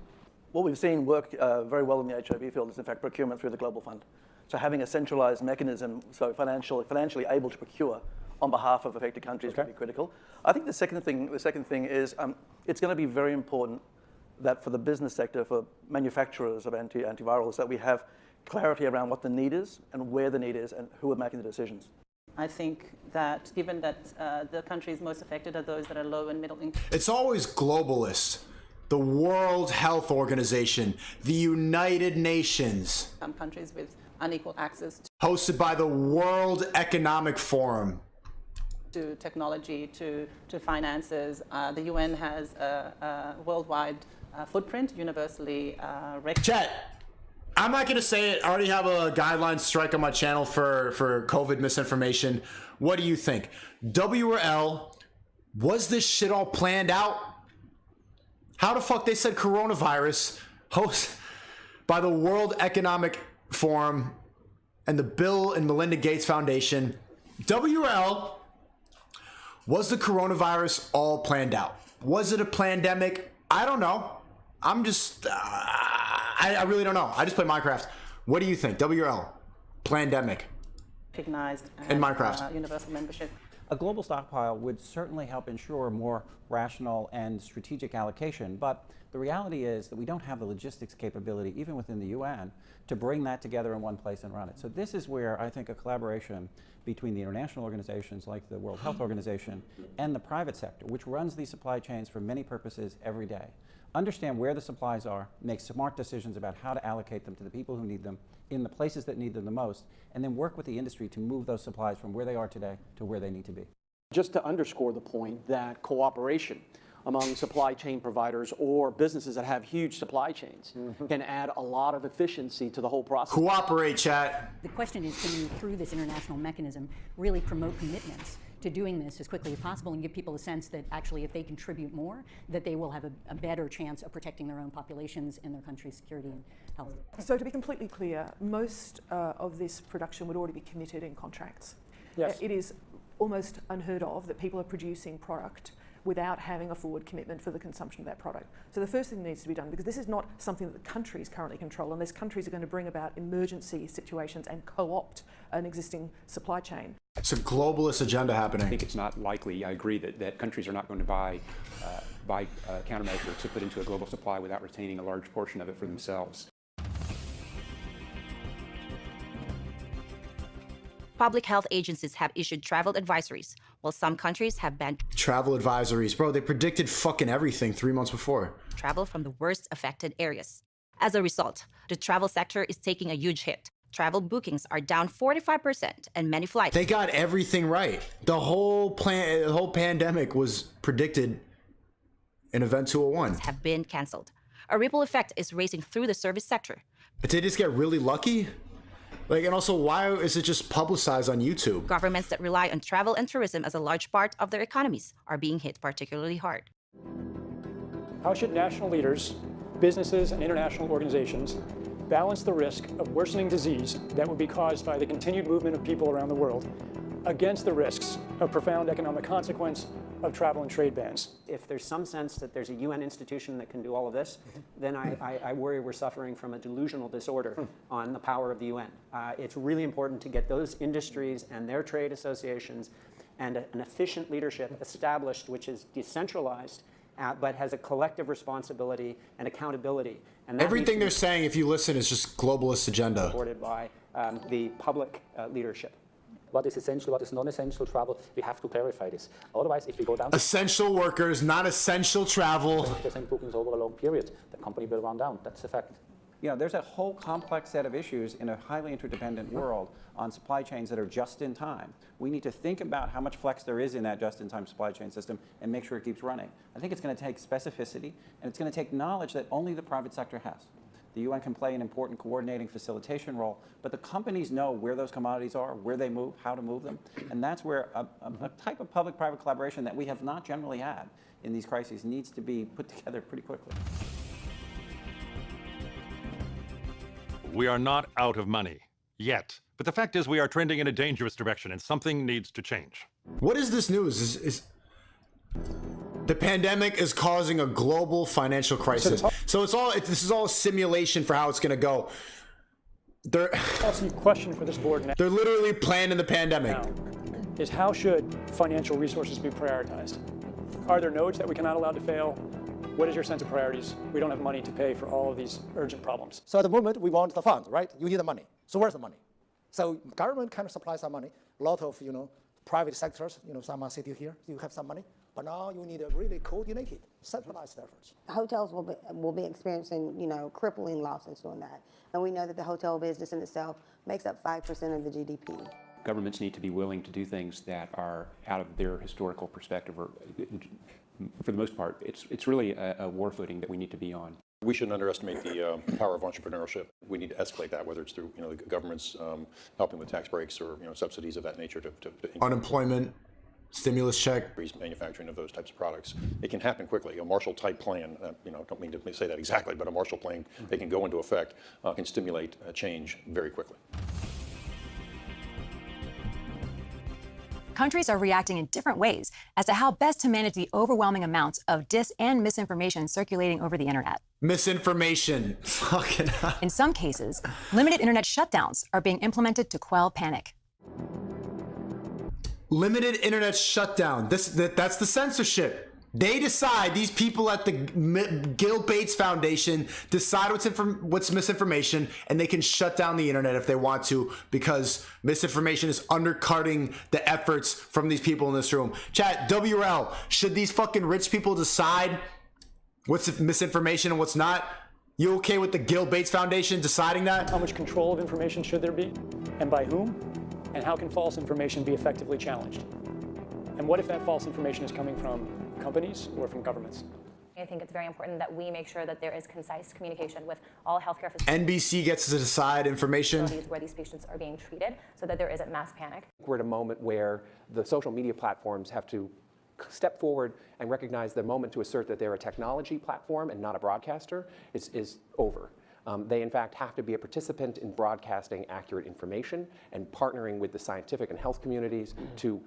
What we've seen work very well in the HIV field is, in fact, procurement through the Global Fund. So having a centralized mechanism, so financially able to procure on behalf of affected countries would be critical. I think the second thing is it's going to be very important that for the business sector, for manufacturers of antivirals, that we have clarity around what the need is and where the need is and who are making the decisions. I think that given that the countries most affected are those that are low and middle income. It's always globalist. The World Health Organization, the United Nations. Some countries with unequal access hosted by the World Economic Forum. To technology, to finances. The UN has a worldwide footprint, universally recognized. Chat, I'm not going to say it. I already have a guideline strike on my channel for COVID misinformation. What do you think? WRL, was this shit all planned out? How the fuck they said coronavirus hosted by the World Economic Forum and the Bill and Melinda Gates Foundation? WRL, was the coronavirus all planned out? Was it a pandemic? I don't know. I'm just, I really don't know. I just play Minecraft. What do you think? WRL, pandemic. Recognized in Minecraft. Universal membership. A global stockpile would certainly help ensure more rational and strategic allocation, but the reality is that we don't have the logistics capability, even within the UN, to bring that together in one place and run it. So this is where I think a collaboration between the international organizations like the World Health Organization and the private sector, which runs these supply chains for many purposes every day, understand where the supplies are, make smart decisions about how to allocate them to the people who need them in the places that need them the most, and then work with the industry to move those supplies from where they are today to where they need to be. Just to underscore the point that cooperation among supply chain providers or businesses that have huge supply chains can add a lot of efficiency to the whole process. Cooperate, chat. The question is, can you, through this international mechanism, really promote commitments to doing this as quickly as possible and give people a sense that actually if they contribute more, that they will have a better chance of protecting their own populations and their country's security and health. So to be completely clear, most of this production would already be committed in contracts. Yes. It is almost unheard of that people are producing product without having a forward commitment for the consumption of that product. So the first thing that needs to be done, because this is not something that the countries currently control, unless countries are going to bring about emergency situations and co-opt an existing supply chain. It's a globalist agenda happening. I think it's not likely. I agree that countries are not going to buy countermeasures to put into a global supply without retaining a large portion of it for themselves. Public health agencies have issued travel advisories, while some countries have banned travel advisories. Bro, they predicted fucking everything 3 months before. Travel from the worst affected areas. As a result, the travel sector is taking a huge hit. Travel bookings are down 45% and many flights. They got everything right. The whole pandemic was predicted in Event 201. Have been canceled. A ripple effect is racing through the service sector. Did they just get really lucky? Like, and also, why is it just publicized on YouTube? Governments that rely on travel and tourism as a large part of their economies are being hit particularly hard. How should national leaders, businesses, and international organizations balance the risk of worsening disease that would be caused by the continued movement of people around the world against the risks of profound economic consequence of travel and trade bans. If there's some sense that there's a UN institution that can do all of this, then I worry we're suffering from a delusional disorder on the power of the UN. It's really important to get those industries and their trade associations and an efficient leadership established which is decentralized but has a collective responsibility and accountability. And that Everything they're saying, if you listen, is just globalist agenda. Supported by the public leadership. What is essential, what is non-essential travel, we have to clarify this. Otherwise, if we go down... Essential workers, not essential travel. 20% bookings over a long period, the company will run down. That's a fact. You know, there's a whole complex set of issues in a highly interdependent world on supply chains that are just in time. We need to think about how much flex there is in that just-in-time supply chain system and make sure it keeps running. I think it's going to take specificity, and it's going to take knowledge that only the private sector has. The UN can play an important coordinating facilitation role, but the companies know where those commodities are, where they move, how to move them, and that's where a type of public-private collaboration that we have not generally had in these crises needs to be put together pretty quickly. We are not out of money yet, but the fact is we are trending in a dangerous direction and something needs to change. What is this news? The pandemic is causing a global financial crisis. So this is all a simulation for how it's going to go. Also, a question for this board now. They're literally planning the pandemic. Is how should financial resources be prioritized? Are there nodes that we cannot allow to fail? What is your sense of priorities? We don't have money to pay for all of these urgent problems. So at the moment, we want the fund, right? You need the money. So where's the money? So government kind of supplies some money. A lot of, private sectors, some are sitting here, you have some money. But now you need a really coordinated, centralized efforts. Hotels will be experiencing, crippling losses doing that. And we know that the hotel business in itself makes up 5% of the GDP. Governments need to be willing to do things that are out of their historical perspective, or for the most part, it's really a war footing that we need to be on. We shouldn't underestimate the power of entrepreneurship. We need to escalate that, whether it's through the government's helping with tax breaks or subsidies of that nature to unemployment, stimulus check, manufacturing of those types of products. It can happen quickly. A Marshall-type plan, don't mean to say that exactly, but a Marshall plan that can go into effect can stimulate change very quickly. Countries are reacting in different ways as to how best to manage the overwhelming amounts of dis and misinformation circulating over the internet. Misinformation. Fucking hell. In some cases, limited internet shutdowns are being implemented to quell panic. Limited internet shutdown. That's the censorship. They decide, these people at the Gil Bates Foundation decide what's misinformation, and they can shut down the internet if they want to, because misinformation is undercutting the efforts from these people in this room. Chat, WRL, should these fucking rich people decide what's misinformation and what's not? You okay with the Gil Bates Foundation deciding that? How much control of information should there be, and by whom? And how can false information be effectively challenged? And what if that false information is coming from companies or from governments? I think it's very important that we make sure that there is concise communication with all healthcare facilities. NBC gets to decide information where these patients are being treated so that there isn't mass panic. We're at a moment where the social media platforms have to step forward and recognize the moment to assert that they're a technology platform and not a broadcaster is over. They, in fact, have to be a participant in broadcasting accurate information and partnering with the scientific and health communities to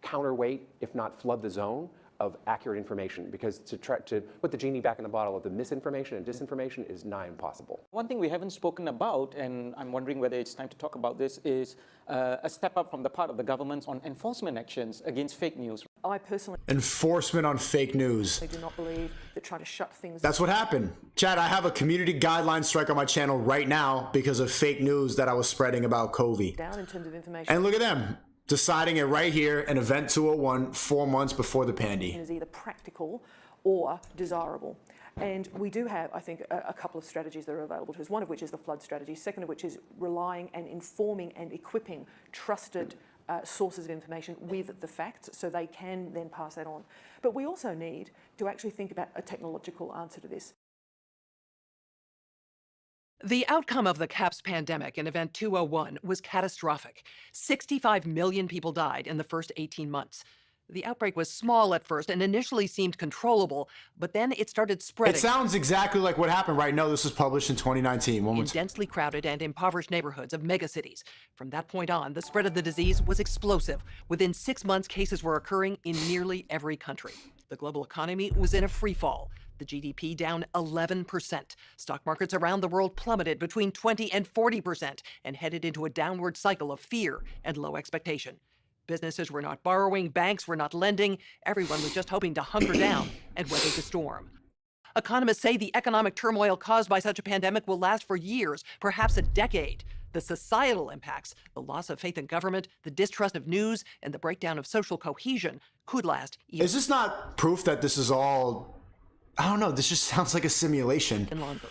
counterweight, if not flood the zone, of accurate information, because to try to put the genie back in the bottle of the misinformation and disinformation is nigh impossible. One thing we haven't spoken about, and I'm wondering whether it's time to talk about this, is a step up from the part of the governments on enforcement actions against fake news. I personally... Enforcement on fake news. I do not believe that trying to shut things... That's what happened. Chad, I have a community guideline strike on my channel right now because of fake news that I was spreading about COVID. Down in terms of information. And look at them. Deciding it right here in Event 201, 4 months before the pandy. Is either practical or desirable. And we do have, I think, a couple of strategies that are available to us, one of which is the flood strategy, second of which is relying and informing and equipping trusted sources of information with the facts so they can then pass that on. But we also need to actually think about a technological answer to this. The outcome of the CAPS pandemic in Event 201 was catastrophic. 65 million people died in the first 18 months. The outbreak was small at first and initially seemed controllable, but then it started spreading. It sounds exactly like what happened right now. This was published in 2019. In densely crowded and impoverished neighborhoods of megacities. From that point on, the spread of the disease was explosive. Within 6 months, cases were occurring in nearly every country. The global economy was in a free fall. The GDP down 11%. Stock markets around the world plummeted between 20 and 40% and headed into a downward cycle of fear and low expectation. Businesses were not borrowing, banks were not lending. Everyone was just hoping to hunker down and weather the storm. Economists say the economic turmoil caused by such a pandemic will last for years, perhaps a decade. The societal impacts, the loss of faith in government, the distrust of news, and the breakdown of social cohesion could last even. Is this not proof that this is all, I don't know, this just sounds like a simulation. And longer.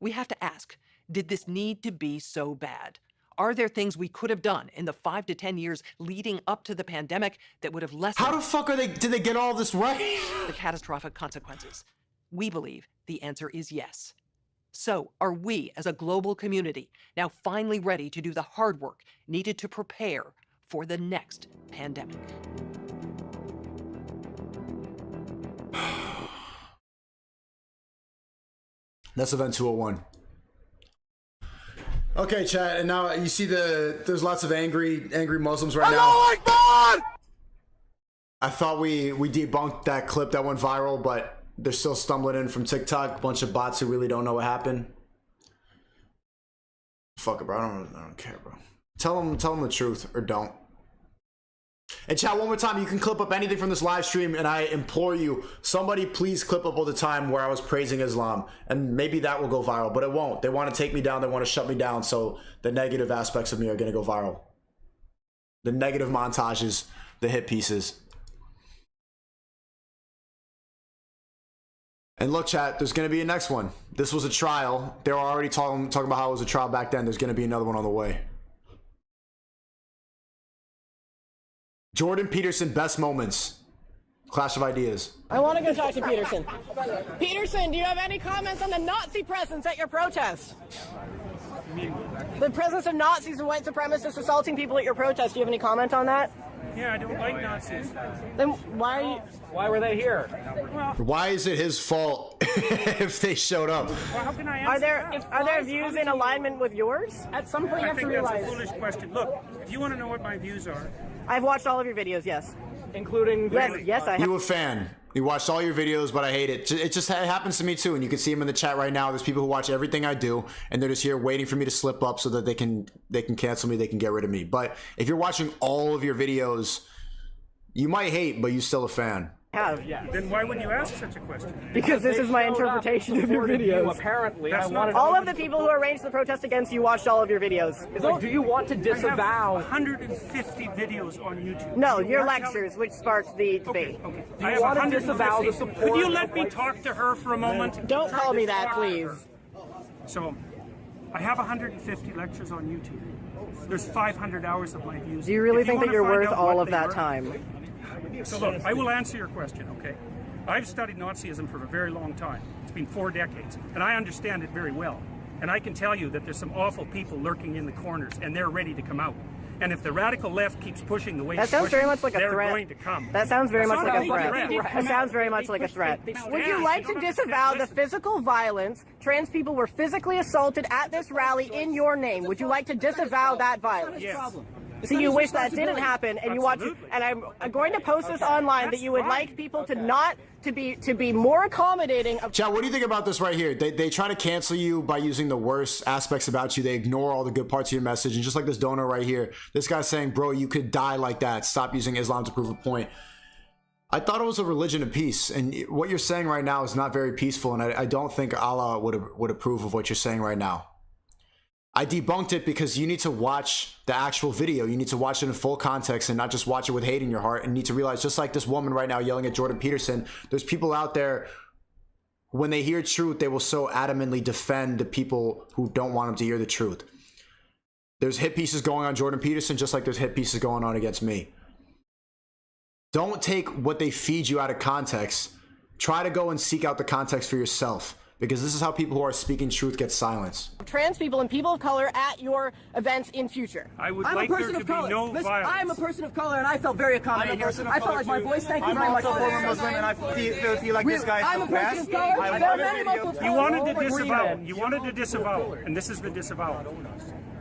We have to ask, did this need to be so bad? Are there things we could have done in the 5 to 10 years leading up to the pandemic that would have lessened— How the fuck did they get all this right? —the catastrophic consequences? We believe the answer is yes. So, are we, as a global community, now finally ready to do the hard work needed to prepare for the next pandemic? That's event 201. Okay, chat, and now you see there's lots of angry Muslims right now. I thought we debunked that clip that went viral, but they're still stumbling in from TikTok. A bunch of bots who really don't know what happened. Fuck it, bro. I don't care, bro. Tell them the truth or don't. And chat, one more time, you can clip up anything from this live stream, and I implore you, somebody please clip up all the time where I was praising Islam, and maybe that will go viral, but it won't. They want to take me down, they want to shut me down, so the negative aspects of me are going to go viral. The negative montages, the hit pieces. And look, chat, there's going to be a next one. This was a trial. They were already talking about how it was a trial back then. There's going to be another one on the way. Jordan Peterson, best moments. Clash of ideas. I want to go talk to Peterson. Peterson, do you have any comments on the Nazi presence at your protest? The presence of Nazis and white supremacists assaulting people at your protest. Do you have any comment on that? Yeah, I don't like Nazis. Then why were they here? Why is it his fault if they showed up? Well, how can I answer Are there views in alignment with yours? At some point you have to realize. That's a foolish question. Look, if you want to know what my views are. I've watched all of your videos, yes. Including yes, I have. You a fan. You watched all your videos, but I hate it. It happens to me too, and you can see them in the chat right now. There's people who watch everything I do, and they're just here waiting for me to slip up so that they can cancel me, they can get rid of me. But if you're watching all of your videos, you might hate, but you're still a fan. Then why would you ask such a question? Because this is my interpretation of your videos. Apparently, all of the people who arranged the protest against you watched all of your videos. Like, do you want to disavow? I have 150 videos on YouTube. No, your lectures, which sparked the debate. Okay. Do you want to disavow the support? Could you let me talk to her for a moment? Don't call me that, please. So, I have 150 lectures on YouTube. There's 500 hours of my views. Do you really think that you're worth all of that time? So look, I will answer your question, okay? I've studied Nazism for a very long time. It's been 4 decades, and I understand it very well. And I can tell you that there's some awful people lurking in the corners, and they're ready to come out. And if the radical left keeps pushing the way that sounds very much like a they're threat. Going to come. That sounds very much like a threat. That sounds very much like a threat. Would you like to disavow the physical violence? Trans people were physically assaulted at this rally in your name. Would you like to disavow that violence? Yes. So you wish that didn't happen, and you want to, and I'm going to post this online that you would like people to not to be more accommodating. Chad, what do you think about this right here? They try to cancel you by using the worst aspects about you. They ignore all the good parts of your message, and just like this donor right here, this guy's saying, "Bro, you could die like that. Stop using Islam to prove a point." I thought it was a religion of peace, and what you're saying right now is not very peaceful, and I don't think Allah would approve of what you're saying right now. I debunked it because you need to watch the actual video. You need to watch it in full context and not just watch it with hate in your heart, and need to realize, just like this woman right now yelling at Jordan Peterson, there's people out there, when they hear truth, they will so adamantly defend the people who don't want them to hear the truth. There's hit pieces going on Jordan Peterson just like there's hit pieces going on against me. Don't take what they feed you out of context. Try to go and seek out the context for yourself. because this is how people who are speaking truth get silenced. Trans people and people of color at your events in future. I would I'm like a person there of to be color. no Listen, violence. I'm a person of color, and I felt very accommodated here. I felt like my voice. Thank you very much. I'm also a former Muslim, and I feel like this guy I'm is a the person best. of color. There are many Muslims. You wanted to disavow. You wanted to disavow, and this is the disavowal.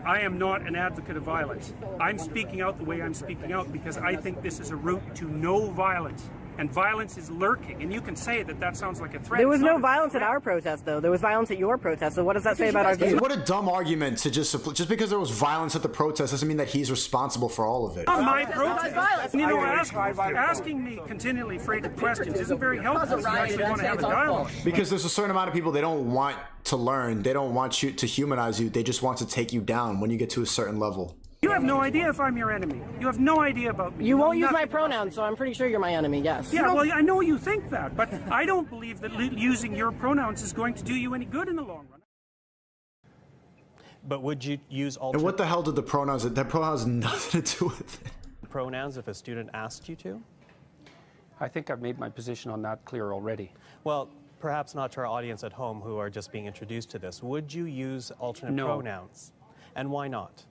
I am not an advocate of violence. I'm speaking out the way I'm speaking out because I think this is a route to no violence. And violence is lurking. And you can say that that sounds like a threat. There was It's no not a violence threat. at our protest, though. There was violence at your protest. So what does that say about our views? What a dumb argument to just because there was violence at the protest doesn't mean that he's responsible for all of it. On my protest. You know, asking me continually freighted questions isn't very helpful if you actually want to have a dialogue. Because there's a certain amount of people they don't want to learn. They don't want you to humanize you. They just want to take you down when you get to a certain level. You have no idea if I'm your enemy. You have no idea about me. You won't use my pronouns, so I'm pretty sure you're my enemy, yes. Yeah, well, I know you think that, but I don't believe that using your pronouns is going to do you any good in the long run. But would you use And what the hell did the pronouns? That pronouns has nothing to do with it. pronouns if a student asked you to? I think I've made my position on that clear already. Well, perhaps not to our audience at home who are just being introduced to this. Would you use alternate No. pronouns? And why not?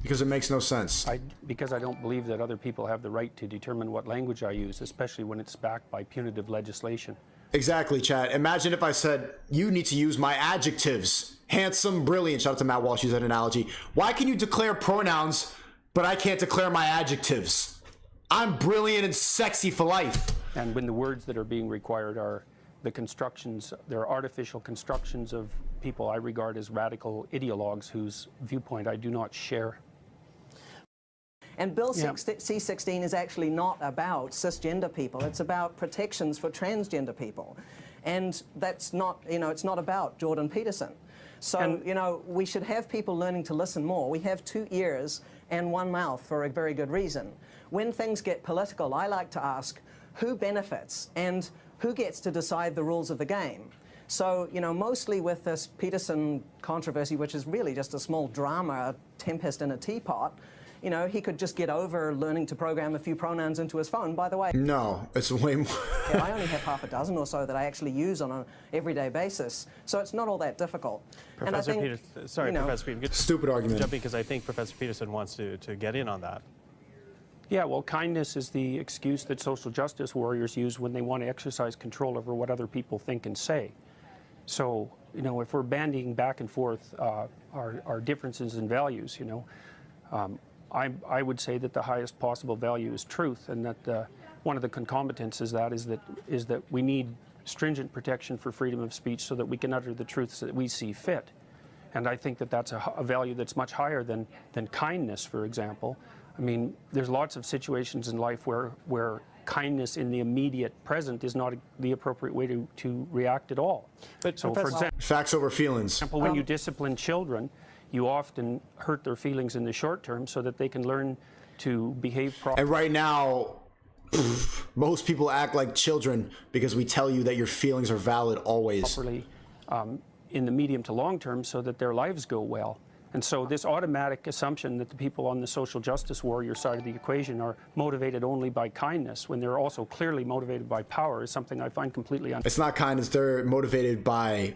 Because it makes no sense. Because I don't believe that other people have the right to determine what language I use, especially when it's backed by punitive legislation. Exactly, Chad. Imagine if I said, you need to use my adjectives. Handsome, brilliant. Shout out to Matt Walsh, use that analogy. Why can you declare pronouns, but I can't declare my adjectives? I'm brilliant and sexy for life. And when the words that are being required are the constructions, they're artificial constructions of people I regard as radical ideologues whose viewpoint I do not share. And Bill C-16 is actually not about cisgender people. It's about protections for transgender people. And that's not, it's not about Jordan Peterson. So, we should have people learning to listen more. We have 2 ears and 1 mouth for a very good reason. When things get political, I like to ask who benefits and who gets to decide the rules of the game. So, mostly with this Peterson controversy, which is really just a small drama, a tempest in a teapot, he could just get over learning to program a few pronouns into his phone. By the way, no, it's way more. Yeah, I only have half a dozen or so that I actually use on an everyday basis, so it's not all that difficult. Professor Peterson, sorry, Professor Peterson. Stupid argument. Jumping because I think Professor Peterson wants to get in on that. Yeah, well, kindness is the excuse that social justice warriors use when they want to exercise control over what other people think and say. So, if we're bandying back and forth our differences in values, I would say that the highest possible value is truth, and that one of the concomitants is that we need stringent protection for freedom of speech so that we can utter the truths that we see fit. And I think that that's a value that's much higher than kindness, for example. I mean, there's lots of situations in life where kindness in the immediate present is not the appropriate way to react at all. But so, for example, facts over feelings. For example, when you discipline children, you often hurt their feelings in the short term so that they can learn to behave properly. And right now, most people act like children because we tell you that your feelings are valid always. Properly in the medium to long term so that their lives go well. And so this automatic assumption that the people on the social justice warrior side of the equation are motivated only by kindness when they're also clearly motivated by power is something I find completely untenable. It's not kindness, they're motivated by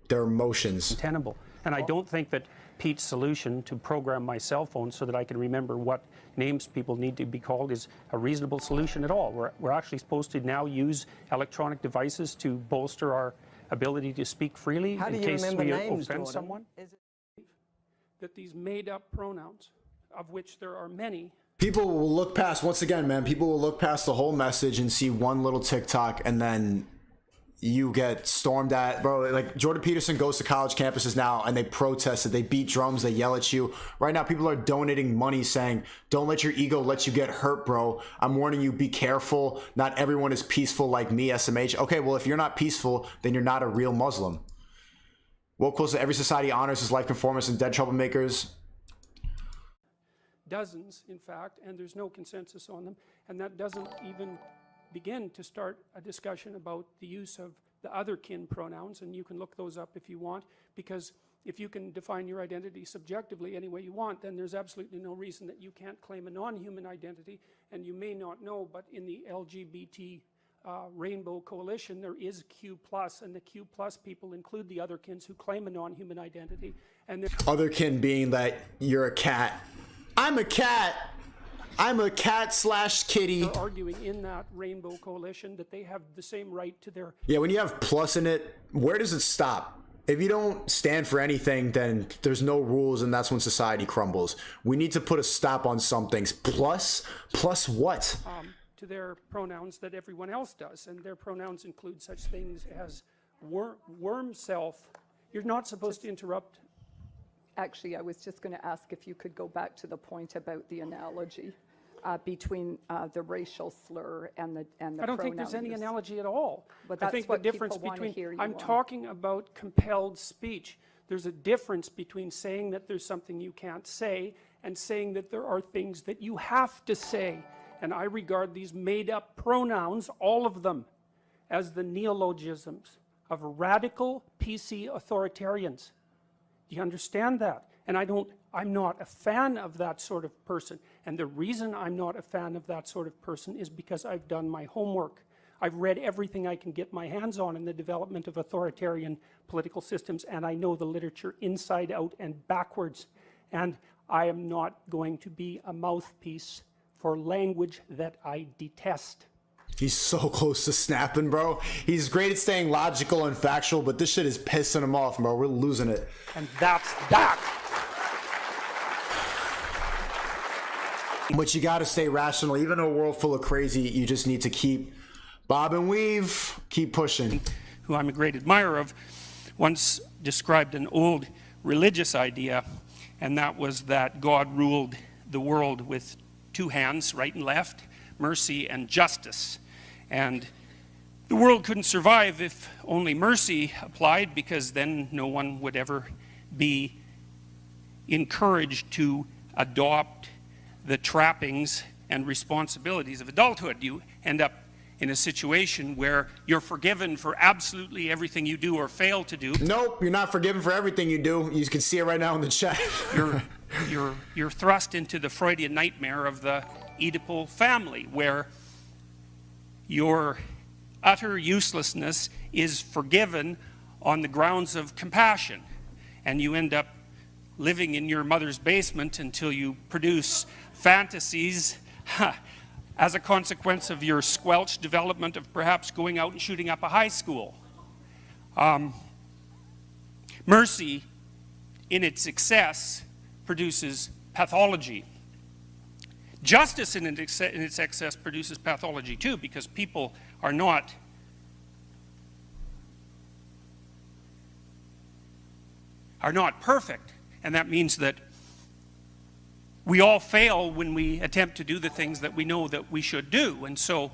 their emotions. Untenable. And I don't think that Pete's solution to program my cell phone so that I can remember what names people need to be called is a reasonable solution at all. We're actually supposed to now use electronic devices to bolster our ability to speak freely in case we offend someone. That these made-up pronouns, of which there are many. People will look past, once again, man, people will look past the whole message and see one little TikTok and then you get stormed at. Bro, like Jordan Peterson goes to college campuses now and they protest it, they beat drums, they yell at you. Right now, people are donating money saying, don't let your ego let you get hurt, bro. I'm warning you, be careful. Not everyone is peaceful like me, SMH. Okay, well, if you're not peaceful, then you're not a real Muslim. Woke close to every society honors his life performance and dead troublemakers. Dozens, in fact, and there's no consensus on them. And that doesn't even begin to start a discussion about the use of the other kin pronouns. And you can look those up if you want, because if you can define your identity subjectively any way you want, then there's absolutely no reason that you can't claim a non-human identity. And you may not know, but in the LGBT Rainbow Coalition, there is Q+, and the Q+ people include the otherkins who claim a non-human identity. And Otherkin being that you're a cat. I'm a cat. I'm a cat / kitty. They're arguing in that Rainbow Coalition that they have the same right to their... Yeah, when you have plus in it, where does it stop? If you don't stand for anything, then there's no rules, and that's when society crumbles. We need to put a stop on some things. Plus what? To their pronouns that everyone else does, and their pronouns include such things as worm self. You're not supposed to interrupt. Actually, I was just going to ask if you could go back to the point about the analogy between the racial slur and the I don't think there's any analogy at all. But I that's think what the difference people want to between hear you I'm on. talking about compelled speech. There's a difference between saying that there's something you can't say and saying that there are things that you have to say. And I regard these made-up pronouns, all of them, as the neologisms of radical PC authoritarians. Do you understand that? And I'm not a fan of that sort of person. And the reason I'm not a fan of that sort of person is because I've done my homework. I've read everything I can get my hands on in the development of authoritarian political systems, and I know the literature inside out and backwards. And I am not going to be a mouthpiece for language that I detest. He's so close to snapping, bro. He's great at staying logical and factual, but this shit is pissing him off, bro. We're losing it. And that's that. But you gotta stay rational. Even in a world full of crazy, you just need to keep bob and weave, keep pushing. Who I'm a great admirer of, once described an old religious idea, and that was that God ruled the world with two hands, right and left, mercy and justice. And the world couldn't survive if only mercy applied, because then no one would ever be encouraged to adopt the trappings and responsibilities of adulthood. You end up in a situation where you're forgiven for absolutely everything you do or fail to do. Nope, you're not forgiven for everything you do. You can see it right now in the chat. You're thrust into the Freudian nightmare of the Oedipal family, where your utter uselessness is forgiven on the grounds of compassion, and you end up living in your mother's basement until you produce fantasies as a consequence of your squelched development of perhaps going out and shooting up a high school. Mercy, in its excess, produces pathology. Justice in its excess produces pathology too, because people are not perfect, and that means that we all fail when we attempt to do the things that we know that we should do. And so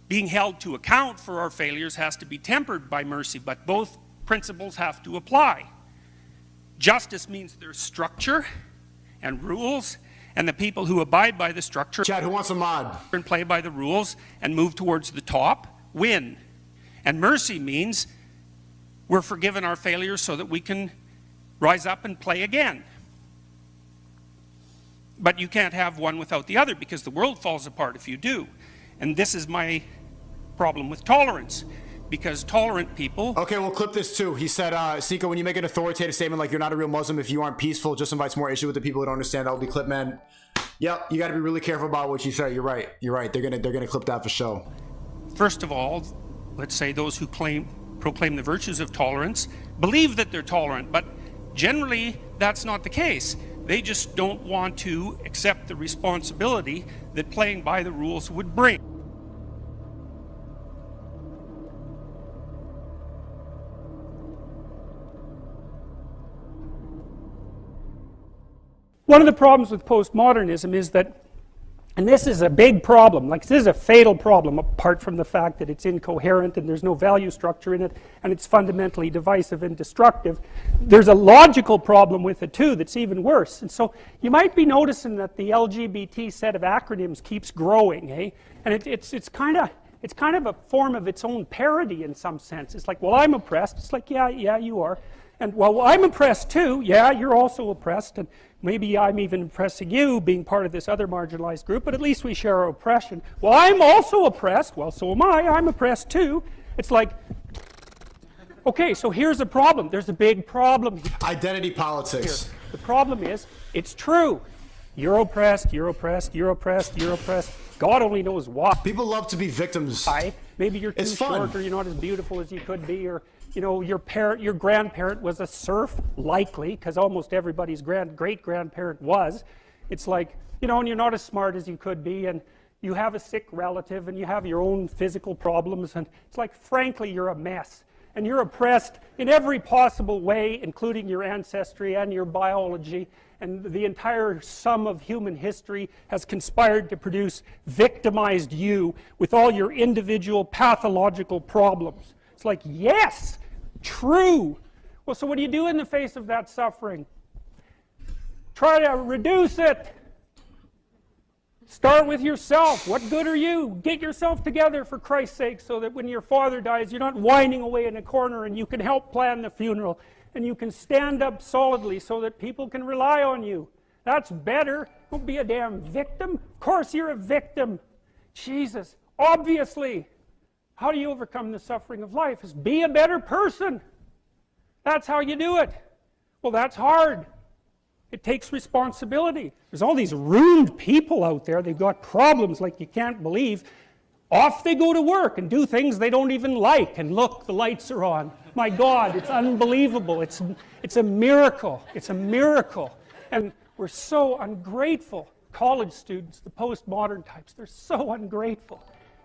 being held to account for our failures has to be tempered by mercy, but both principles have to apply. Justice means there's structure and rules, and the people who abide by the structure, Chad, who wants a mod? And play by the rules and move towards the top win. And mercy means we're forgiven our failures so that we can rise up and play again. But you can't have one without the other, because the world falls apart if you do. And this is my problem with tolerance, because tolerant people... Okay, we'll clip this too. He said, SNEAKO, when you make an authoritative statement like you're not a real Muslim, if you aren't peaceful, just invites more issue with the people who don't understand. That will be clipped, man. Yep, you got to be really careful about what you say. You're right. You're right. They're gonna clip that for show. First of all, let's say those who proclaim the virtues of tolerance believe that they're tolerant, but generally that's not the case. They just don't want to accept the responsibility that playing by the rules would bring. One of the problems with postmodernism is that, and this is a big problem, like this is a fatal problem, apart from the fact that it's incoherent and there's no value structure in it, and it's fundamentally divisive and destructive. There's a logical problem with it too that's even worse. And so you might be noticing that the LGBT set of acronyms keeps growing, eh? And it's kind of a form of its own parody in some sense. It's like, well, I'm oppressed. It's like, yeah, you are. And well, I'm oppressed too. Yeah, you're also oppressed, and maybe I'm even oppressing you, being part of this other marginalized group, but at least we share our oppression. Well, I'm also oppressed. Well, so am I. I'm oppressed too. It's like, okay, so here's the problem. There's a big problem. Identity politics. Here. The problem is, it's true. You're oppressed, you're oppressed, you're oppressed, you're oppressed. God only knows why. People love to be victims. Maybe you're too short, or you're not as beautiful as you could be, or you know, your grandparent was a serf, likely, because almost everybody's great-grandparent was. It's like, you know, and you're not as smart as you could be, and you have a sick relative, and you have your own physical problems, and it's like, frankly, you're a mess. And you're oppressed in every possible way, including your ancestry and your biology, and the entire sum of human history has conspired to produce victimized you with all your individual pathological problems. It's like, yes, true. Well, so what do you do in the face of that suffering? Try to reduce it. Start with yourself. What good are you? Get yourself together, for Christ's sake, so that when your father dies, you're not whining away in a corner, and you can help plan the funeral, and you can stand up solidly so that people can rely on you. That's better. Don't be a damn victim. Of course you're a victim. Jesus, obviously. How do you overcome the suffering of life? Is be a better person. That's how you do it. Well, that's hard. It takes responsibility. There's all these ruined people out there. They've got problems like you can't believe. Off they go to work and do things they don't even like. And look, the lights are on. My God, it's unbelievable. It's a miracle. It's a miracle. And we're so ungrateful. College students, the postmodern types, they're so ungrateful.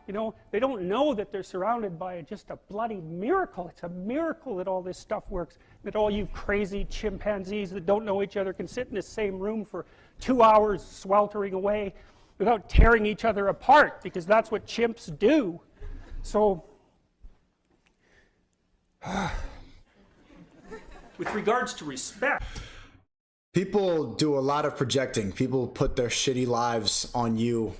You know, they don't know that they're surrounded by just a bloody miracle. It's a miracle that all this stuff works. That all you crazy chimpanzees that don't know each other can sit in the same room for 2 hours sweltering away without tearing each other apart, because that's what chimps do. So, with regards to respect, people do a lot of projecting. People put their shitty lives on you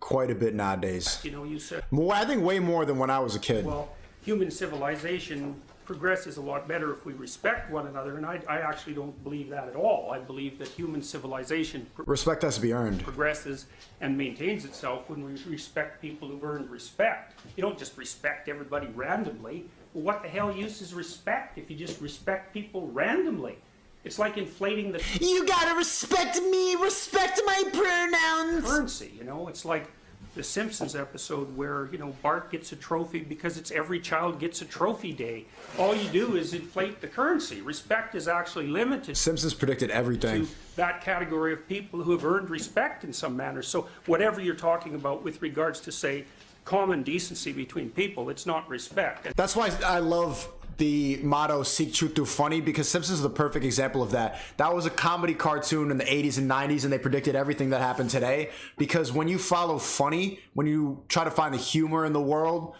quite a bit nowadays. you know, you said, More, I think way more than when I was a kid. well, human civilization progresses a lot better if we respect one another, and I actually don't believe that at all. I believe that human civilization Respect has to be earned. progresses and maintains itself when we respect people who've earned respect. You don't just respect everybody randomly. Well, what the hell use is respect if you just respect people randomly? It's like inflating the... You gotta respect me, respect my pronouns. Currency, you know, it's like the Simpsons episode where, you know, Bart gets a trophy because it's every child gets a trophy day. All you do is inflate the currency. Respect is actually limited. Simpsons predicted everything. To that category of people who have earned respect in some manner. So whatever you're talking about with regards to, say, common decency between people, it's not respect. That's why I love the motto, seek truth through funny, because Simpsons is the perfect example of that. That was a comedy cartoon in the 80s and 90s, and they predicted everything that happened today. Because when you follow funny, when you try to find the humor in the world,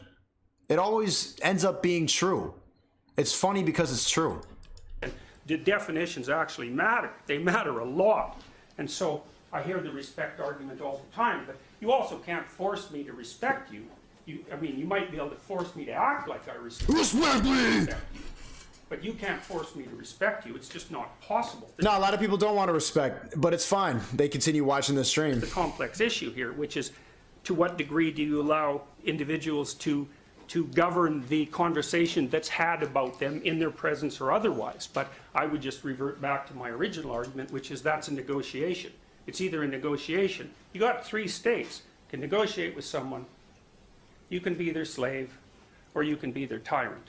it always ends up being true. It's funny because it's true. And the definitions actually matter. They matter a lot. And so I hear the respect argument all the time, but you also can't force me to respect you. I mean, you might be able to force me to act like I respect you, but you can't force me to respect you. It's just not possible. No, a lot of people don't want to respect, but it's fine. They continue watching the stream. The complex issue here, which is, to what degree do you allow individuals to govern the conversation that's had about them in their presence or otherwise? But I would just revert back to my original argument, which is that's a negotiation. It's either a negotiation. You got 3 states. You can negotiate with someone. You can be their slave, or you can be their tyrant.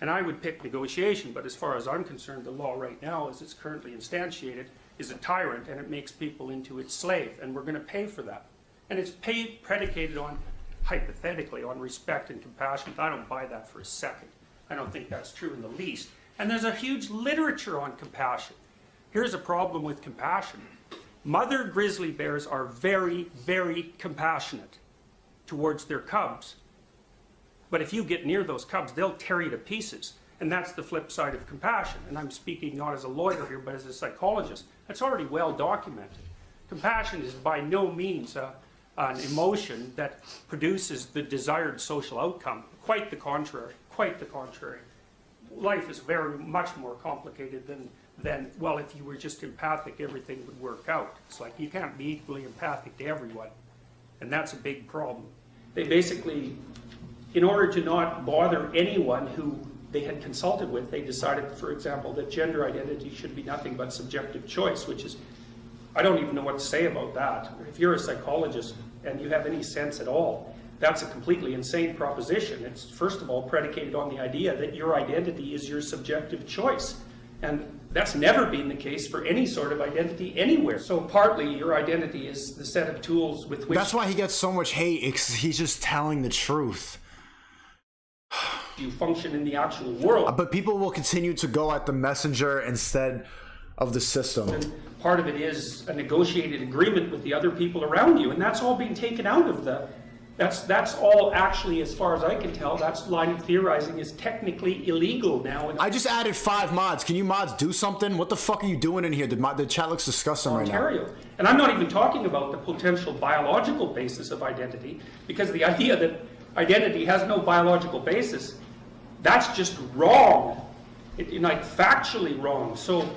And I would pick negotiation, but as far as I'm concerned, the law right now, as it's currently instantiated, is a tyrant, and it makes people into its slave, and we're going to pay for that. And it's predicated on, hypothetically, on respect and compassion. I don't buy that for a second. I don't think that's true in the least. And there's a huge literature on compassion. Here's a problem with compassion. Mother grizzly bears are very, very compassionate towards their cubs. But if you get near those cubs, they'll tear you to pieces. And that's the flip side of compassion. And I'm speaking not as a lawyer here, but as a psychologist. That's already well documented. Compassion is by no means an emotion that produces the desired social outcome. Quite the contrary. Quite the contrary. life is very much more complicated than, well, if you were just empathic, everything would work out. It's like you can't be equally empathic to everyone, and that's a big problem. They basically, in order to not bother anyone who they had consulted with, they decided, for example, that gender identity should be nothing but subjective choice, which is, I don't even know what to say about that. If you're a psychologist and you have any sense at all, that's a completely insane proposition. It's, first of all, predicated on the idea that your identity is your subjective choice. And that's never been the case for any sort of identity anywhere. So partly your identity is the set of tools with which... That's why he gets so much hate. He's just telling the truth. You function in the actual world. But people will continue to go at the messenger instead of the system. And part of it is a negotiated agreement with the other people around you, and that's all being taken out of the... That's all actually, as far as I can tell, that's line of theorizing is technically illegal now. I just added 5 mods. Can you mods do something? What the fuck are you doing in here? The chat looks disgusting right now. Ontario. And I'm not even talking about the potential biological basis of identity, because the idea that identity has no biological basis, that's just wrong. Like factually wrong. So,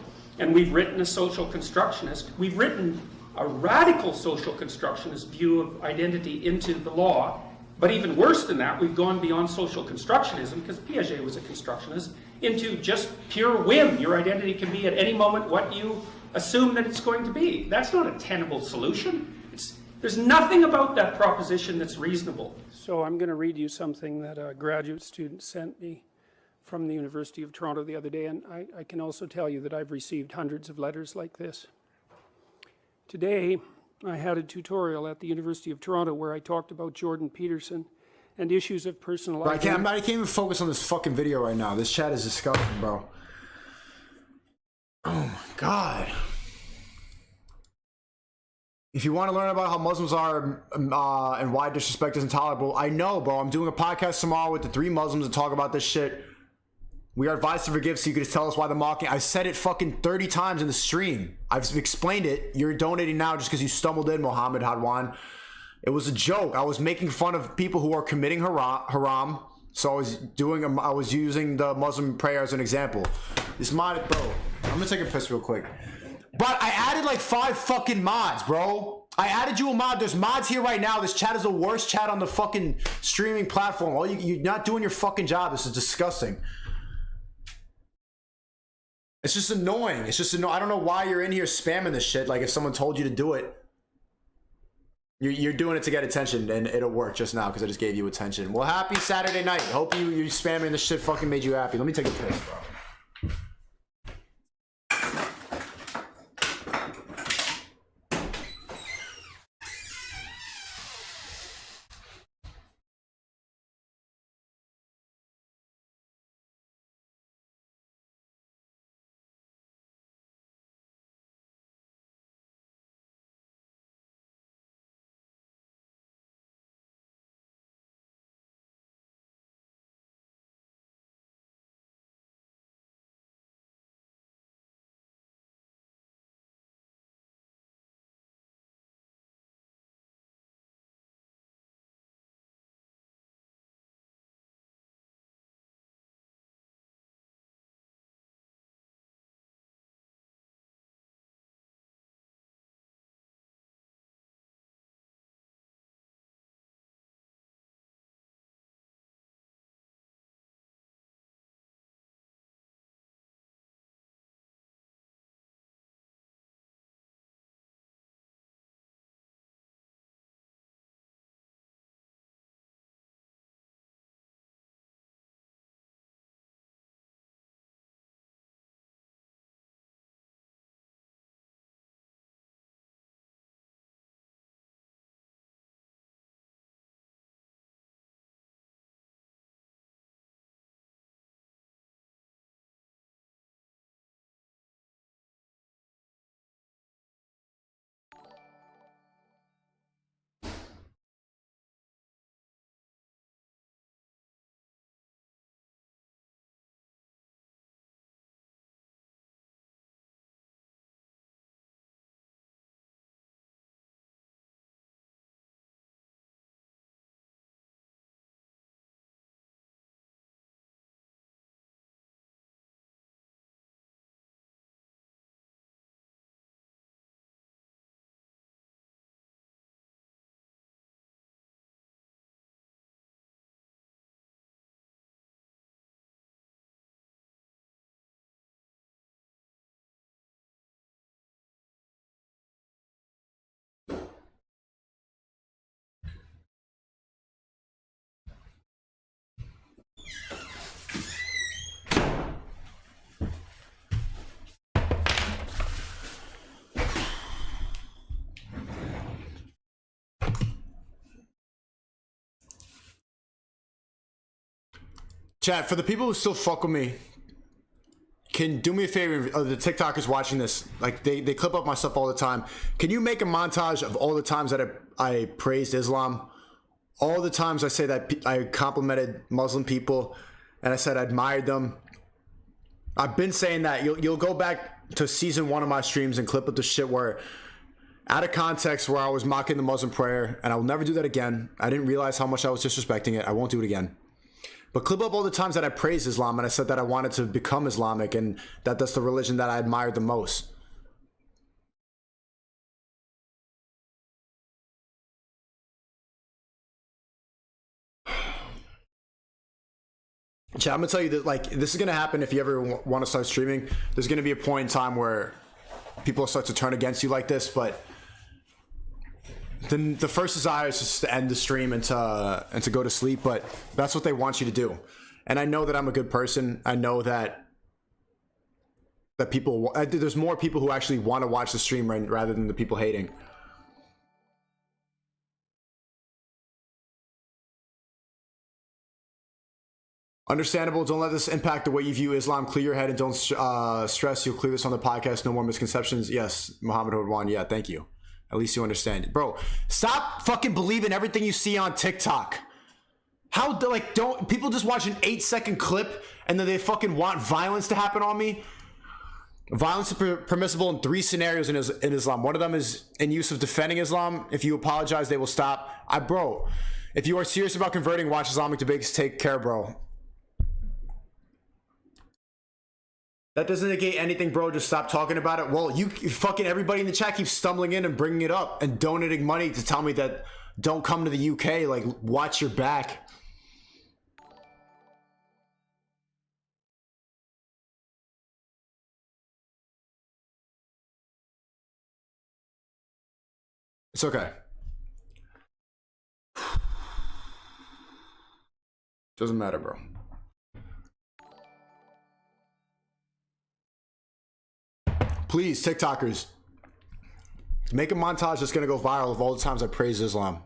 and we've written a social constructionist, we've written a radical social constructionist view of identity into the law, but even worse than that, we've gone beyond social constructionism, because Piaget was a constructionist, into just pure whim. Your identity can be at any moment what you assume that it's going to be. That's not a tenable solution. There's nothing about that proposition that's reasonable. So I'm going to read you something that a graduate student sent me from the University of Toronto the other day, and I can also tell you that I've received hundreds of letters like this. Today, I had a tutorial at the University of Toronto where I talked about Jordan Peterson and issues of personal identity. I can't even focus on this fucking video right now. This chat is disgusting, bro. Oh my God. If you want to learn about how Muslims are and why disrespect is intolerable, I know, bro. I'm doing a podcast tomorrow with the 3 Muslims to talk about this shit. We are advised to forgive, so you can just tell us why the mocking. I said it fucking 30 times in the stream. I've explained it. You're donating now just because you stumbled in, Mohammed Hadwan. It was a joke. I was making fun of people who are committing haram. So I was using the Muslim prayer as an example. This mod, bro. I'm gonna take a piss real quick. But I added like 5 fucking mods, bro. I added you a mod. There's mods here right now. This chat is the worst chat on the fucking streaming platform. You're not doing your fucking job. This is disgusting. It's just annoying. It's just annoying. I don't know why you're in here spamming this shit. Like if someone told you to do it, you're doing it to get attention, and it'll work just now because I just gave you attention. Well, happy Saturday night. Hope you spamming this shit fucking made you happy. Let me take a piss, bro. Chat, for the people who still fuck with me, can do me a favor, the TikTokers watching this, like they clip up my stuff all the time. Can you make a montage of all the times that I praised Islam? All the times I say that I complimented Muslim people and I said I admired them. I've been saying that. You'll go back to season 1 of my streams and clip up the shit where, out of context, where I was mocking the Muslim prayer, and I will never do that again. I didn't realize how much I was disrespecting it. I won't do it again. But clip up all the times that I praised Islam and I said that I wanted to become Islamic and that that's the religion that I admired the most. Chat, I'm gonna tell you that, like, this is gonna happen if you ever want to start streaming. There's gonna be a point in time where people start to turn against you like this, but then the first desire is just to end the stream and to go to sleep. But that's what they want you to do. And I know that I'm a good person. I know that people, there's more people who actually want to watch the stream rather than the people hating. Understandable. Don't let this impact the way you view Islam. Clear your head and don't stress. You'll clear this on the podcast. No more misconceptions. Yes, Muhammad Hodwan. Yeah, thank you. At least you understand it. Bro, stop fucking believing everything you see on TikTok. How, like, don't people just watch an 8-second clip and then they fucking want violence to happen on me? Violence is permissible in 3 scenarios in Islam. One of them is in use of defending Islam. If you apologize, they will stop. Bro, if you are serious about converting, watch Islamic debates. Take care, bro. That doesn't negate anything, bro. Just stop talking about it. Well, you fucking everybody in the chat keeps stumbling in and bringing it up and donating money to tell me that don't come to the UK. Like, watch your back. It's okay. Doesn't matter, bro. Please, TikTokers, make a montage that's going to go viral of all the times I praise Islam.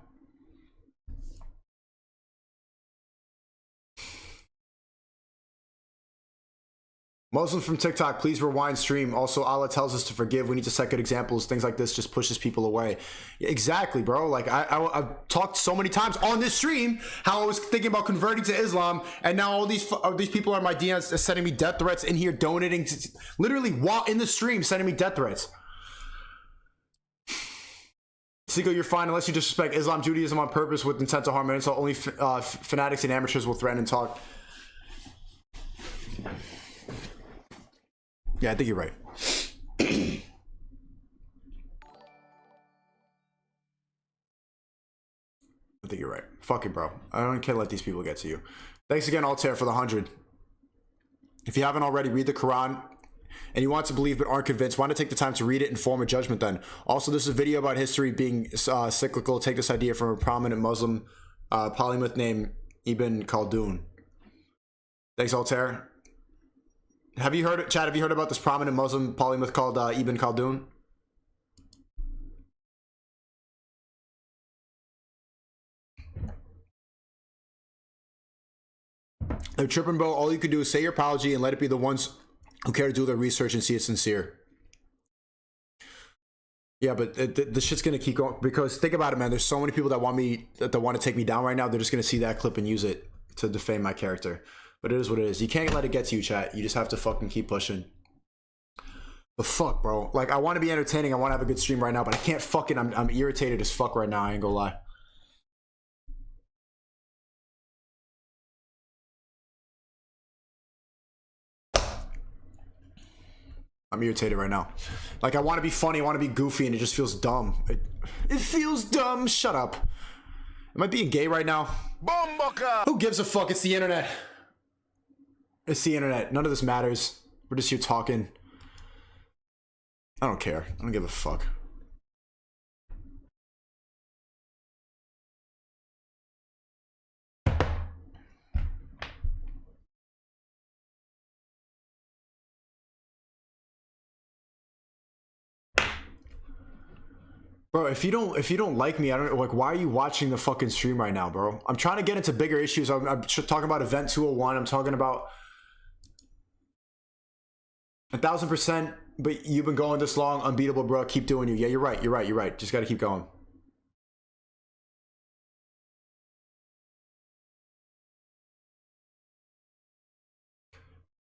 Muslims from TikTok, please rewind stream. Also, Allah tells us to forgive. We need to set good examples. Things like this just pushes people away. Exactly, bro. Like, I've talked so many times on this stream how I was thinking about converting to Islam, and now all these people are my DMs sending me death threats in here, donating to, literally while in the stream, sending me death threats. SNEAKO, you're fine unless you disrespect Islam, Judaism on purpose with intent to harm and insult. Only fanatics and amateurs will threaten and talk. Yeah, I think you're right. I think you're right. Fuck it, bro. Can't let these people get to you. Thanks again, Altair, for the 100. If you haven't already, read the Quran and you want to believe but aren't convinced, why not take the time to read it and form a judgment then? Also, this is a video about history being cyclical. Take this idea from a prominent Muslim polymath named Ibn Khaldun. Thanks, Altair. Have you heard, Chad, have you heard about this prominent Muslim polymath called Ibn Khaldun? They're tripping, bro. All you can do is say your apology and let it be the ones who care to do their research and see it's sincere. Yeah, but the shit's gonna keep going because think about it, man. There's so many people that want to take me down right now. They're just gonna see that clip and use it to defame my character. But it is what it is. You can't let it get to you, chat. You just have to fucking keep pushing. But fuck, bro. Like, I want to be entertaining. I want to have a good stream right now, but I can't fucking. I'm irritated as fuck right now. I ain't gonna lie. I'm irritated right now. Like, I want to be funny. I want to be goofy, and it just feels dumb. It feels dumb. Shut up. Am I being gay right now? Bomboka! Who gives a fuck? It's the internet. It's the internet. None of this matters. We're just here talking. I don't care. I don't give a fuck. Bro, if you don't like me, I don't like. Why are you watching the fucking stream right now, bro? I'm trying to get into bigger issues. I'm talking about Event 201. I'm talking about 1000%. But you've been going this long, unbeatable, bro. Keep doing you. Yeah, you're right. You're right. You're right. Just got to keep going.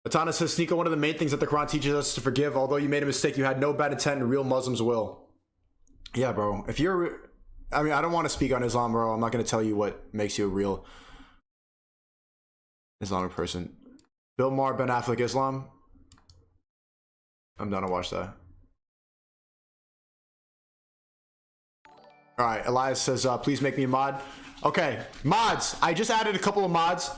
Atana says, SNEAKO, one of the main things that the Quran teaches us to forgive. Although you made a mistake, you had no bad intent, and real Muslims will. Yeah, bro. If you're, I mean, I don't want to speak on Islam, bro. I'm not going to tell you what makes you a real Islamic person. Bill Maher, Ben Affleck, Islam. I'm done to watch that. All right, Elias says, please make me a mod. Okay, mods. I just added a couple of mods.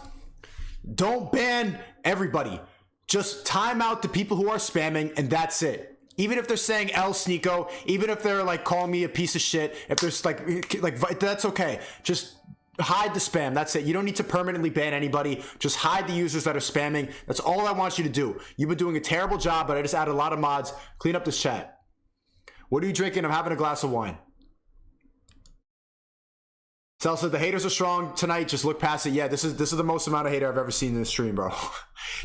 Don't ban everybody. Just time out the people who are spamming, and that's it. Even if they're saying El SNEAKO, even if they're like calling me a piece of shit, if there's like that's okay. Just hide the spam. That's it. You don't need to permanently ban anybody. Just hide the users that are spamming. That's all I want you to do. You've been doing a terrible job, but I just added a lot of mods. Clean up this chat. What are you drinking? I'm having a glass of wine. Sal said the haters are strong tonight. Just look past it. Yeah, this is the most amount of hater I've ever seen in this stream, bro.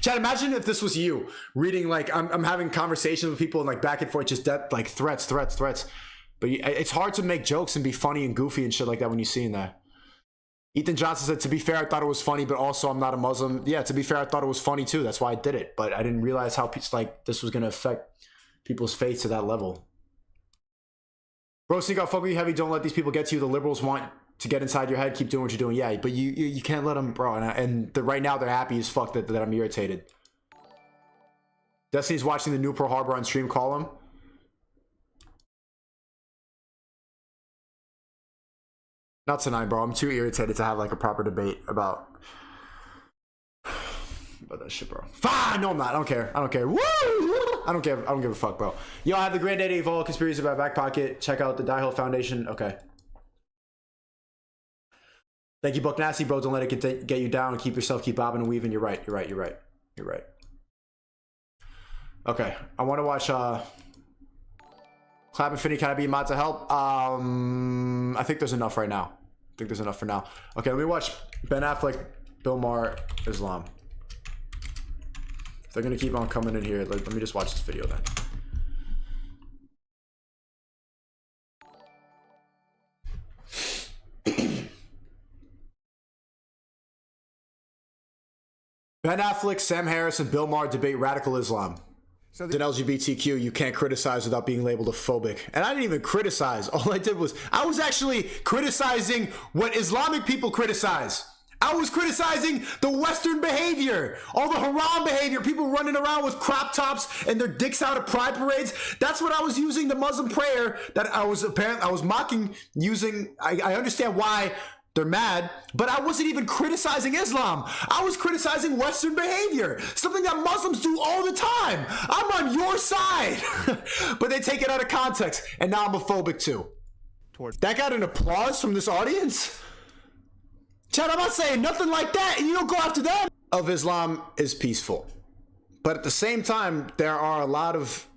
Chad, imagine if this was you reading, like, I'm having conversations with people and like back and forth, just that, like threats. But it's hard to make jokes and be funny and goofy and shit like that when you see in that. Ethan Johnson said, to be fair, I thought it was funny, but also I'm not a Muslim. Yeah, to be fair, I thought it was funny too. That's why I did it. But I didn't realize how like this was gonna affect people's faith to that level. Bro, SNEAKO, fuck with you heavy. Don't let these people get to you. The liberals want to get inside your head. Keep doing what you're doing. Yeah, but you can't let them, bro. And right now they're happy as fuck that I'm irritated. Destiny's watching the new Pearl Harbor on stream. Call him. Not tonight, bro. I'm too irritated to have like a proper debate about that shit, bro. Fine, no, I'm not. I don't care. Woo! I don't care. I don't give a fuck, bro. Yo, I have the granddaddy of all conspiracies about back pocket. Check out the Die Hill Foundation. Okay. Thank you, Buck Nasty, bro. Don't let it get you down. Keep yourself, keep bobbing and weaving. You're right. Okay, I want to watch Clap Infinity. Can I be a mod to help? I think there's enough right now. I think there's enough for now. Okay, let me watch Ben Affleck, Bill Maher, Islam. If they're gonna keep on coming in here, let me just watch this video then. Ben Affleck, Sam Harris, and Bill Maher debate radical Islam. So in LGBTQ, you can't criticize without being labeled a phobic. And I didn't even criticize. All I did was, I was actually criticizing what Islamic people criticize. I was criticizing the Western behavior, all the haram behavior, people running around with crop tops and their dicks out at pride parades. That's what I was using the Muslim prayer that I was mocking using. I understand why they're mad, but I wasn't even criticizing Islam. I was criticizing Western behavior, something that Muslims do all the time. I'm on your side, but they take it out of context, and now I'm a phobic too. That got an applause from this audience? Chad, I'm not saying nothing like that, and you don't go after them. Of Islam is peaceful, but at the same time, there are a lot of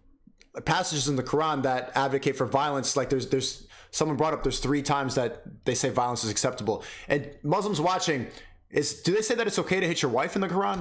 passages in the Quran that advocate for violence. Like there's someone brought up there's 3 times that they say violence is acceptable. And Muslims watching, do they say that it's okay to hit your wife in the Quran?